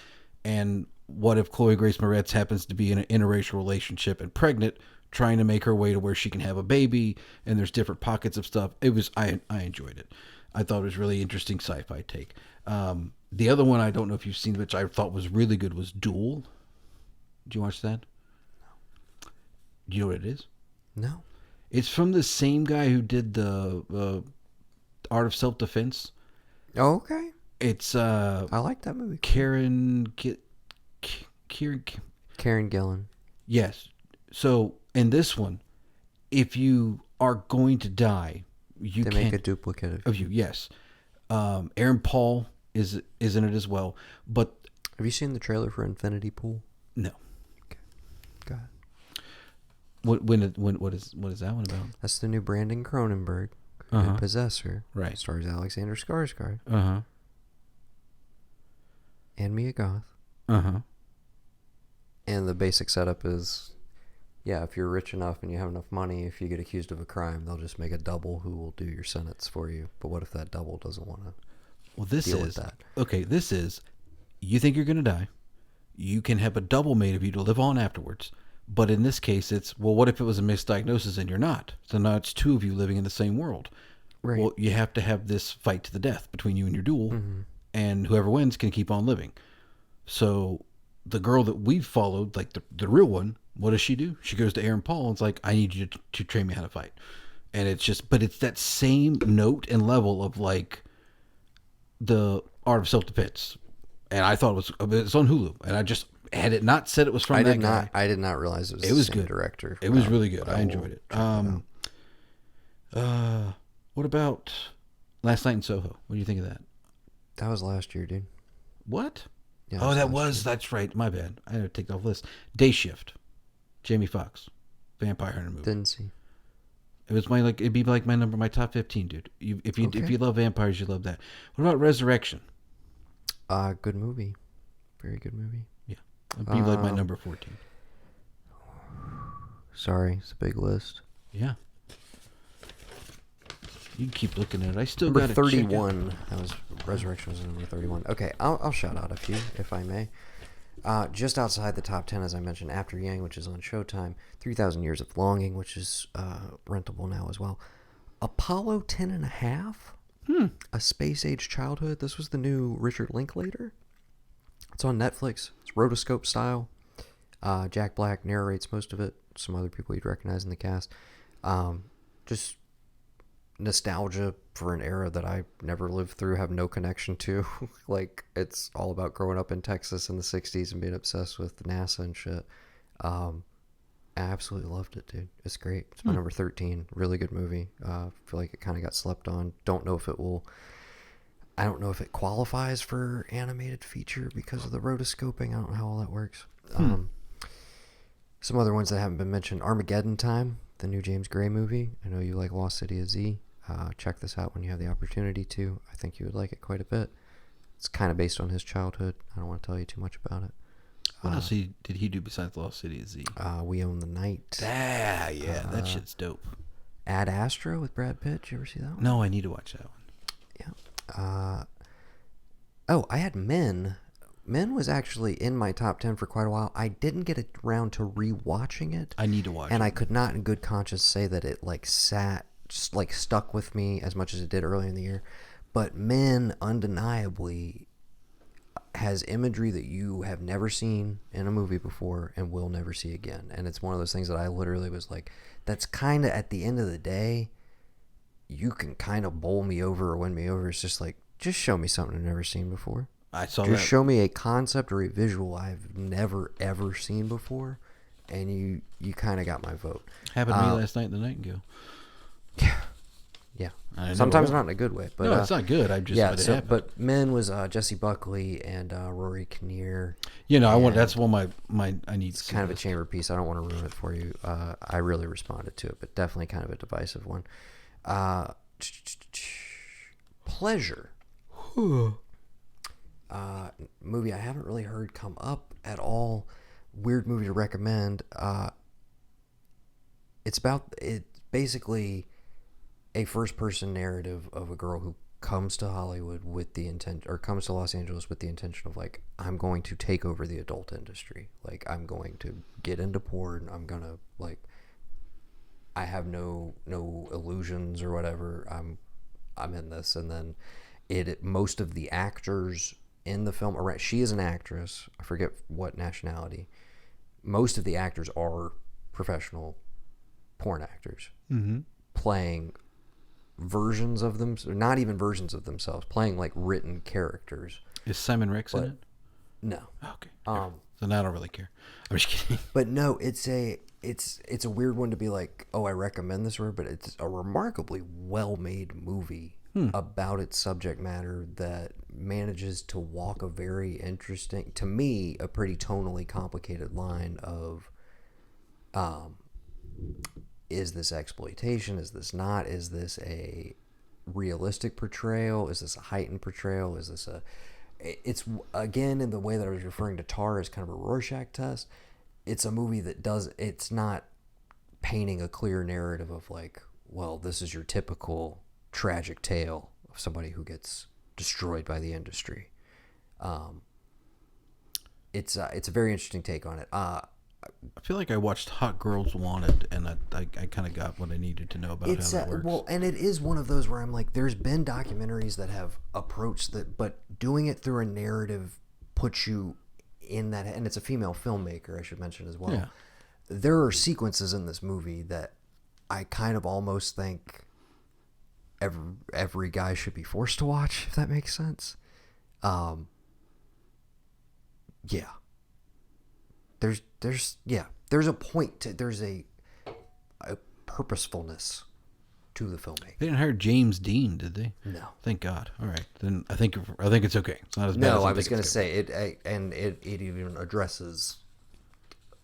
And what if Chloe Grace Moretz happens to be in an interracial relationship and pregnant, trying to make her way to where she can have a baby, and there's different pockets of stuff. I enjoyed it. I thought it was really interesting sci-fi take. The other one I don't know if you've seen, which I thought was really good, was Duel. Did you watch that? No. Do you know what it is? No. It's from the same guy who did the Art of Self-Defense. Oh, okay. It's I like that movie. Karen Gillan. Yes. So in this one, if you are going to die, you They can make a duplicate of you. Yes. Aaron Paul is in it as well. But Have you seen the trailer for Infinity Pool? no. Go ahead. What is that one about? That's the new Brandon Cronenberg. Who did Possessor. Right. Stars Alexander Skarsgård Uh-huh. and Mia Goth. Uh-huh. And the basic setup is, if you're rich enough and you have enough money, if you get accused of a crime, they'll just make a double who will do your sentence for you. But what if that double doesn't want to Well, this deal is with that? okay. This is, you think you're gonna die. you can have a double made of you to live on afterwards. But in this case, it's, well, what if it was a misdiagnosis and you're not? So now it's two of you living in the same world. Right. Well, you have to have this fight to the death between you and your dual, Mm-hmm. and whoever wins can keep on living. So the girl that we've followed, like the real one, what does she do? She goes to Aaron Paul and it's like, I need you to train me how to fight. And it's just, but it's that same note and level of like the Art of Self-Defense. And I thought it's on Hulu, and I just had it not said it was from I that did guy. not. I did not realize it was. It the was same good. Director. It was really good. But I will enjoyed it. check that out. What about Last Night in Soho? What do you think of that? That was last year, dude. What? Yeah, Oh, that last was. year. That's right. My bad. I had to take that off the list. Day Shift. Jamie Foxx. Vampire Hunter movie. Didn't see. It was it'd be like my top 15, dude. If you love vampires, you love that. What about Resurrection? Good movie. Very good movie. Yeah. It'd be like my number 14. Sorry, it's a big list. Yeah. You can keep looking at it. I still Number got 31. That was Resurrection was number 31. Okay, I'll shout out a few if I may. Just outside the top 10, as I mentioned, After Yang, which is on Showtime. 3,000 Years of Longing, which is rentable now as well. Apollo 10 and a half. A Space Age Childhood. This was the new Richard Linklater. It's on Netflix. It's rotoscope style. Jack Black narrates most of it. Some other people you'd recognize in the cast. Just nostalgia for an era that I never lived through, have no connection to. Like, it's all about growing up in Texas in the 60s and being obsessed with NASA and shit. I absolutely loved it, dude. It's great. It's my number 13. Really good movie. I feel like it kind of got slept on. Don't know if it qualifies for animated feature because of the rotoscoping. I don't know how all that works. Some other ones that haven't been mentioned. Armageddon Time, the new James Gray movie. I know you like Lost City of Z. Check this out when you have the opportunity to. I think you would like it quite a bit. It's kind of based on his childhood. I don't want to tell you too much about it. What else did he do besides Lost City of Z? We Own the Night. Yeah, that shit's dope. Ad Astra with Brad Pitt. Did you ever see that one? No, I need to watch that one. Yeah. I had Men. Men was actually in my top 10 for quite a while. I didn't get around to rewatching it. I need to watch it. And I could not in good conscience say that it stuck with me as much as it did earlier in the year. But Men undeniably has imagery that you have never seen in a movie before and will never see again. And it's one of those things that I literally was like, that's kind of, at the end of the day, you can kind of bowl me over or win me over. It's just like, just show me something I've never seen before. I saw Just that. show me a concept or a visual I've never ever seen before, and you kind of got my vote. Happened to me last night in the Nightingale. Yeah. I Sometimes know. not in a good way, but No, it's not good. I just let it happen. but Men was Jesse Buckley and Rory Kinnear. You know, and that's one my I need. It's kind of a chamber piece. I don't want to ruin it for you. I really responded to it, but definitely kind of a divisive one. Pleasure. Movie I haven't really heard come up at all. Weird movie to recommend. It's basically a first-person narrative of a girl who comes to Hollywood with the intent, or comes to Los Angeles with the intention of, like, I'm going to take over the adult industry. Like, I'm going to get into porn. I'm gonna, like, I have no illusions or whatever. I'm in this. And then most of the actors in the film, she is an actress. I forget what nationality. Most of the actors are professional porn actors, playing versions of them, or not even versions of themselves, playing like written characters. Is Simon Rex in it? No. Okay. So now I don't really care. I'm just kidding. But no, it's a weird one to be like, oh, I recommend this word, but it's a remarkably well-made movie about its subject matter that manages to walk a very interesting, to me, a pretty tonally complicated line of, is this exploitation? Is this not? Is this a realistic portrayal? Is this a heightened portrayal? Is this it's, again, in the way that I was referring to Tar as kind of a Rorschach test. It's a movie that it's not painting a clear narrative of like, well, this is your typical tragic tale of somebody who gets destroyed by the industry. it's a very interesting take on it. I feel like I watched Hot Girls Wanted, and I kind of got what I needed to know about It's how it works. well, and it is one of those where I'm like, there's been documentaries that have approached that, but doing it through a narrative puts you in that, and it's a female filmmaker, I should mention as well. Yeah. There are sequences in this movie that I kind of almost think every guy should be forced to watch, if that makes sense. Yeah. There's a point to, there's a purposefulness to the filmmaking. They didn't hire James Dean, did they? No. Thank God. All right, then I think it's okay. It's not as bad. No, as I was going to say it, and it even addresses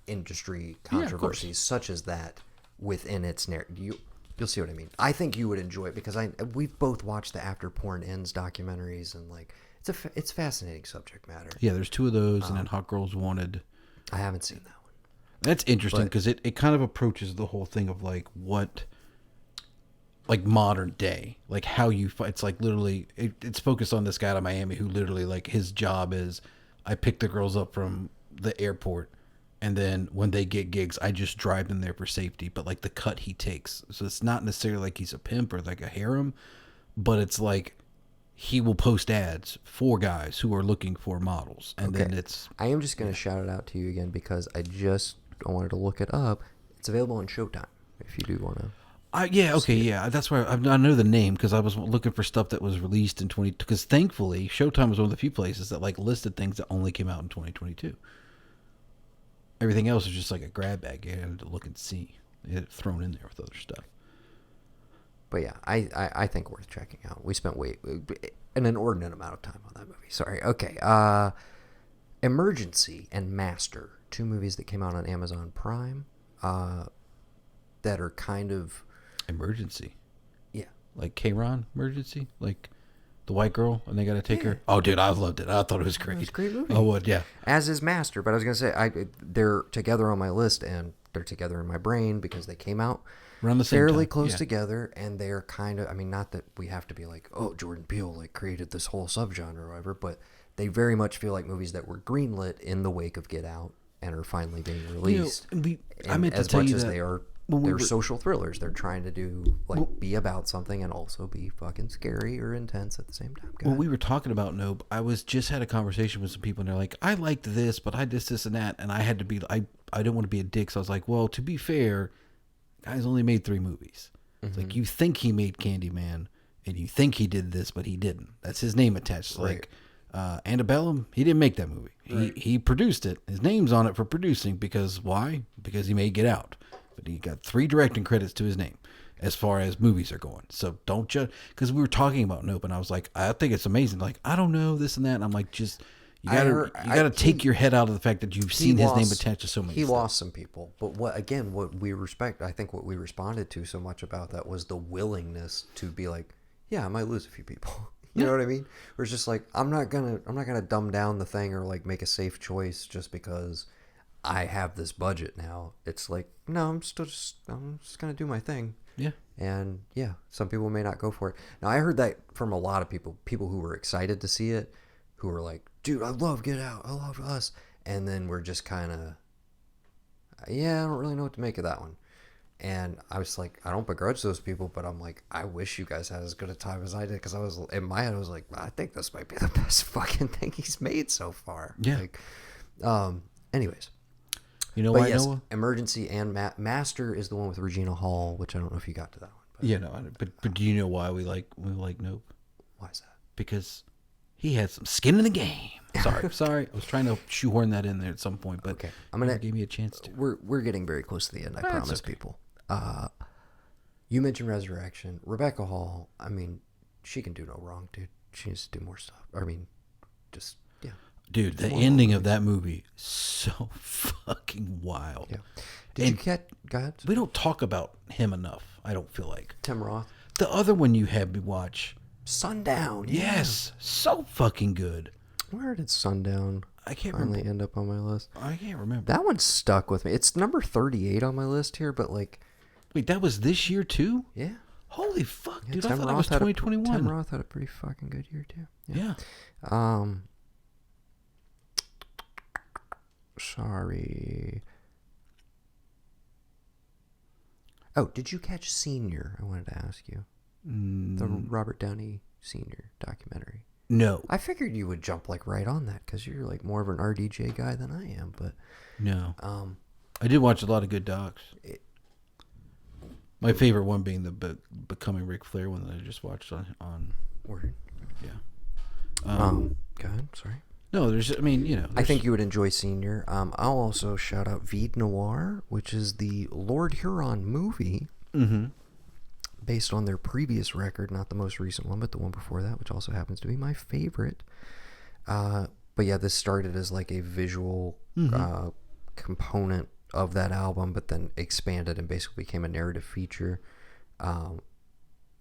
industry controversies such as that within its narrative. You'll see what I mean. I think you would enjoy it because we've both watched the After Porn Ends documentaries, and like it's fascinating subject matter. Yeah, there's two of those, and then Hot Girls Wanted. I haven't seen that one. That's interesting because it kind of approaches the whole thing of like what, like modern day, like how you. It's like literally it's focused on this guy out of Miami who literally like his job is, I pick the girls up from the airport, and then when they get gigs, I just drive them there for safety. But like the cut he takes, so it's not necessarily like he's a pimp or like a harem, but it's like he will post ads for guys who are looking for models, and then it's. I am just going to shout it out to you again because I wanted to look it up. It's available on Showtime if you do want to. That's why I know the name because I was looking for stuff that was released in 20. Because thankfully, Showtime was one of the few places that like listed things that only came out in 2022. Everything else is just like a grab bag. You had to look and see. They had it thrown in there with other stuff. But yeah, I think worth checking out. We spent an inordinate amount of time on that movie. Sorry. Okay. Emergency and Master, two movies that came out on Amazon Prime, that are kind of Emergency. Yeah. Like K-Ron Emergency, like the white girl, and they got to take her. Oh, dude, I loved it. I thought it was great. It was a great movie. Oh, what? Yeah. As is Master, but I was gonna say they're together on my list and they're together in my brain because they came out Around the same fairly time. close together, and they're kind of, I mean, not that we have to be like, oh, Jordan Peele like created this whole subgenre or whatever, but they very much feel like movies that were greenlit in the wake of Get Out and are finally being released. I meant to as tell much you as that they are, when we they're were- social thrillers. They're trying to do be about something and also be fucking scary or intense at the same time. Go When ahead. we were talking about Nope, I just had a conversation with some people, and they're like, I liked this, but I this, and that. And I had to be, I didn't want to be a dick. So I was like, well, to be fair, guy's only made 3 movies. It's like, you think he made Candyman, and you think he did this, but he didn't. That's his name attached. Right. Like, Antebellum, he didn't make that movie. Right. He produced it. His name's on it for producing because why? Because he made Get Out. But he got 3 directing credits to his name as far as movies are going. So don't judge. Because we were talking about Nope, and I was like, I think it's amazing. Like, I don't know, this and that. And I'm like, just, you gotta take your head out of the fact that you've seen his name attached to so many He stuff. lost some people, but what we respect, I think what we responded to so much about that was the willingness to be like, yeah, I might lose a few people. You know what I mean? Where it's just like, I'm not gonna dumb down the thing or like make a safe choice just because I have this budget now. It's like, no, I'm just gonna do my thing. Yeah. And yeah, some people may not go for it. Now I heard that from a lot of people who were excited to see it, who were like, dude, I love Get Out, I love Us, and then we're just kind of, yeah, I don't really know what to make of that one. And I was like, I don't begrudge those people, but I'm like, I wish you guys had as good a time as I did, because I was, in my head, I was like, I think this might be the best fucking thing he's made so far. Yeah. Like, anyways. You know But why, yes, Noah? Emergency and Master is the one with Regina Hall, which I don't know if you got to that one. But Yeah, no, but do you know why we like Nope? why is that? Because he had some skin in the game. Sorry. I was trying to shoehorn that in there at some point, but Okay, you never gave me a chance to. We're getting very close to the end. I That's promise, okay. people. You mentioned Resurrection. Rebecca Hall. I mean, she can do no wrong, dude. She needs to do more stuff. I mean, just yeah. Dude, the ending of that movie, so fucking wild. Yeah. Did And you get? Go ahead. we don't talk about him enough, I don't feel like. Tim Roth. The other one you had me watch, Sundown. Yeah. yes, so fucking good. Where did Sundown I can't finally remember. end up on my list? I can't remember. That one stuck with me. It's number 38 on my list here, but like, Wait, that was this year too? yeah. Holy fuck, Yeah, dude! I thought that was 2021. Tim Roth had a pretty fucking good year too. Yeah. Sorry. Oh, did you catch Senior? I wanted to ask you. The Robert Downey Sr. documentary. No. I figured you would jump like right on that because you're like more of an RDJ guy than I am. But No. I did watch a lot of good docs. My favorite one being the Becoming Ric Flair one that I just watched on Word. Yeah. Go ahead. Sorry. No, I think you would enjoy Senior. I'll also shout out Vide Noir, which is the Lord Huron movie based on their previous record, not the most recent one, but the one before that, which also happens to be my favorite. But yeah, this started as like a visual component of that album, but then expanded and basically became a narrative feature.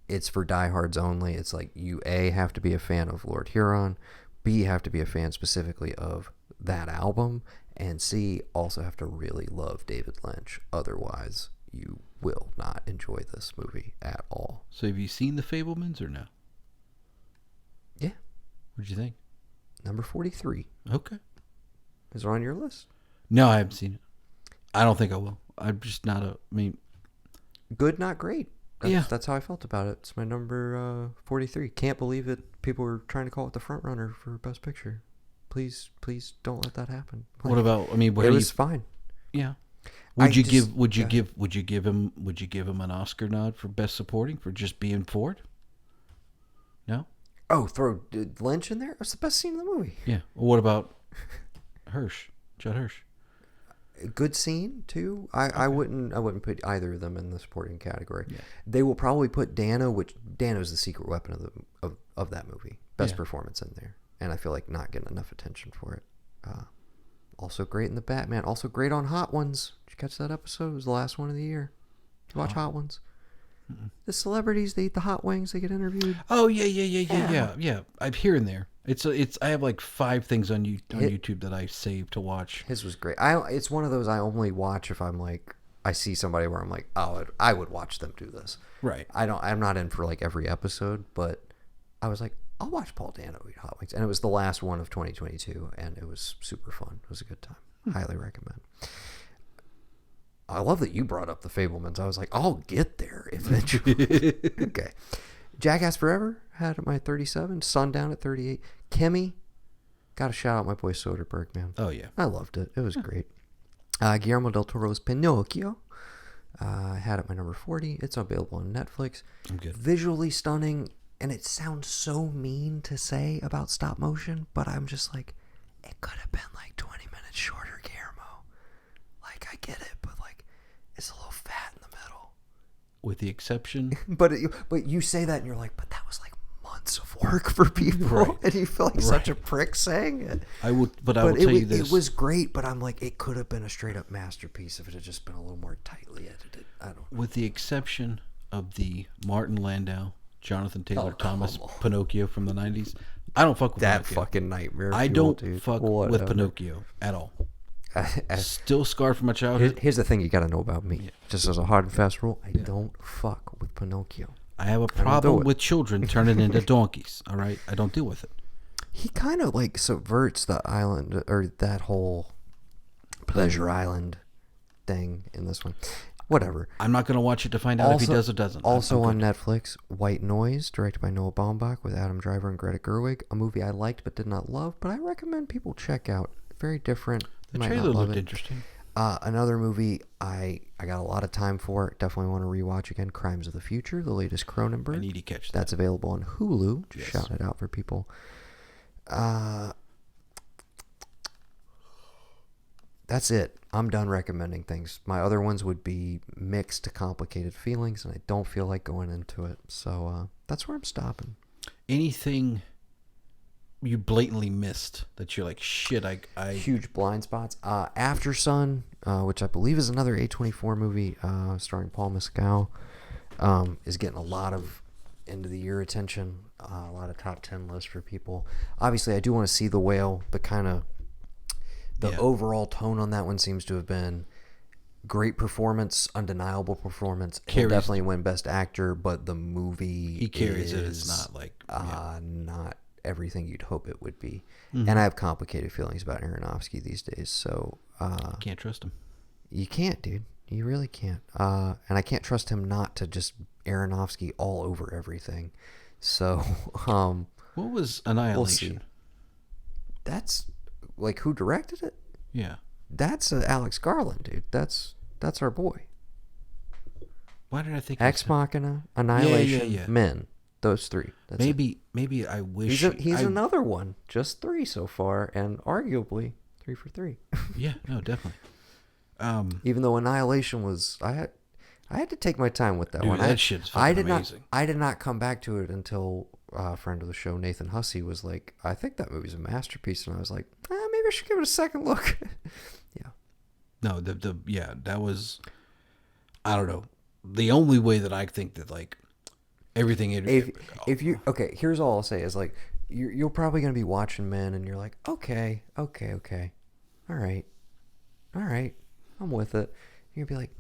It's for diehards only. It's like you have to be a fan of Lord Huron, B, have to be a fan specifically of that album, and C, also have to really love David Lynch. Otherwise, you will not enjoy this movie at all. So have you seen The Fabelmans or no? Yeah. What'd you think? Number 43. Okay. Is it on your list? No, I haven't seen it. I don't think I will. I'm just not Good, not great. That's how I felt about it. It's my number 43. Can't believe it. People were trying to call it the front runner for Best Picture. Please don't let that happen. What about? It was fine. Yeah. Would you give him an Oscar nod for Best Supporting for just being Ford? No. Oh, throw Lynch in there. That's the best scene in the movie. Yeah. Well, what about Judd Hirsch? Good scene too. I wouldn't put either of them in the supporting category. Yeah. They will probably put Dano, which Dano's the secret weapon of that movie. Best performance in there, and I feel like not getting enough attention for it. Also great in the Batman. Also great on Hot Ones. Did you catch that episode? It was the last one of the year. Did you watch Hot Ones? Mm-mm. The celebrities, they eat the hot wings. They get interviewed. Oh yeah. I'm here and there. It's I have like 5 things on YouTube that I saved to watch. His was great. It's one of those I only watch if I'm like I see somebody where I'm like, oh, I would watch them do this. Right. I'm not in for like every episode, but I was like, I'll watch Paul Dano eat hot wings, and it was the last one of 2022, and it was super fun. It was a good time. Highly recommend. I love that you brought up the Fabelmans. I was like, I'll get there eventually. Okay. Jackass Forever had at my 37. Sundown at 38. Kimmy, got to shout out my boy Soderbergh, man. Oh, yeah. I loved it. It was great. Guillermo del Toro's Pinocchio had at my number 40. It's available on Netflix. I'm good. Visually stunning, and it sounds so mean to say about stop motion, but I'm just like, it could have been like 20 minutes shorter, Guillermo. Like, I get it, but like, it's a little fat in the middle. With the exception... but you say that and you're like, but that was like months of work for people. Right. And you feel like such a prick saying it. I will tell you this. It was great, but I'm like, it could have been a straight up masterpiece if it had just been a little more tightly edited. I don't know. With the exception of the Martin Landau, Jonathan Taylor Thomas Pinocchio from the 90s, I don't fuck with that Pinocchio. fucking nightmare. I fuel, don't dude. fuck with Pinocchio at all. Still scarred from my childhood. Here's the thing you got to know about me. Yeah. Just as a hard and fast rule, I don't fuck with Pinocchio. I have a problem with children turning into donkeys. All right, I don't deal with it. He kind of like subverts the island or that whole Pleasure Island thing in this one. Whatever. I'm not going to watch it to find out if he does or doesn't. Also on Netflix, White Noise, directed by Noah Baumbach with Adam Driver and Greta Gerwig. A movie I liked but did not love, but I recommend people check out. Very different. The trailer looked interesting. Another movie I got a lot of time for. Definitely want to rewatch again. Crimes of the Future, the latest Cronenberg. I need to catch that. That's available on Hulu. Just shout it out for people. That's it. I'm done recommending things. My other ones would be mixed to complicated feelings, and I don't feel like going into it. So that's where I'm stopping. Anything you blatantly missed that you're like, shit, I huge blind spots. After Sun, which I believe is another A24 movie starring Paul Mescal, is getting a lot of end of the year attention, a lot of top 10 lists for people. Obviously, I do want to see The Whale. The overall tone on that one seems to have been great performance, undeniable performance. He'll definitely win Best Actor, but the movie he carries it. It's not like not everything you'd hope it would be. Mm-hmm. And I have complicated feelings about Aronofsky these days, so Can't trust him. you can't, dude. You really can't. And I can't trust him not to just Aronofsky all over everything. So, What was Annihilation? We'll see. That's like, who directed it? Yeah. That's Alex Garland, dude. That's our boy. Why did I think Ex Machina, Annihilation, Yeah. Men. Those three. That's maybe I wish he's another one. Just 3 so far, and arguably 3 for 3. Yeah, no, definitely. Even though Annihilation was, I had to take my time with that Dude, one. that shit's fucking amazing. I did not come back to it until a friend of the show, Nathan Hussey, was like, I think that movie's a masterpiece, and I was like, maybe I should give it a second look. Yeah. No, that was, I don't know. The only way that I think that like everything. If you okay, here's all I'll say is like you're probably gonna be watching Men, and you're like, okay, all right, I'm with it. You're gonna be like,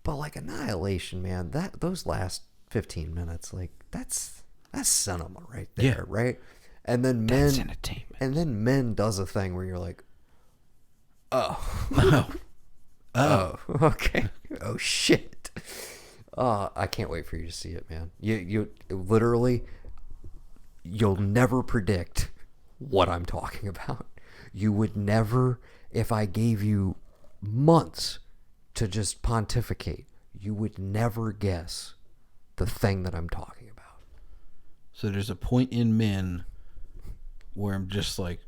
but like Annihilation, man, those last 15 minutes, like that's cinema right there, Yeah. right? And then That's Men, entertainment. and then Men does a thing where you're like, Oh, okay, oh shit. I can't wait for you to see it, man. You literally, you'll never predict what I'm talking about. You would never, if I gave you months to just pontificate, you would never guess the thing that I'm talking about. so there's a point in Men where I'm just like,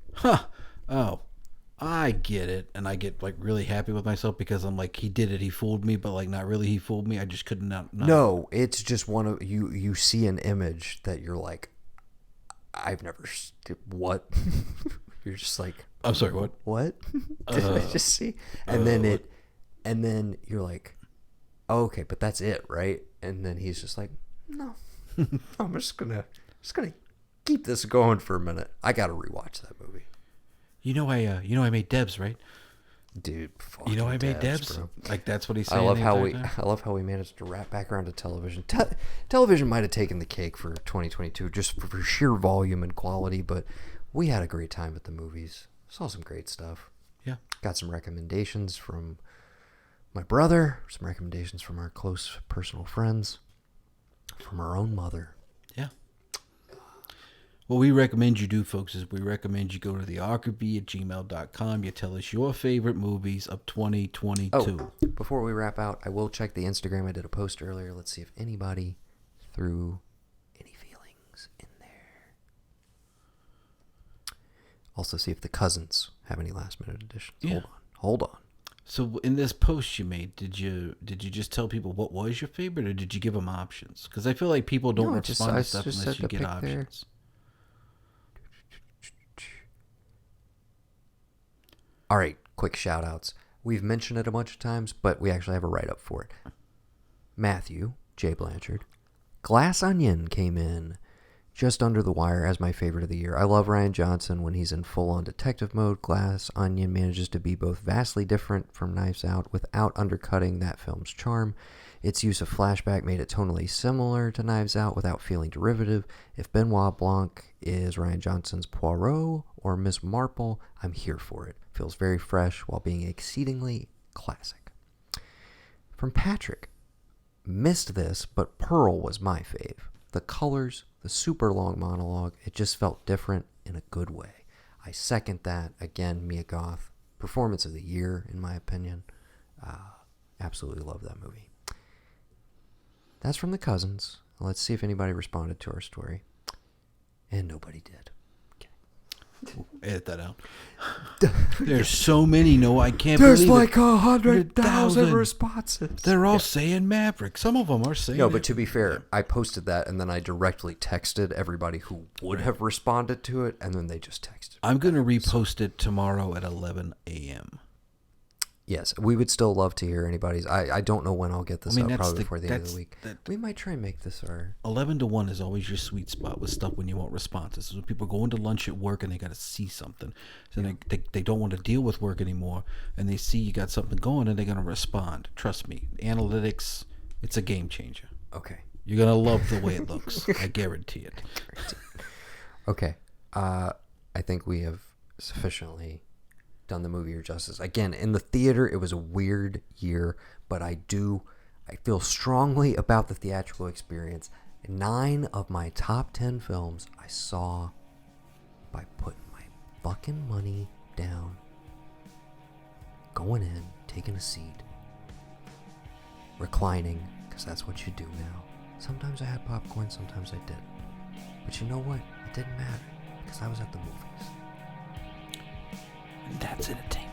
I get it, and I get like really happy with myself because I'm like, he did it, he fooled me, but like not really, he fooled me. I just couldn't not. No, it's just one of you see an image that you're like, I've never what. You're just like, I'm sorry, what? Did I just see? And then you're like, oh, okay, but that's it, right? And then he's just like, no, I'm just gonna keep this going for a minute. I gotta rewatch that movie. You know I made Debs, right? Dude, You know I made Debs, Debs. bro. Like that's what he's I saying. love the how entire time. I love how we managed to wrap back around to television. Television might have taken the cake for 2022 just for sheer volume and quality, but we had a great time at the movies. Saw some great stuff. Yeah. Got some recommendations from my brother, some recommendations from our close personal friends, from our own mother. Yeah. What we recommend you do, folks, is we recommend you go to the ARK@gmail.com. You tell us your favorite movies of 2022. Oh, before we wrap out, I will check the Instagram. I did a post earlier. Let's see if anybody threw any feelings in there. Also, see if the cousins have any last minute additions. Yeah. Hold on. So in this post you made, did you just tell people what was your favorite, or did you give them options? Because I feel like people don't No, respond I to stuff just unless said you to get pick options. All right, quick shout outs. We've mentioned it a bunch of times, but we actually have a write up for it. Matthew J. Blanchard. Glass Onion came in just under the wire as my favorite of the year. I love Rian Johnson when he's in full-on detective mode. Glass Onion manages to be both vastly different from Knives Out without undercutting that film's charm. Its use of flashback made it tonally similar to Knives Out without feeling derivative. If Benoit Blanc is Rian Johnson's Poirot or Miss Marple, I'm here for it. Feels very fresh while being exceedingly classic. From Patrick. Missed this, but Pearl was my fave. The colors, the super long monologue, it just felt different in a good way. I second that. Again, Mia Goth, performance of the year, in my opinion. Absolutely love that movie. That's from the cousins. Let's see if anybody responded to our story. And nobody did. Edit that out. There's so many. No, I can't There's believe it. 100,000 responses. They're all saying Maverick. Some of them are saying No, but it. to be fair, I posted that and then I directly texted everybody who would have responded to it, and then they just texted. I'm going to repost it tomorrow at 11 a.m. Yes, we would still love to hear anybody's. I don't know when I'll get this out, probably before the end of the week. We might try and make this our... 11 to 1 is always your sweet spot with stuff when you want responses. So when people go into lunch at work and they got to see something. So they don't want to deal with work anymore, and they see you got something going and they're going to respond. Trust me. Analytics, it's a game changer. Okay. You're going to love the way it looks. I guarantee it. Okay. I think we have sufficiently done the movie justice. Again, in the theater, it was a weird year, but I feel strongly about the theatrical experience. 9 of my top 10 films I saw by putting my fucking money down, going in, taking a seat, reclining, because that's what you do now. Sometimes I had popcorn, sometimes I didn't. But you know what? It didn't matter, because I was at the movies. That's entertainment.